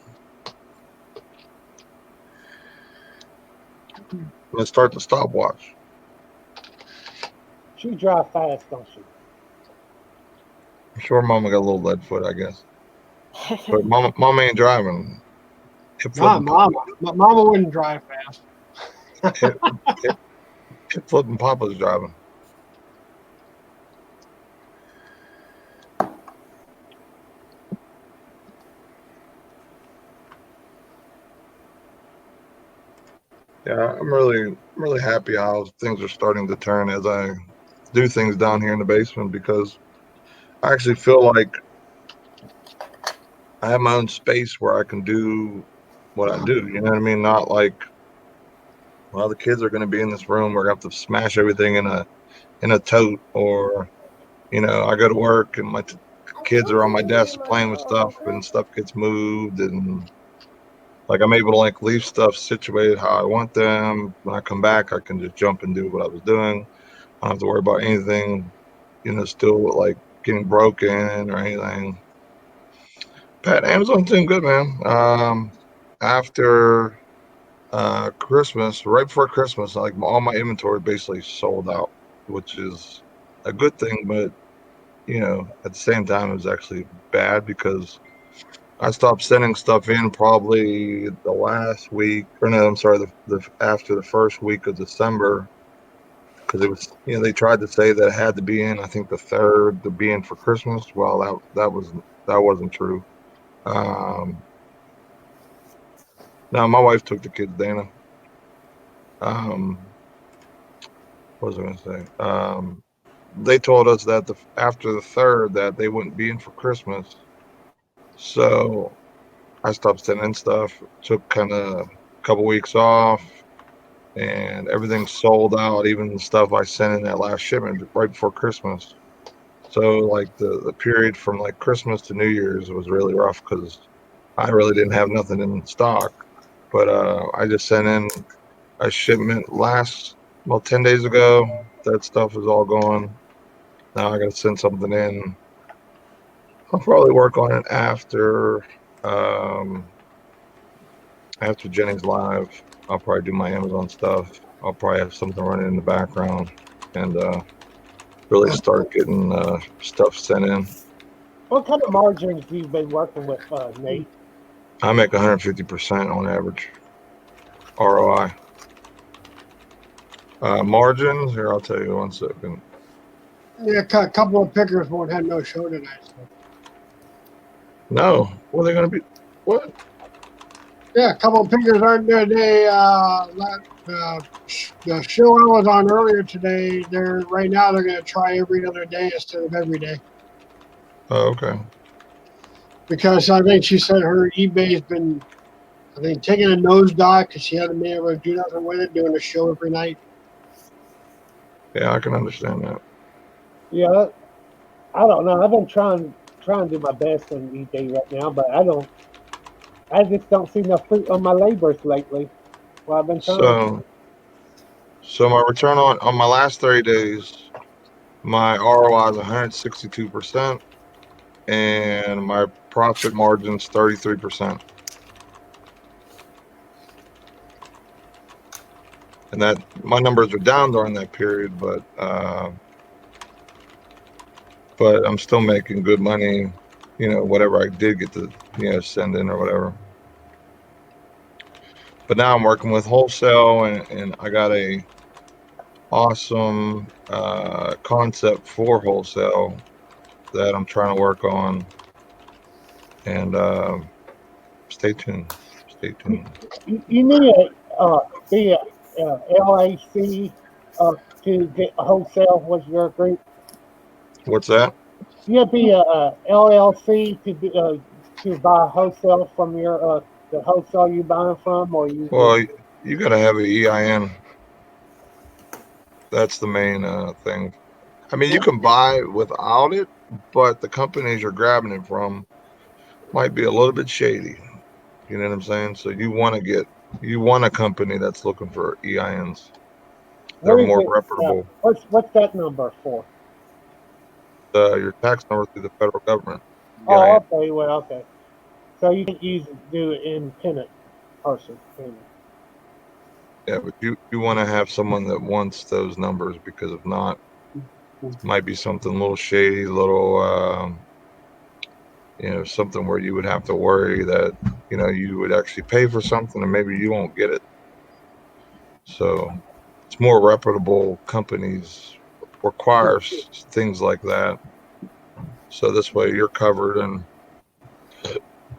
Let's start the stopwatch. She drive fast, don't she? I'm sure Mama got a little lead foot, I guess. But Mama ain't driving. Not Mama. Mama wouldn't drive fast. Hip flipping Papa's driving. Yeah, I'm really happy how things are starting to turn as I do things down here in the basement, because I actually feel like I have my own space where I can do what I do. You know what I mean? Not like, well, the kids are going to be in this room. We're going to have to smash everything in a tote, or I go to work and my kids are on my desk playing with stuff, and stuff gets moved, and like I'm able to like leave stuff situated how I want them. When I come back, I can just jump and do what I was doing. I don't have to worry about anything, still like getting broken or anything. Pat, Amazon's doing good, man. After Christmas, right before Christmas, like all my inventory basically sold out, which is a good thing, but at the same time, it was actually bad because I stopped sending stuff in probably the last week, or no, I'm sorry, the after the first week of December, because it was, they tried to say that it had to be in, I think the third to be in for Christmas. Well, that wasn't true. Now my wife took the kids, Dana. What was I going to say? They told us that after the third that they wouldn't be in for Christmas, so I stopped sending stuff. Took kind of a couple weeks off, and everything sold out. Even the stuff I sent in that last shipment right before Christmas. So like the period from like Christmas to New Year's was really rough because I really didn't have nothing in stock. But I just sent in a shipment 10 days ago. That stuff is all gone. Now I got to send something in. I'll probably work on it after Jennings Live. I'll probably do my Amazon stuff. I'll probably have something running in the background and really start getting stuff sent in. What kind of margins have you been working with, Nate? I make 150% on average ROI. Margins, here, I'll tell you 1 second. Yeah, a couple of pickers won't have no show tonight. So. No, what are they going to be? What? Yeah, a couple of pickers aren't there today. The show I was on earlier today, right now they're going to try every other day instead of every day. Oh, okay. Because I think she said her eBay's been, taking a nosedive because she hasn't been able to do nothing with it, doing a show every night. Yeah, I can understand that. Yeah, I don't know. I've been trying to do my best on eBay right now, but I just don't see enough fruit on my labors lately. Well, I've been trying. So my return on my last 30 days, My ROI is 162%, and my profit margin's 33%. And that my numbers are down during that period, but I'm still making good money. Whatever I did get to send in or whatever. But now I'm working with wholesale, and I got a awesome concept for wholesale that I'm trying to work on. And stay tuned. Stay tuned. You need to be a LAC to get wholesale with your group. What's that? You have to be a LLC to buy wholesale from your the wholesale you buying from, or you. Well, you got to have an EIN. That's the main thing. I mean, you can buy without it, but the companies you're grabbing it from might be a little bit shady. You know what I'm saying? So you want a company that's looking for EINs. They're more reputable. What's that number for? Your tax number through the federal government. Oh, okay. Well, okay. So you can do it independent person. Yeah, but you want to have someone that wants those numbers, because if not, it might be something a little shady, something where you would have to worry that you would actually pay for something and maybe you won't get it. So it's more reputable companies requires things like that. So this way you're covered, and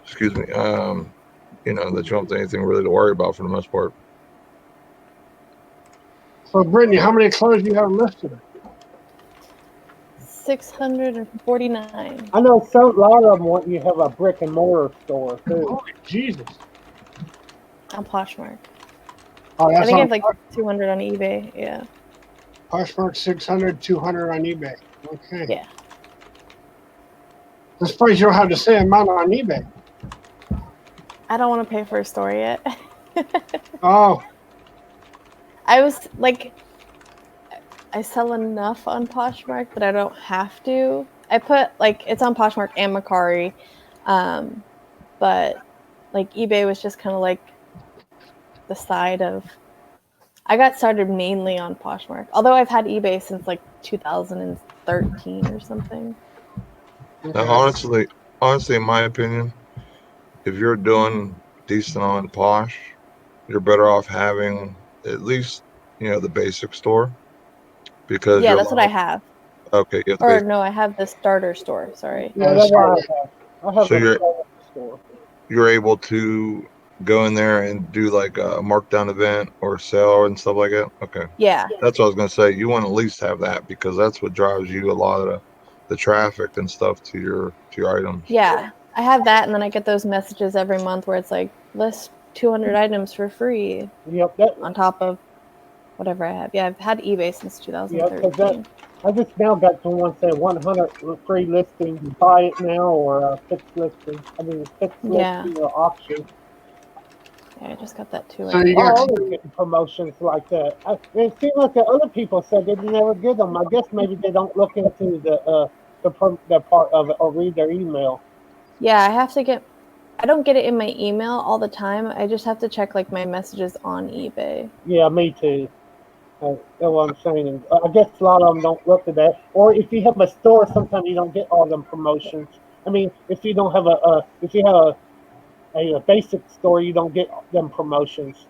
excuse me, that you don't have anything really to worry about for the most part. So, Brittany, how many clothes do you have listed? 649. I know a lot of them want you to have a brick and mortar store too. Oh, Jesus. On Poshmark. Oh, that's I think I have like 200 on eBay. Yeah. Poshmark 600, 200 on eBay. Okay. Yeah. I suppose you don't have the same amount on eBay. I don't want to pay for a store yet. Oh. I was like, I sell enough on Poshmark that I don't have to. I put it's on Poshmark and Mercari, but eBay was just kind of like the side of. I got started mainly on Poshmark, although I've had eBay since 2013 or something. Now, honestly, in my opinion, if you're doing decent on Posh, you're better off having at least the basic store, because that's what I have. Okay, No, I have the starter store. Sorry. Yeah, that's what I have. I have So the starter store. You're able to go in there and do a markdown event or sale and stuff like that. Okay. Yeah. That's what I was gonna say. You want to at least have that, because that's what drives you a lot of the traffic and stuff to your items. Yeah, I have that, and then I get those messages every month where it's list 200 items for free. Yep. On top of whatever I have. Yeah, I've had eBay since 2013. Yeah, I just now got to one say 100 free listings. Buy it now or fixed listing. Listing or auction. Yeah, I just got that too. So you got getting promotions like that. It seems like the other people said they never get them. I guess maybe they don't look into the part of it or read their email. Yeah, I have to get. I don't get it in my email all the time. I just have to check my messages on eBay. Yeah, me too. That's what I'm saying. I guess a lot of them don't look at that. Or if you have a store, sometimes you don't get all them promotions. I mean, if you don't have if you have a basic store, you don't get them promotions.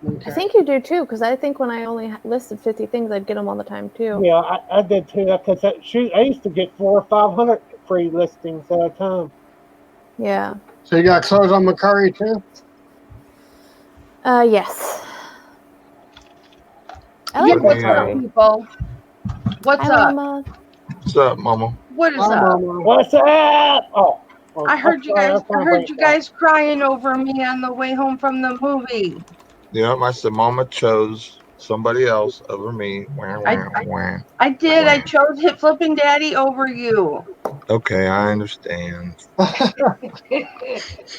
Okay. I think you do too, because I think when I only listed 50 things, I'd get them all the time too. Yeah, I did too. Because I used to get 400 or 500 free listings at a time. Yeah. So you got clothes on Mercari too? Yes. What's up, people? What's up? Mama. What's up, Mama? What is up? What's up? Oh, I heard you guys. I heard you guys crying over me on the way home from the movie. Yeah, I said Mama chose somebody else over me. I did. I chose Hip Flipping Daddy over you. Okay, I understand.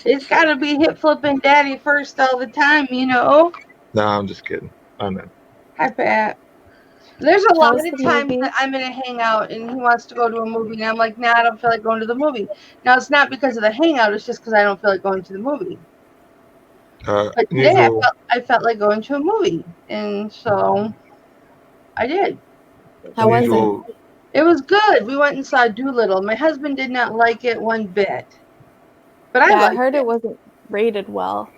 It's got to be Hip Flipping Daddy first all the time, No, I'm just kidding. I know. Hi, Pat. There's a How lot was of the times movie? that I'm in a hangout and he wants to go to a movie, and I'm like, nah, I don't feel like going to the movie. Now it's not because of the hangout; it's just because I don't feel like going to the movie. But today Usual. I felt like going to a movie, and so I did. How was it? Unusual. It was good. We went and saw Doolittle. My husband did not like it one bit, but I Yeah, I liked heard it. it wasn't rated well.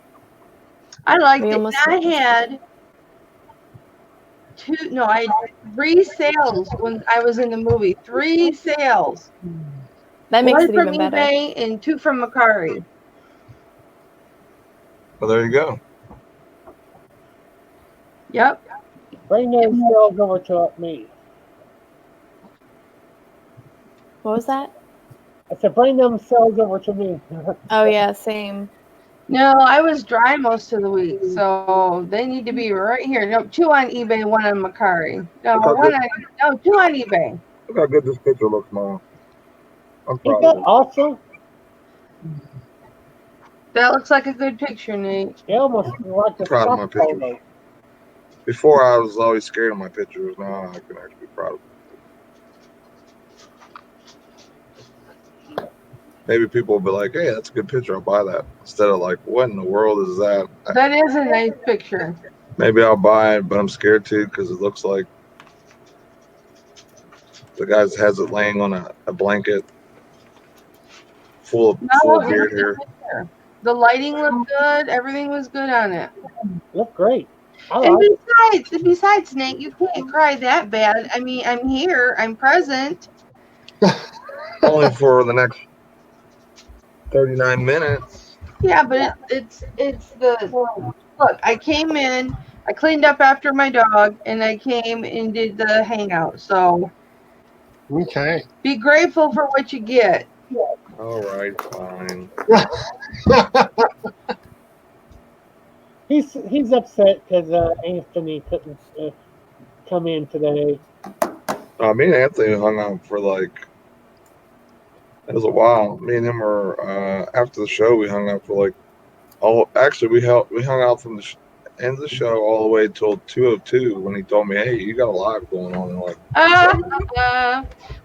I liked We it. almost And went to see it. I had 3 sales when I was in the movie. 3 sales. That makes 1 it from even better. eBay and 2 from Mercari. Well, there you go. Yep. Bring those sales over to me. What was that? I said, bring them sales over to me. Oh yeah, same. No, I was dry most of the week, so they need to be right here. No, 2 on eBay, 1 on Mercari. No, Look how 2 on eBay. Look how good this picture looks, Mom. I'm Ain't proud that of it. awesome? That looks like a good picture, Nate. It almost like I'm a proud of stock my pictures. photo. Before I was always scared of my pictures. Now I can actually be proud of them. Maybe people will be like, "Hey, that's a good picture. I'll buy that." Instead of like, "What in the world is that?" That is a nice picture. Maybe I'll buy it, but I'm scared to because it looks like the guy has it laying on a blanket full of No, beard it's a hair. good picture. The lighting looked good. Everything was good on it. Look great. I And like it. besides, Nate, you can't cry that bad. I mean, I'm here. I'm present. Only for the next 39 minutes. Yeah, but it's the look. I came in. I cleaned up after my dog, and I came and did the hangout. So Okay. be grateful for what you get. All right, fine. He's upset because Anthony couldn't come in today. Me and Anthony hung out for like it was a while. Me and him were after the show. We hung out for like actually we hung out from the end of the show all the way till 2:02 when he told me, "Hey, you got a live going on." And like,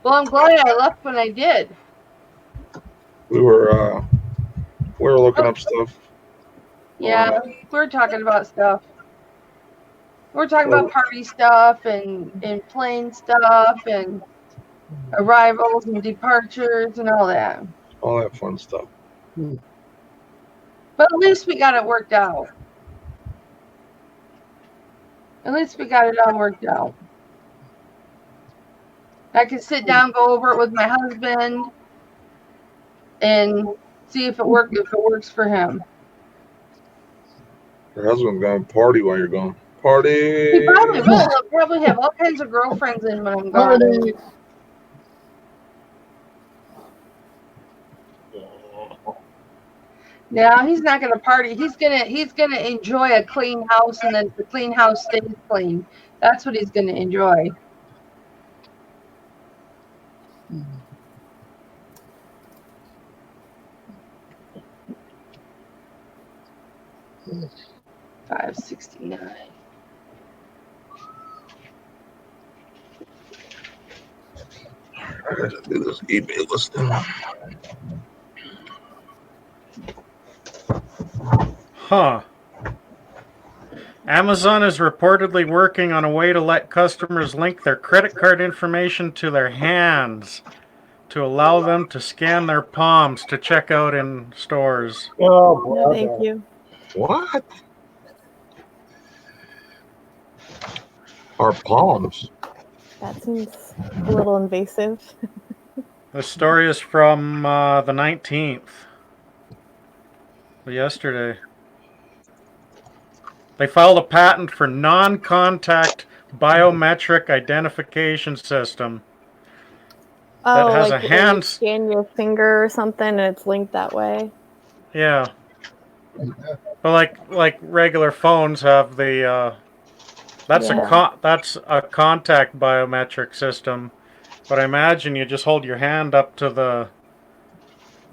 Well, I'm glad I left when I did. we were looking up stuff. Yeah, we're talking about stuff. We're talking about party stuff and plane stuff and arrivals and departures and all that. All that fun stuff. But at least we got it worked out. At least we got it all worked out. I can sit down, go over it with my husband, and see if it works for him. Your husband's going to party while you're gone. Party. He probably will. He'll probably have all kinds of girlfriends in when I'm gone. Party. No, he's not gonna party. He's gonna enjoy a clean house, and then the clean house stays clean. That's what he's gonna enjoy. $5.69. I gotta do this eBay listing. Huh. Amazon is reportedly working on a way to let customers link their credit card information to their hands to allow them to scan their palms to check out in stores. Oh, No, thank you. What? Our palms. That seems a little invasive. The story is from the 19th. Yesterday. They filed a patent for non-contact biometric identification system. Oh, that has like a hand. you scan your finger or something, and it's linked that way. Yeah. But like regular phones have the that's a contact biometric system. But I imagine you just hold your hand up to the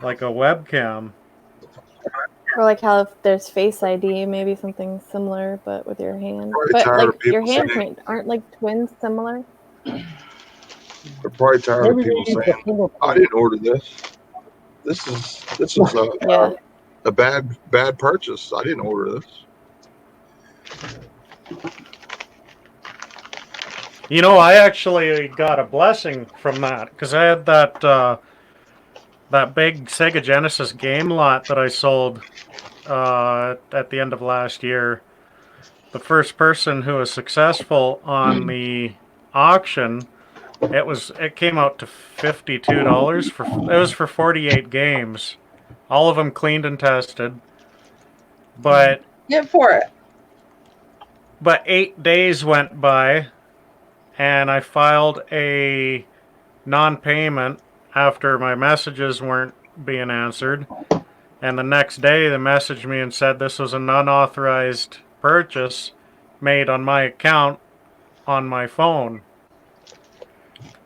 like a webcam. Or like how if there's Face ID, maybe something similar, but with your hand. Probably But tired of like your people saying, handprint, aren't like twins similar? they're probably tired of Maybe people they use a saying, fingerprint. I didn't order this. This is Yeah. a bad purchase. I didn't order this. You know, I actually got a blessing from that because I had that that big Sega Genesis game lot that I sold at the end of last year. The first person who was successful on the auction, it came out to $52 for it was for 48 games, all of them cleaned and tested. But Get for it. 8 days went by, and I filed a non-payment after my messages weren't being answered. And the next day, they messaged me and said this was an unauthorized purchase made on my account on my phone.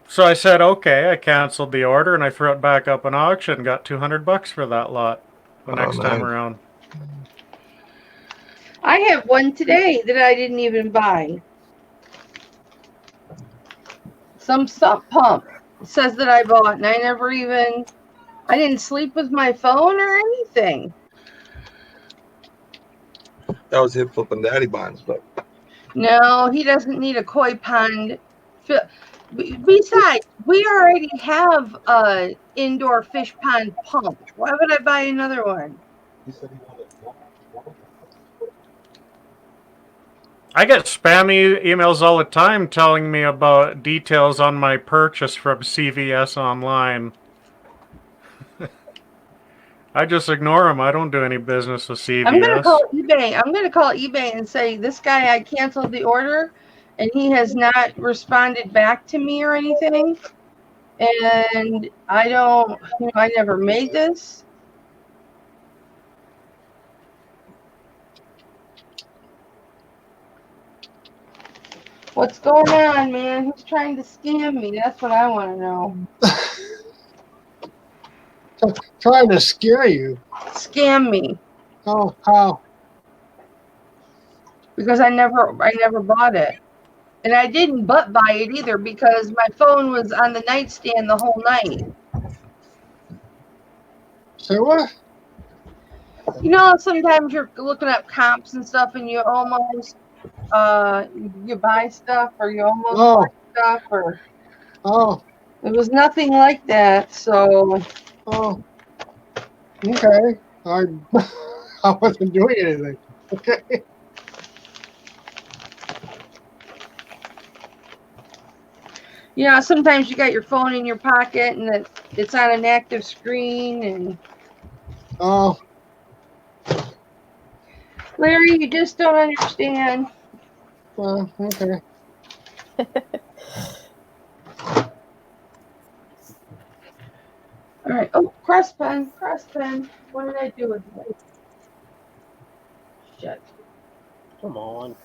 So I said, okay, I canceled the order and I threw it back up on auction. Got $200 for that lot the next time around. I have one today that I didn't even buy. Some sump pump says that I bought, and I didn't sleep with my phone or anything. That was him flipping daddy binds, but No, he doesn't need a koi pond. Besides, we already have a indoor fish pond pump. Why would I buy another one? I get spammy emails all the time telling me about details on my purchase from CVS Online. I just ignore them. I don't do any business with CVS. I'm gonna call eBay. I'm gonna call eBay and say, this guy, I canceled the order, and he has not responded back to me or anything. And I don't, I never made this. What's going on, man? Who's trying to scam me? That's what I want to know. Trying to scare you. Scam me. Oh, how? Because I never bought it. And I didn't buy it either because my phone was on the nightstand the whole night. Say what? You know, sometimes you're looking up comps and stuff and you almost you buy stuff or you almost buy stuff or it was nothing like that, so okay. I wasn't doing anything. Okay. You know, sometimes you got your phone in your pocket and it's on an active screen and Larry, you just don't understand. Okay. All right. Oh, cross pen. What did I do with it? Shit. Come on.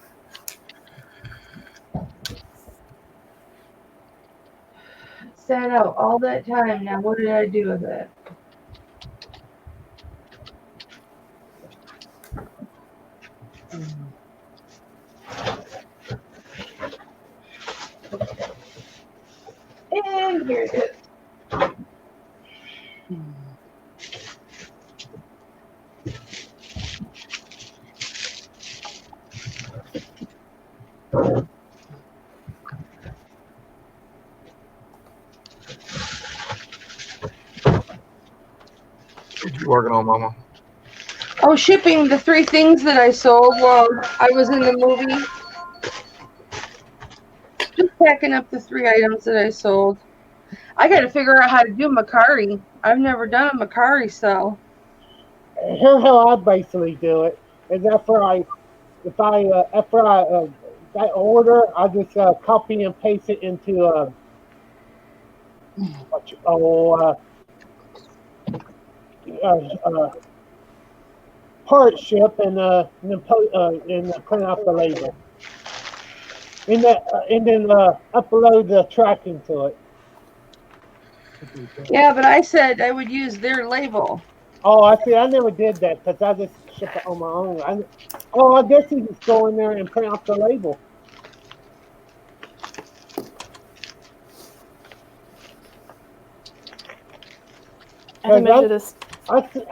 Sat out all that time. Now, what did I do with it? And here it is. what you working on, Mama? Oh, shipping the 3 things that I sold while I was in the movie. Just packing up the 3 items that I sold. I got to figure out how to do Mercari. I've never done a Mercari sell. Here's how I basically do it. Is after I order, I just copy and paste it into part ship and then print out the label. And then upload the tracking to it. Yeah, but I said I would use their label. Oh, I see. I never did that because I just ship it on my own. I guess you just go in there and print out the label. I think I should just.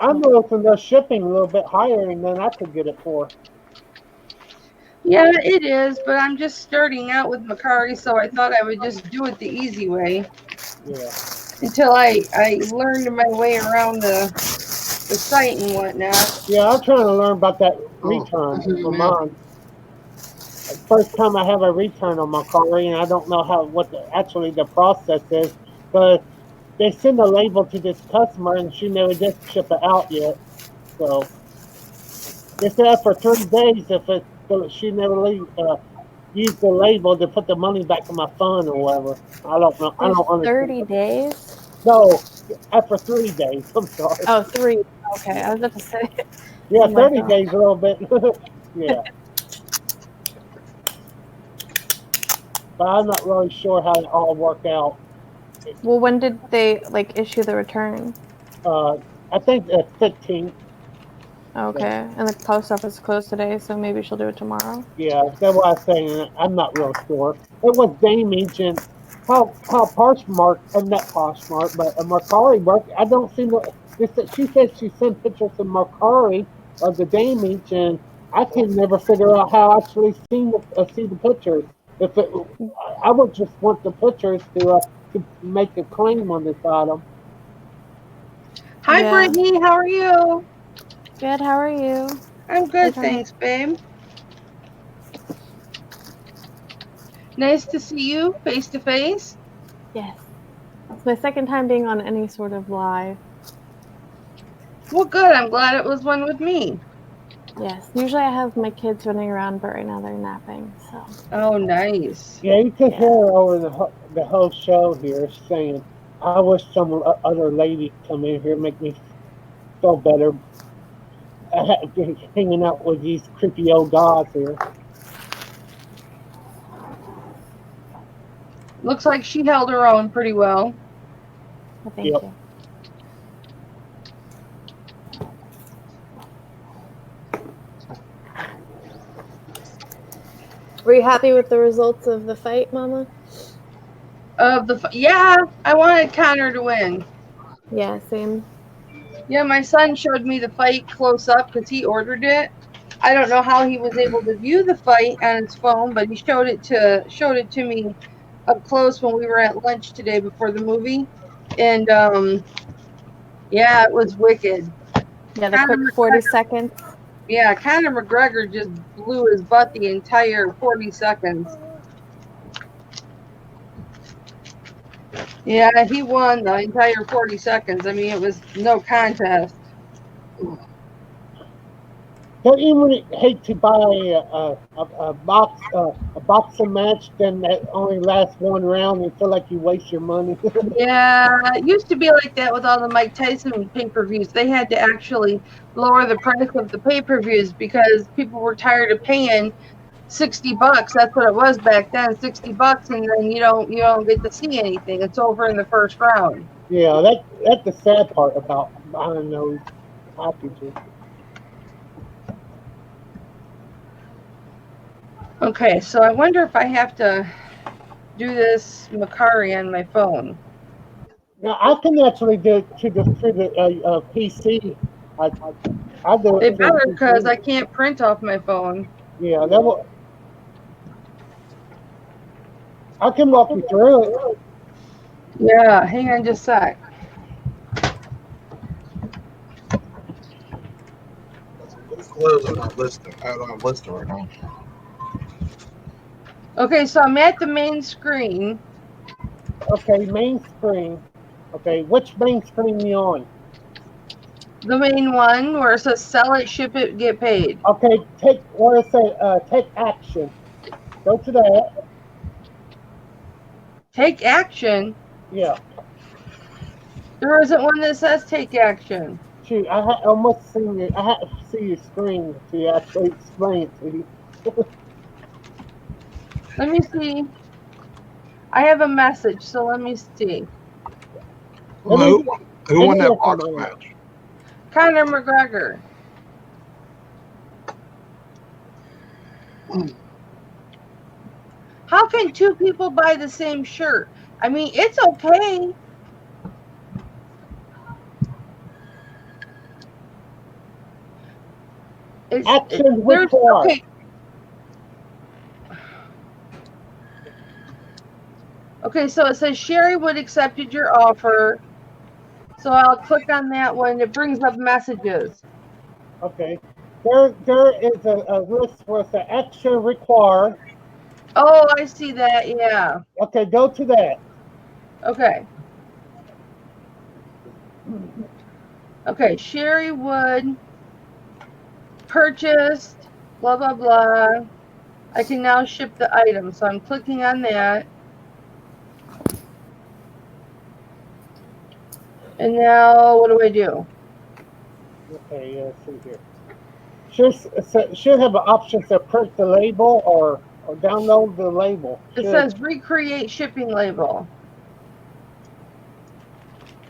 I'm noticing they're shipping a little bit higher than I could get it for. Yeah, it is, but I'm just starting out with Mercari, so I thought I would just do it the easy way. Yeah. Until I learned my way around the site and whatnot. Yeah, I'm trying to learn about that return for mine. First time I have a return on my car, and I don't know what the process is. But they send a label to this customer, and she never did ship it out yet. So they said after 3 days, she never used the label to put the money back in my fund or whatever. I don't know. I There's don't understand. 30 days? No, after 3 days. I'm sorry. Oh, 3. Okay, I was about to say. Yeah, I'm like, 30 days a little bit. Yeah. But I'm not really sure how it all worked out. Well, when did they issue the return? I think the 15th. Okay, and the post office is closed today, so maybe she'll do it tomorrow. Yeah, that's what I was saying. I'm not real sure. It was damage and how Poshmark, not Poshmark, but Mercari worked. I don't see no. She said she sent pictures of Mercari of the damage, and I can never figure out how I actually see the pictures. I would just want the pictures to make a claim on this item. Hi, Brittany. How are you? Good. How are you? I'm good, thanks, babe. Nice to see you face to face. Yes. It's my second time being on any sort of live. Well, good. I'm glad it was one with me. Yes. Usually I have my kids running around, but right now they're napping. So. Oh, nice. Yeah, you can hear her over the whole show here saying, "I wish some other lady come in here and make me feel better." Hanging out with these creepy old guys here. Looks like she held her own pretty well. Well, thank you. Were you happy with the results of the fight, Mama? Yeah, I wanted Connor to win. Yeah, same. Yeah, my son showed me the fight close up because he ordered it. I don't know how he was able to view the fight on his phone, but he showed it to me up close when we were at lunch today before the movie, and yeah, it was wicked. Yeah, the quick 40 seconds. Yeah, Conor McGregor just blew his butt the entire 40 seconds. Yeah, he won the entire 40 seconds. I mean, it was no contest. Don't you really hate to buy a boxing match, then that only lasts one round and feel like you waste your money? Yeah, it used to be like that with all the Mike Tyson pay-per-views. They had to actually lower the price of the pay-per-views because people were tired of paying $60. That's what it was back then, $60, and then you don't get to see anything. It's over in the first round. Yeah, that's the sad part about buying those packages. Okay, so I wonder if I have to do this Mercari on my phone. Now I can actually do it through the PC. I do They it. better, because I can't print off my phone. Yeah, that will. I can walk you through it. Yeah, hang on just a sec. Close on that list. Out on list right now. Okay, so I'm at the main screen. Okay, main screen. Okay, which main screen you on? The main one where it says sell it, ship it, get paid. Okay, take action. Go to that. Take action? Yeah. There isn't one that says take action. Shoot, I almost seen it. I had to see your screen to actually explain it to you. Let me see. I have a message, so let me see. Who won that box match? Conor McGregor. How can two people buy the same shirt? I mean, it's okay. Action required. Okay. Okay, so it says Sherry would accepted your offer. So I'll click on that one. It brings up messages. Okay. There is a list with the action required. Oh, I see that. Yeah. Okay, go to that. Okay. Okay, Sherry Wood purchased, blah, blah, blah. I can now ship the item. So I'm clicking on that. And now what do I do? Okay, let's see here. Should have an option to print the label or download the label. It says recreate shipping label.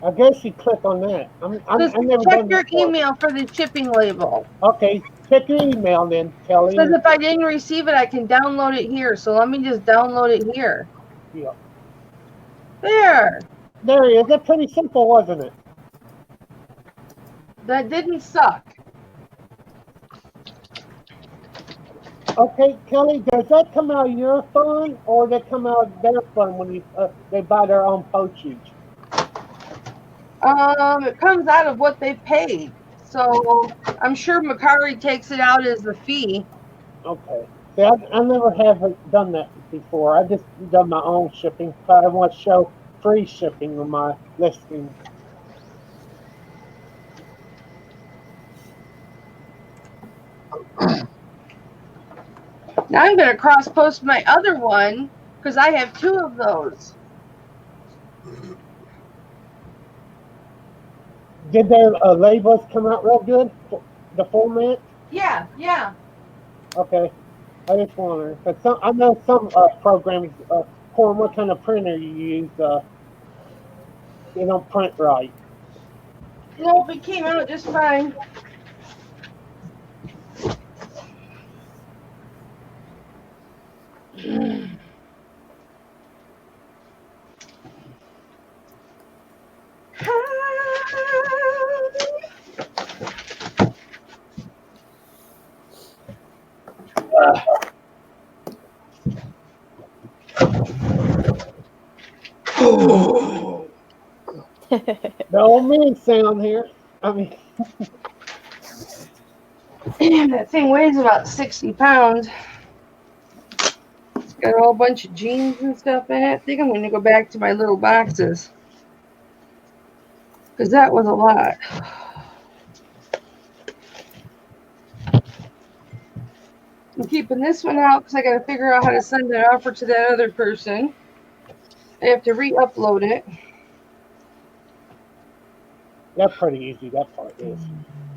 I guess you click on that. I never check done your that before. email for the shipping label. Okay, check your email then, Kelly. Because if I didn't receive it, I can download it here. So let me just download it here. Yeah. There. There it is. That's pretty simple, wasn't it? That didn't suck. Okay, Kelly, does that come out of your fund or does that come out of their fund when they buy their own postage? It comes out of what they paid. So I'm sure Mercari takes it out as the fee. Okay. See, I never have done that before. I just done my own shipping. I want to show free shipping on my listing. Now I'm going to cross post my other one because I have two of those. Did their labels come out real good? The format? Yeah. Okay. I just wonder. I know some programs, what kind of printer you use, they don't print right. Nope, it came out just fine. The old man sound here. I mean, Damn, that thing weighs about 60 pounds. It's got a whole bunch of jeans and stuff in it. I think I'm going to go back to my little boxes. Because that was a lot. I'm keeping this one out because I got to figure out how to send that offer to that other person. I have to re-upload it. that's pretty easy. That part is.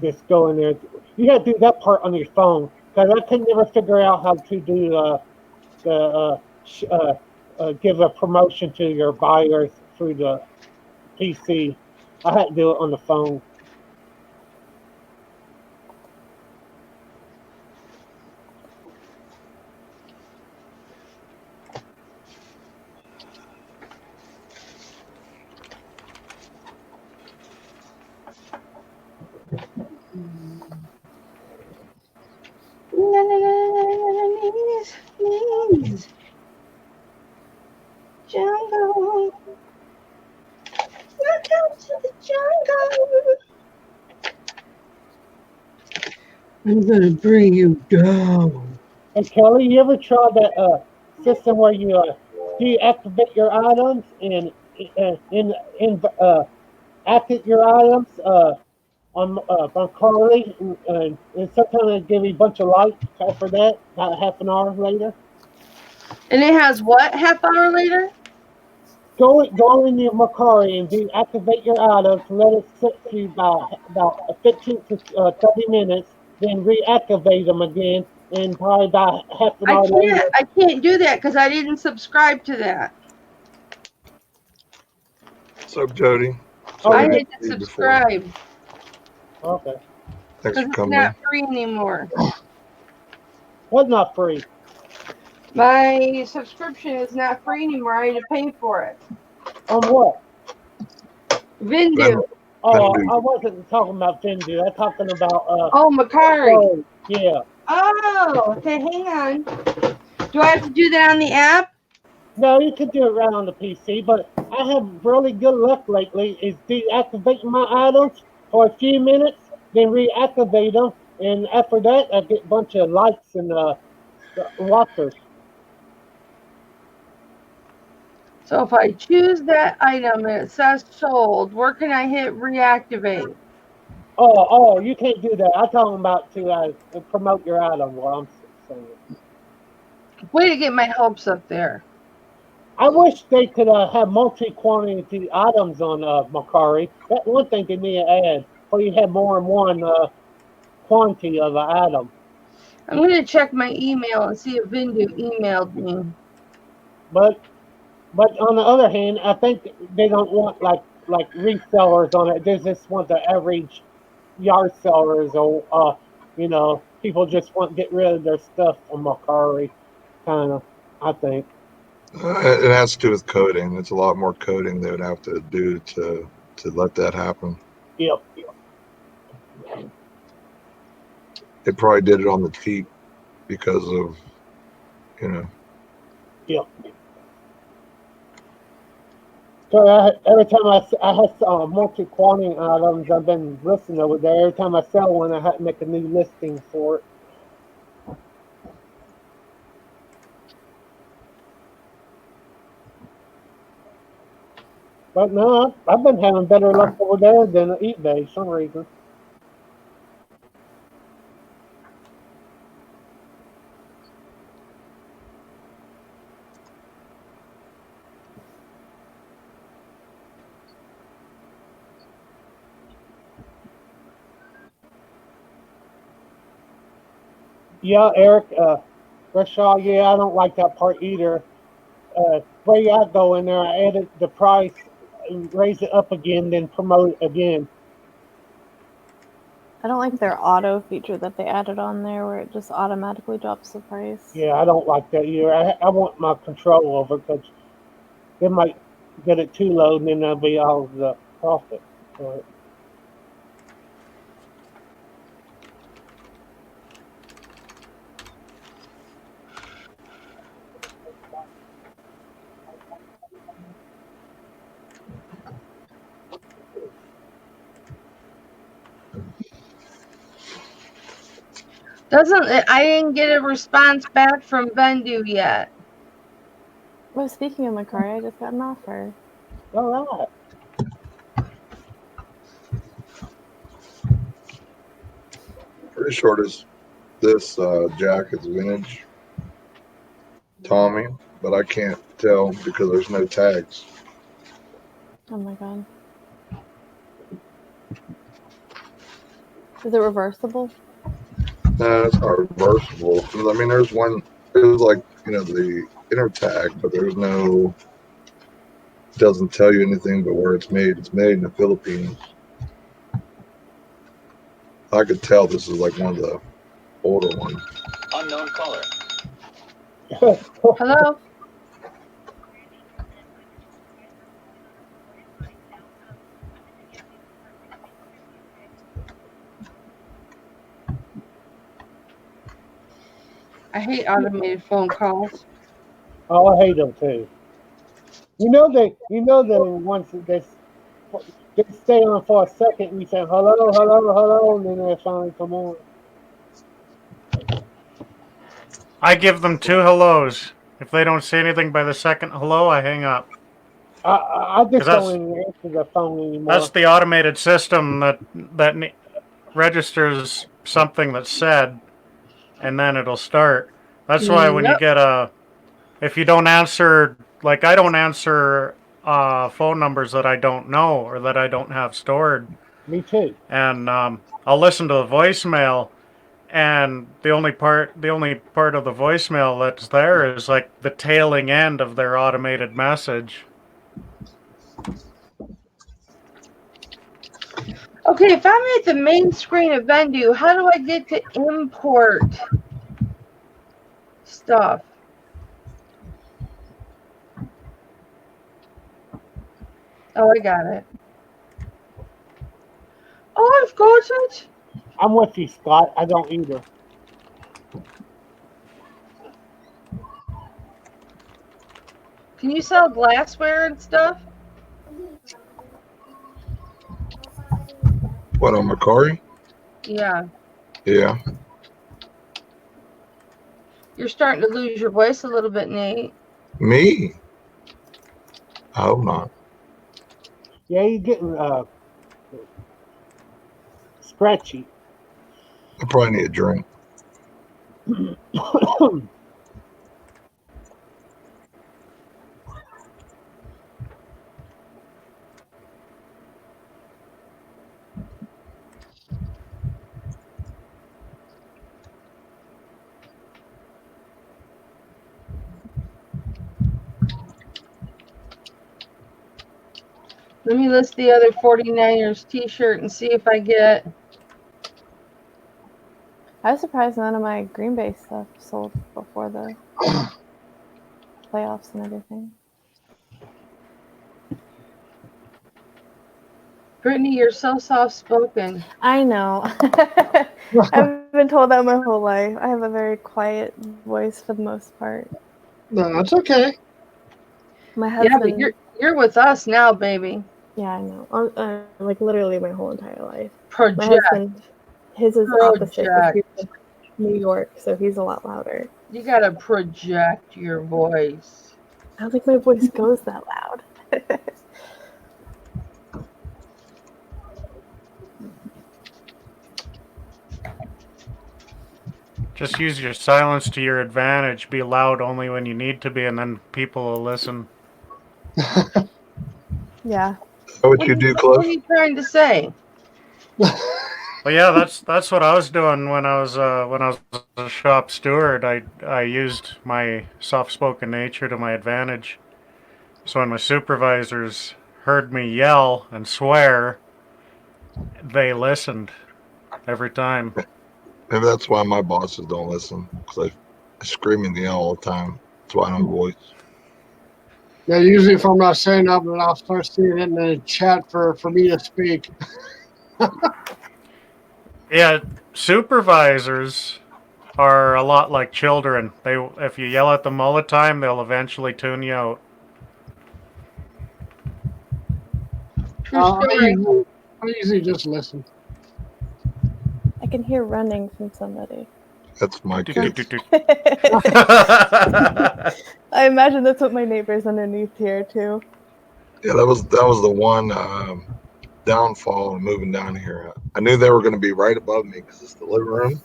Just go in there. You got to do that part on your phone because I could never figure out how to do give a promotion to your buyers through the PC. I had to do it on the phone. Knees. Jungle. Welcome to the jungle. I'm gonna bring you down. Hey Kelly, you ever tried that system where you deactivate your items and activate your items on Mercari, and sometimes they give you a bunch of likes for that about half an hour later? And it has what? Half hour later? Go in your Mercari and deactivate your items. Let it sit for you about 15 to 30 minutes. Then reactivate them again, and probably about half an hour later. I can't do that because I didn't subscribe to that. What's up, Jody? I need to subscribe. Okay. Thanks Because for it's coming not in. free anymore. What's not free? My subscription is not free anymore. I had to pay for it. On what? Vindu. Oh, Vindu. I wasn't talking about Vindu. I'm talking about Oh, Mercari. oh, yeah. Oh, okay, hang on. Do I have to do that on the app? No, you can do it right on the PC, but I have really good luck lately. Is deactivating my items for a few minutes, then reactivate them, and after that, I get a bunch of likes and watchers. So if I choose that item and it says sold, where can I hit reactivate? Oh, you can't do that. I'm talking about to promote your item. What I'm saying. Way to get my hopes up there. I wish they could have multi-quantity items on Mercari. That's one thing they need to add, so you have more than one quantity of an item. I'm going to check my email and see if Vindu emailed me. But on the other hand, I think they don't want like resellers on it. They just want the average yard sellers or people just want to get rid of their stuff from Mercari, kind of. I think. It has to do with coding. It's a lot more coding they would have to do to let that happen. Yep. They probably did it on the cheap because of, Yep. So every time I have multi-quantity items, I've been listening over there. Every time I sell one, I have to make a new listing for it. But no, I've been having better luck over there than eBay for some reason. Yeah, Eric, Rashaw, yeah, I don't like that part either. Way I go in there, I edit the price, and raise it up again, then promote it again. I don't like their auto feature that they added on there where it just automatically drops the price. Yeah, I don't like that either. I want my control over it because they might get it too low and then there'll be all the profit for it. I didn't get a response back from Vendu yet. Well, speaking of Mercari, I just got an offer. All right. Pretty sure this jacket's vintage Tommy, but I can't tell because there's no tags. Oh my god. Is it reversible? No, it's not reversible. I mean, there's like, the inner tag, but there's no, doesn't tell you anything but where it's made. It's made in the Philippines. I could tell this is like one of the older ones. Unknown caller. Hello? I hate automated phone calls. Oh, I hate them too. You know the ones that they stay on for a second and you say hello, hello, hello, and then they finally come on. I give them 2 hellos. If they don't say anything by the second hello, I hang up. I just don't even answer the phone anymore. That's the automated system that registers something that's said, and then it'll start. That's why when you get if you don't answer, like I don't answer phone numbers that I don't know or that I don't have stored. Me too. And I'll listen to the voicemail, and the only part of the voicemail that's there is like the tailing end of their automated message. Okay, if I'm at the main screen of Vendu, how do I get to import stuff? Oh, I got it. Oh, I've got it. I'm with you, Scott. I don't either. Can you sell glassware and stuff? What, on Mercari? Yeah. Yeah. You're starting to lose your voice a little bit, Nate. Me? I hope not. Yeah, you're getting scratchy. I probably need a drink. Let me list the other 49ers t-shirt and see if I get... I was surprised none of my Green Bay stuff sold before the playoffs and everything. Brittany, you're so soft-spoken. I know. I've been told that my whole life. I have a very quiet voice for the most part. No, that's okay. My Yeah, husband. but you're with us now, baby. Yeah, I know. Like literally my whole entire life. Project. My husband, his is opposite. 'Cause Project. he's in New York, so he's a lot louder. You gotta project your voice. I don't think my voice goes that loud. Just use your silence to your advantage. Be loud only when you need to be, and then people will listen. Yeah. What you do, What are Cliff? you trying to say? Well, yeah, that's what I was doing when I was a shop steward. I used my soft-spoken nature to my advantage. So when my supervisors heard me yell and swear, they listened every time. Maybe that's why my bosses don't listen, because I scream and yell all the time. That's why I don't have a voice. Yeah, usually if I'm not saying up, then I'll start seeing it in the chat for me to speak. Yeah, supervisors are a lot like children. If you yell at them all the time, they'll eventually tune you out. I usually just listen. I can hear running from somebody. That's my kids. I imagine that's what my neighbors underneath here too. Yeah, that was the one downfall of moving down here. I knew they were going to be right above me because it's the living room.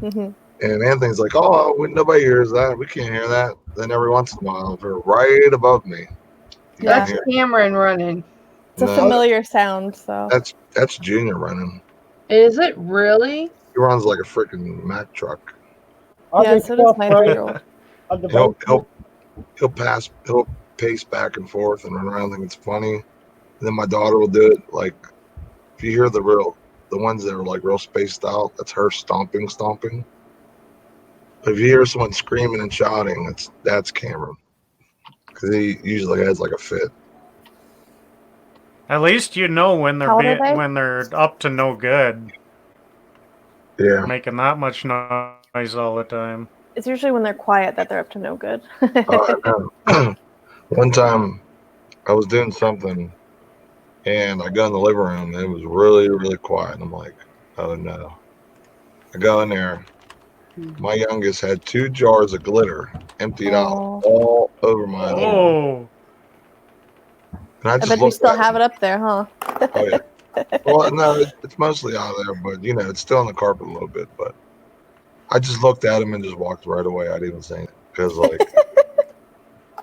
Mm-hmm. And Anthony's like, "Oh, nobody hears that. We can't hear that." Then every once in a while, they're right above me. That's Cameron running. It's a familiar sound, so. That's Junior running. Is it really? He runs like a freaking Mack truck. Yeah, so does my 3-year-old. He'll pace back and forth and run around, think it's funny. And then my daughter will do it. Like, if you hear the ones that are like real spaced out, that's her stomping. But if you hear someone screaming and shouting, that's Cameron, because he usually has like a fit. At least you know when they're up to no good. Yeah. Making that much noise all the time. It's usually when they're quiet that they're up to no good. One time I was doing something and I got in the living room and it was really, really quiet. And I'm like, oh no. I go in there. My youngest had 2 jars of glitter emptied out all over my living room. And I bet you still have it up there, huh? Oh, yeah. Well, no, it's mostly out of there, but it's still on the carpet a little bit. But I just looked at him and just walked right away. I didn't even say it because,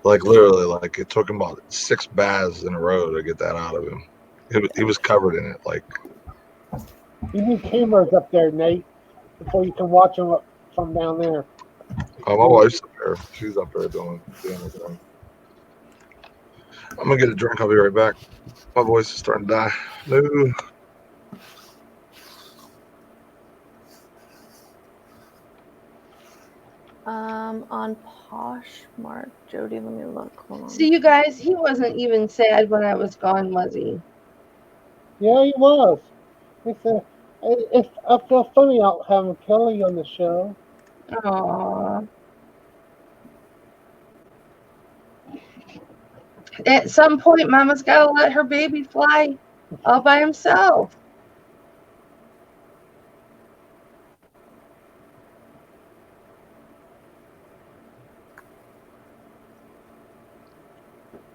like literally, like it took him about 6 baths in a row to get that out of him. He was covered in it. Like, you need cameras up there, Nate, before you can watch them from down there. oh, my wife's up there. She's up there doing her thing. I'm gonna get a drink. I'll be right back. My voice is starting to die. No. on Poshmark, Jody. Let me look. Hold on. See, you guys, he wasn't even sad when I was gone, was he? Yeah, he was. He said, I feel funny out having Kelly on the show. Aww. At some point, Mama's got to let her baby fly all by himself.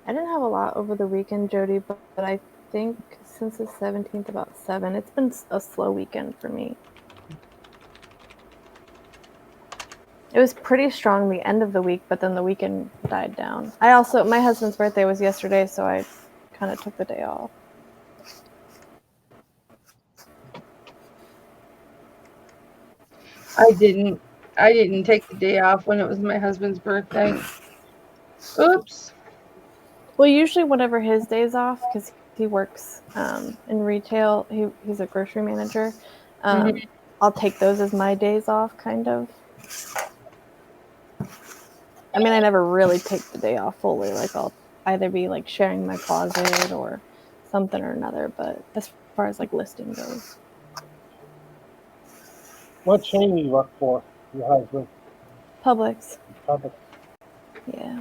I didn't have a lot over the weekend, Jody, but I think since the 17th, about 7. It's been a slow weekend for me. It was pretty strong the end of the week, but then the weekend died down. My husband's birthday was yesterday, so I kind of took the day off. I didn't take the day off when it was my husband's birthday. Oops. Well, usually whenever his day's off, because he works in retail, he's a grocery manager, I'll take those as my days off, kind of. I mean, I never really take the day off fully. Like, I'll either be, like, sharing my closet or something or another, but as far as, like, listing goes. What chain do you work for, your husband? Publix. Publix. Yeah.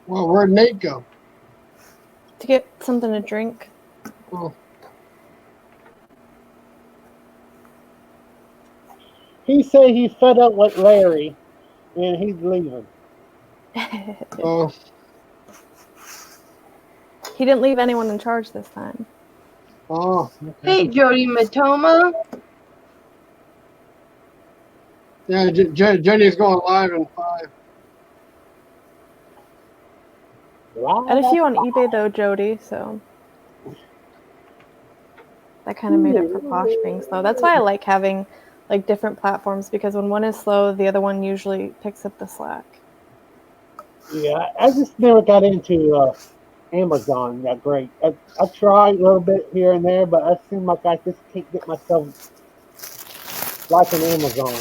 Well, where'd Nate go? To get something to drink. Oh. He said he's fed up with Larry, and he's leaving. Oh. He didn't leave anyone in charge this time. Oh. Okay. Hey, Jody Matoma. Yeah, Jenny's going live in 5. I had a few on eBay though, Jody, so that kind of made up for Posh being slow. That's why I like having like different platforms, because when one is slow, the other one usually picks up the slack. Yeah, I just never got into Amazon that great. I tried a little bit here and there, but I seem like I just can't get myself like an Amazon.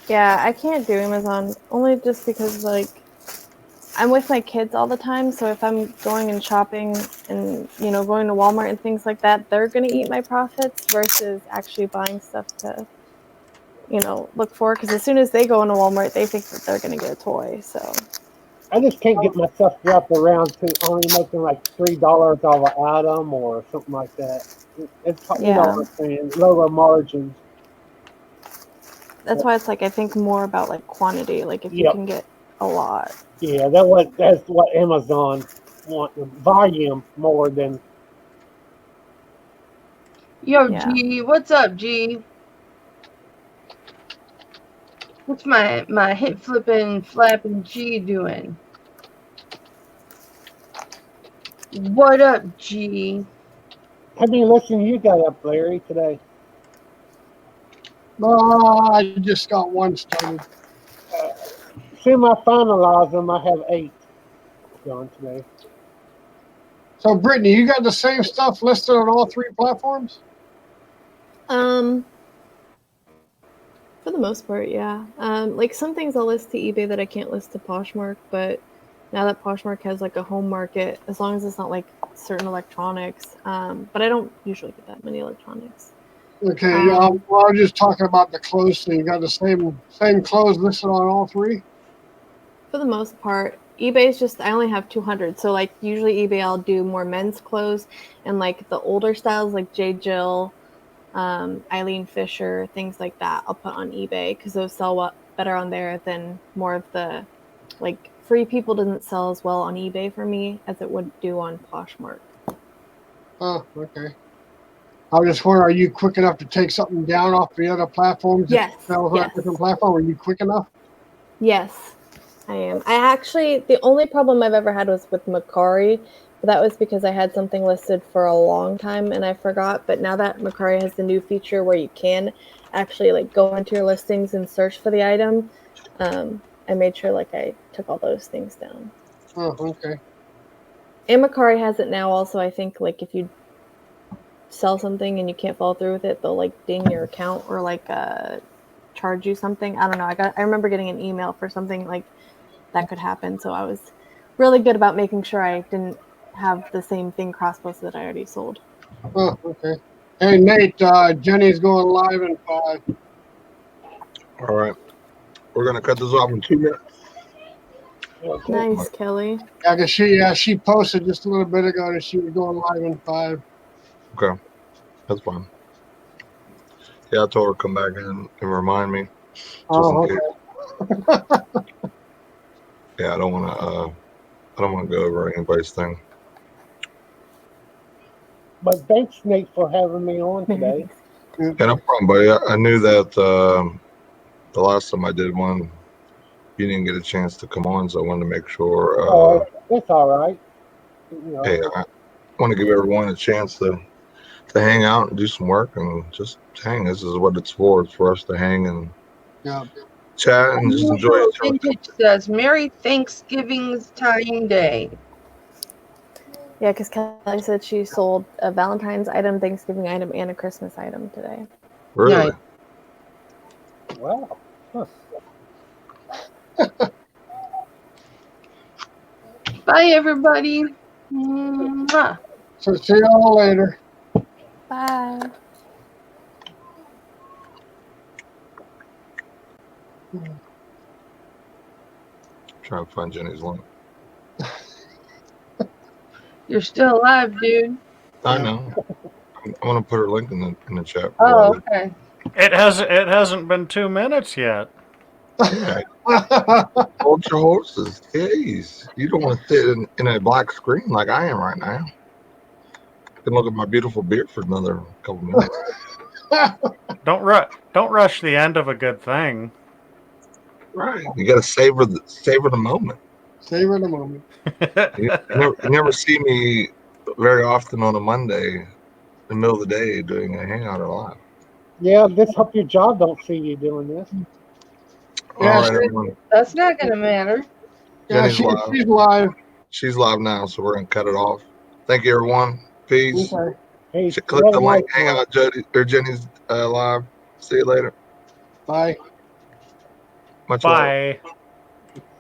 Yeah, I can't do Amazon only just because like I'm with my kids all the time, so if I'm going and shopping and, you know, going to Walmart and things like that, they're going to eat my profits versus actually buying stuff to, you know, look for. Because as soon as they go into Walmart, they think that they're going to get a toy, so. I just can't get myself wrapped around to only making like $3 off an item or something like that. It's you know what I'm saying, lower margins. That's why it's like I think more about like quantity, like if you can get a lot. Yeah, that's what Amazon want, volume more than. Yo, G, what's up, G? What's my hip flipping, flapping G doing? What up, G? How many listings you got up, Larry, today? I just got one started. Soon I finalize them. I have 8 done today. So, Brittany, you got the same stuff listed on all 3 platforms? For the most part, yeah. Like some things I'll list to eBay that I can't list to Poshmark, but now that Poshmark has like a home market, as long as it's not like certain electronics, but I don't usually get that many electronics. Okay, well, I was just talking about the clothes. So you got the same clothes listed on all 3? For the most part, eBay's just, I only have 200. So like usually eBay, I'll do more men's clothes and like the older styles like J. Jill, Eileen Fisher, things like that, I'll put on eBay because those sell better on there than more of the like Free People doesn't sell as well on eBay for me as it would do on Poshmark. Oh, okay. I was just wondering, are you quick enough to take something down off the other platforms? Yes. On a different platform? Are you quick enough? Yes, I am. The only problem I've ever had was with Mercari, but that was because I had something listed for a long time and I forgot. But now that Mercari has the new feature where you can actually like go into your listings and search for the item, I made sure like I took all those things down. Oh, okay. And Mercari has it now also. I think like if you sell something and you can't follow through with it, they'll like ding your account or like charge you something. I don't know. I remember getting an email for something like that could happen. So I was really good about making sure I didn't have the same thing cross-posted that I already sold. Oh, okay. Hey, Nate, Jenny's going live in 5. All right. We're going to cut this off in 2 minutes. Okay. Nice, Kelly. Yeah, because she posted just a little bit ago that she was going live in 5. Okay. That's fine. Yeah, I told her to come back in and remind me. Oh, Just in okay. case. Yeah, I don't want to go over anybody's thing. But thanks, Nate, for having me on today. Yeah, no problem, buddy. I knew that the last time I did one, you didn't get a chance to come on, so I wanted to make sure. It's all right. You know. Hey, I want to give everyone a chance to hang out and do some work and just hang. This is what it's for. It's for us to hang and chat and just enjoy each other. Vintage says, Merry Thanksgiving's Time Day. Yeah, because Kelly said she sold a Valentine's item, Thanksgiving item, and a Christmas item today. Really? Wow. Huh. Bye, everybody. Mwah. So see y'all later. Bye. Trying to find Jenny's link. You're still alive, dude. I know. I want to put her link in the chat. Oh, okay. It hasn't been 2 minutes yet. Hold your horses. Jeez. You don't want to sit in a black screen like I am right now. I can look at my beautiful beard for another couple minutes. Don't rush the end of a good thing. Right. You got to savor the moment. Savor the moment. You never see me very often on a Monday in the middle of the day doing a hangout or live. Yeah, let's hope your job don't see you doing this. Yeah, all right, everyone. That's not going to matter. Yeah, Jenny's live. she's live. She's live now, so we're gonna cut it off. Thank you, everyone. Peace. Okay. Hey, Click the link. Hang out, Jody or Jenny's live. See you later. Bye. Much love. Bye.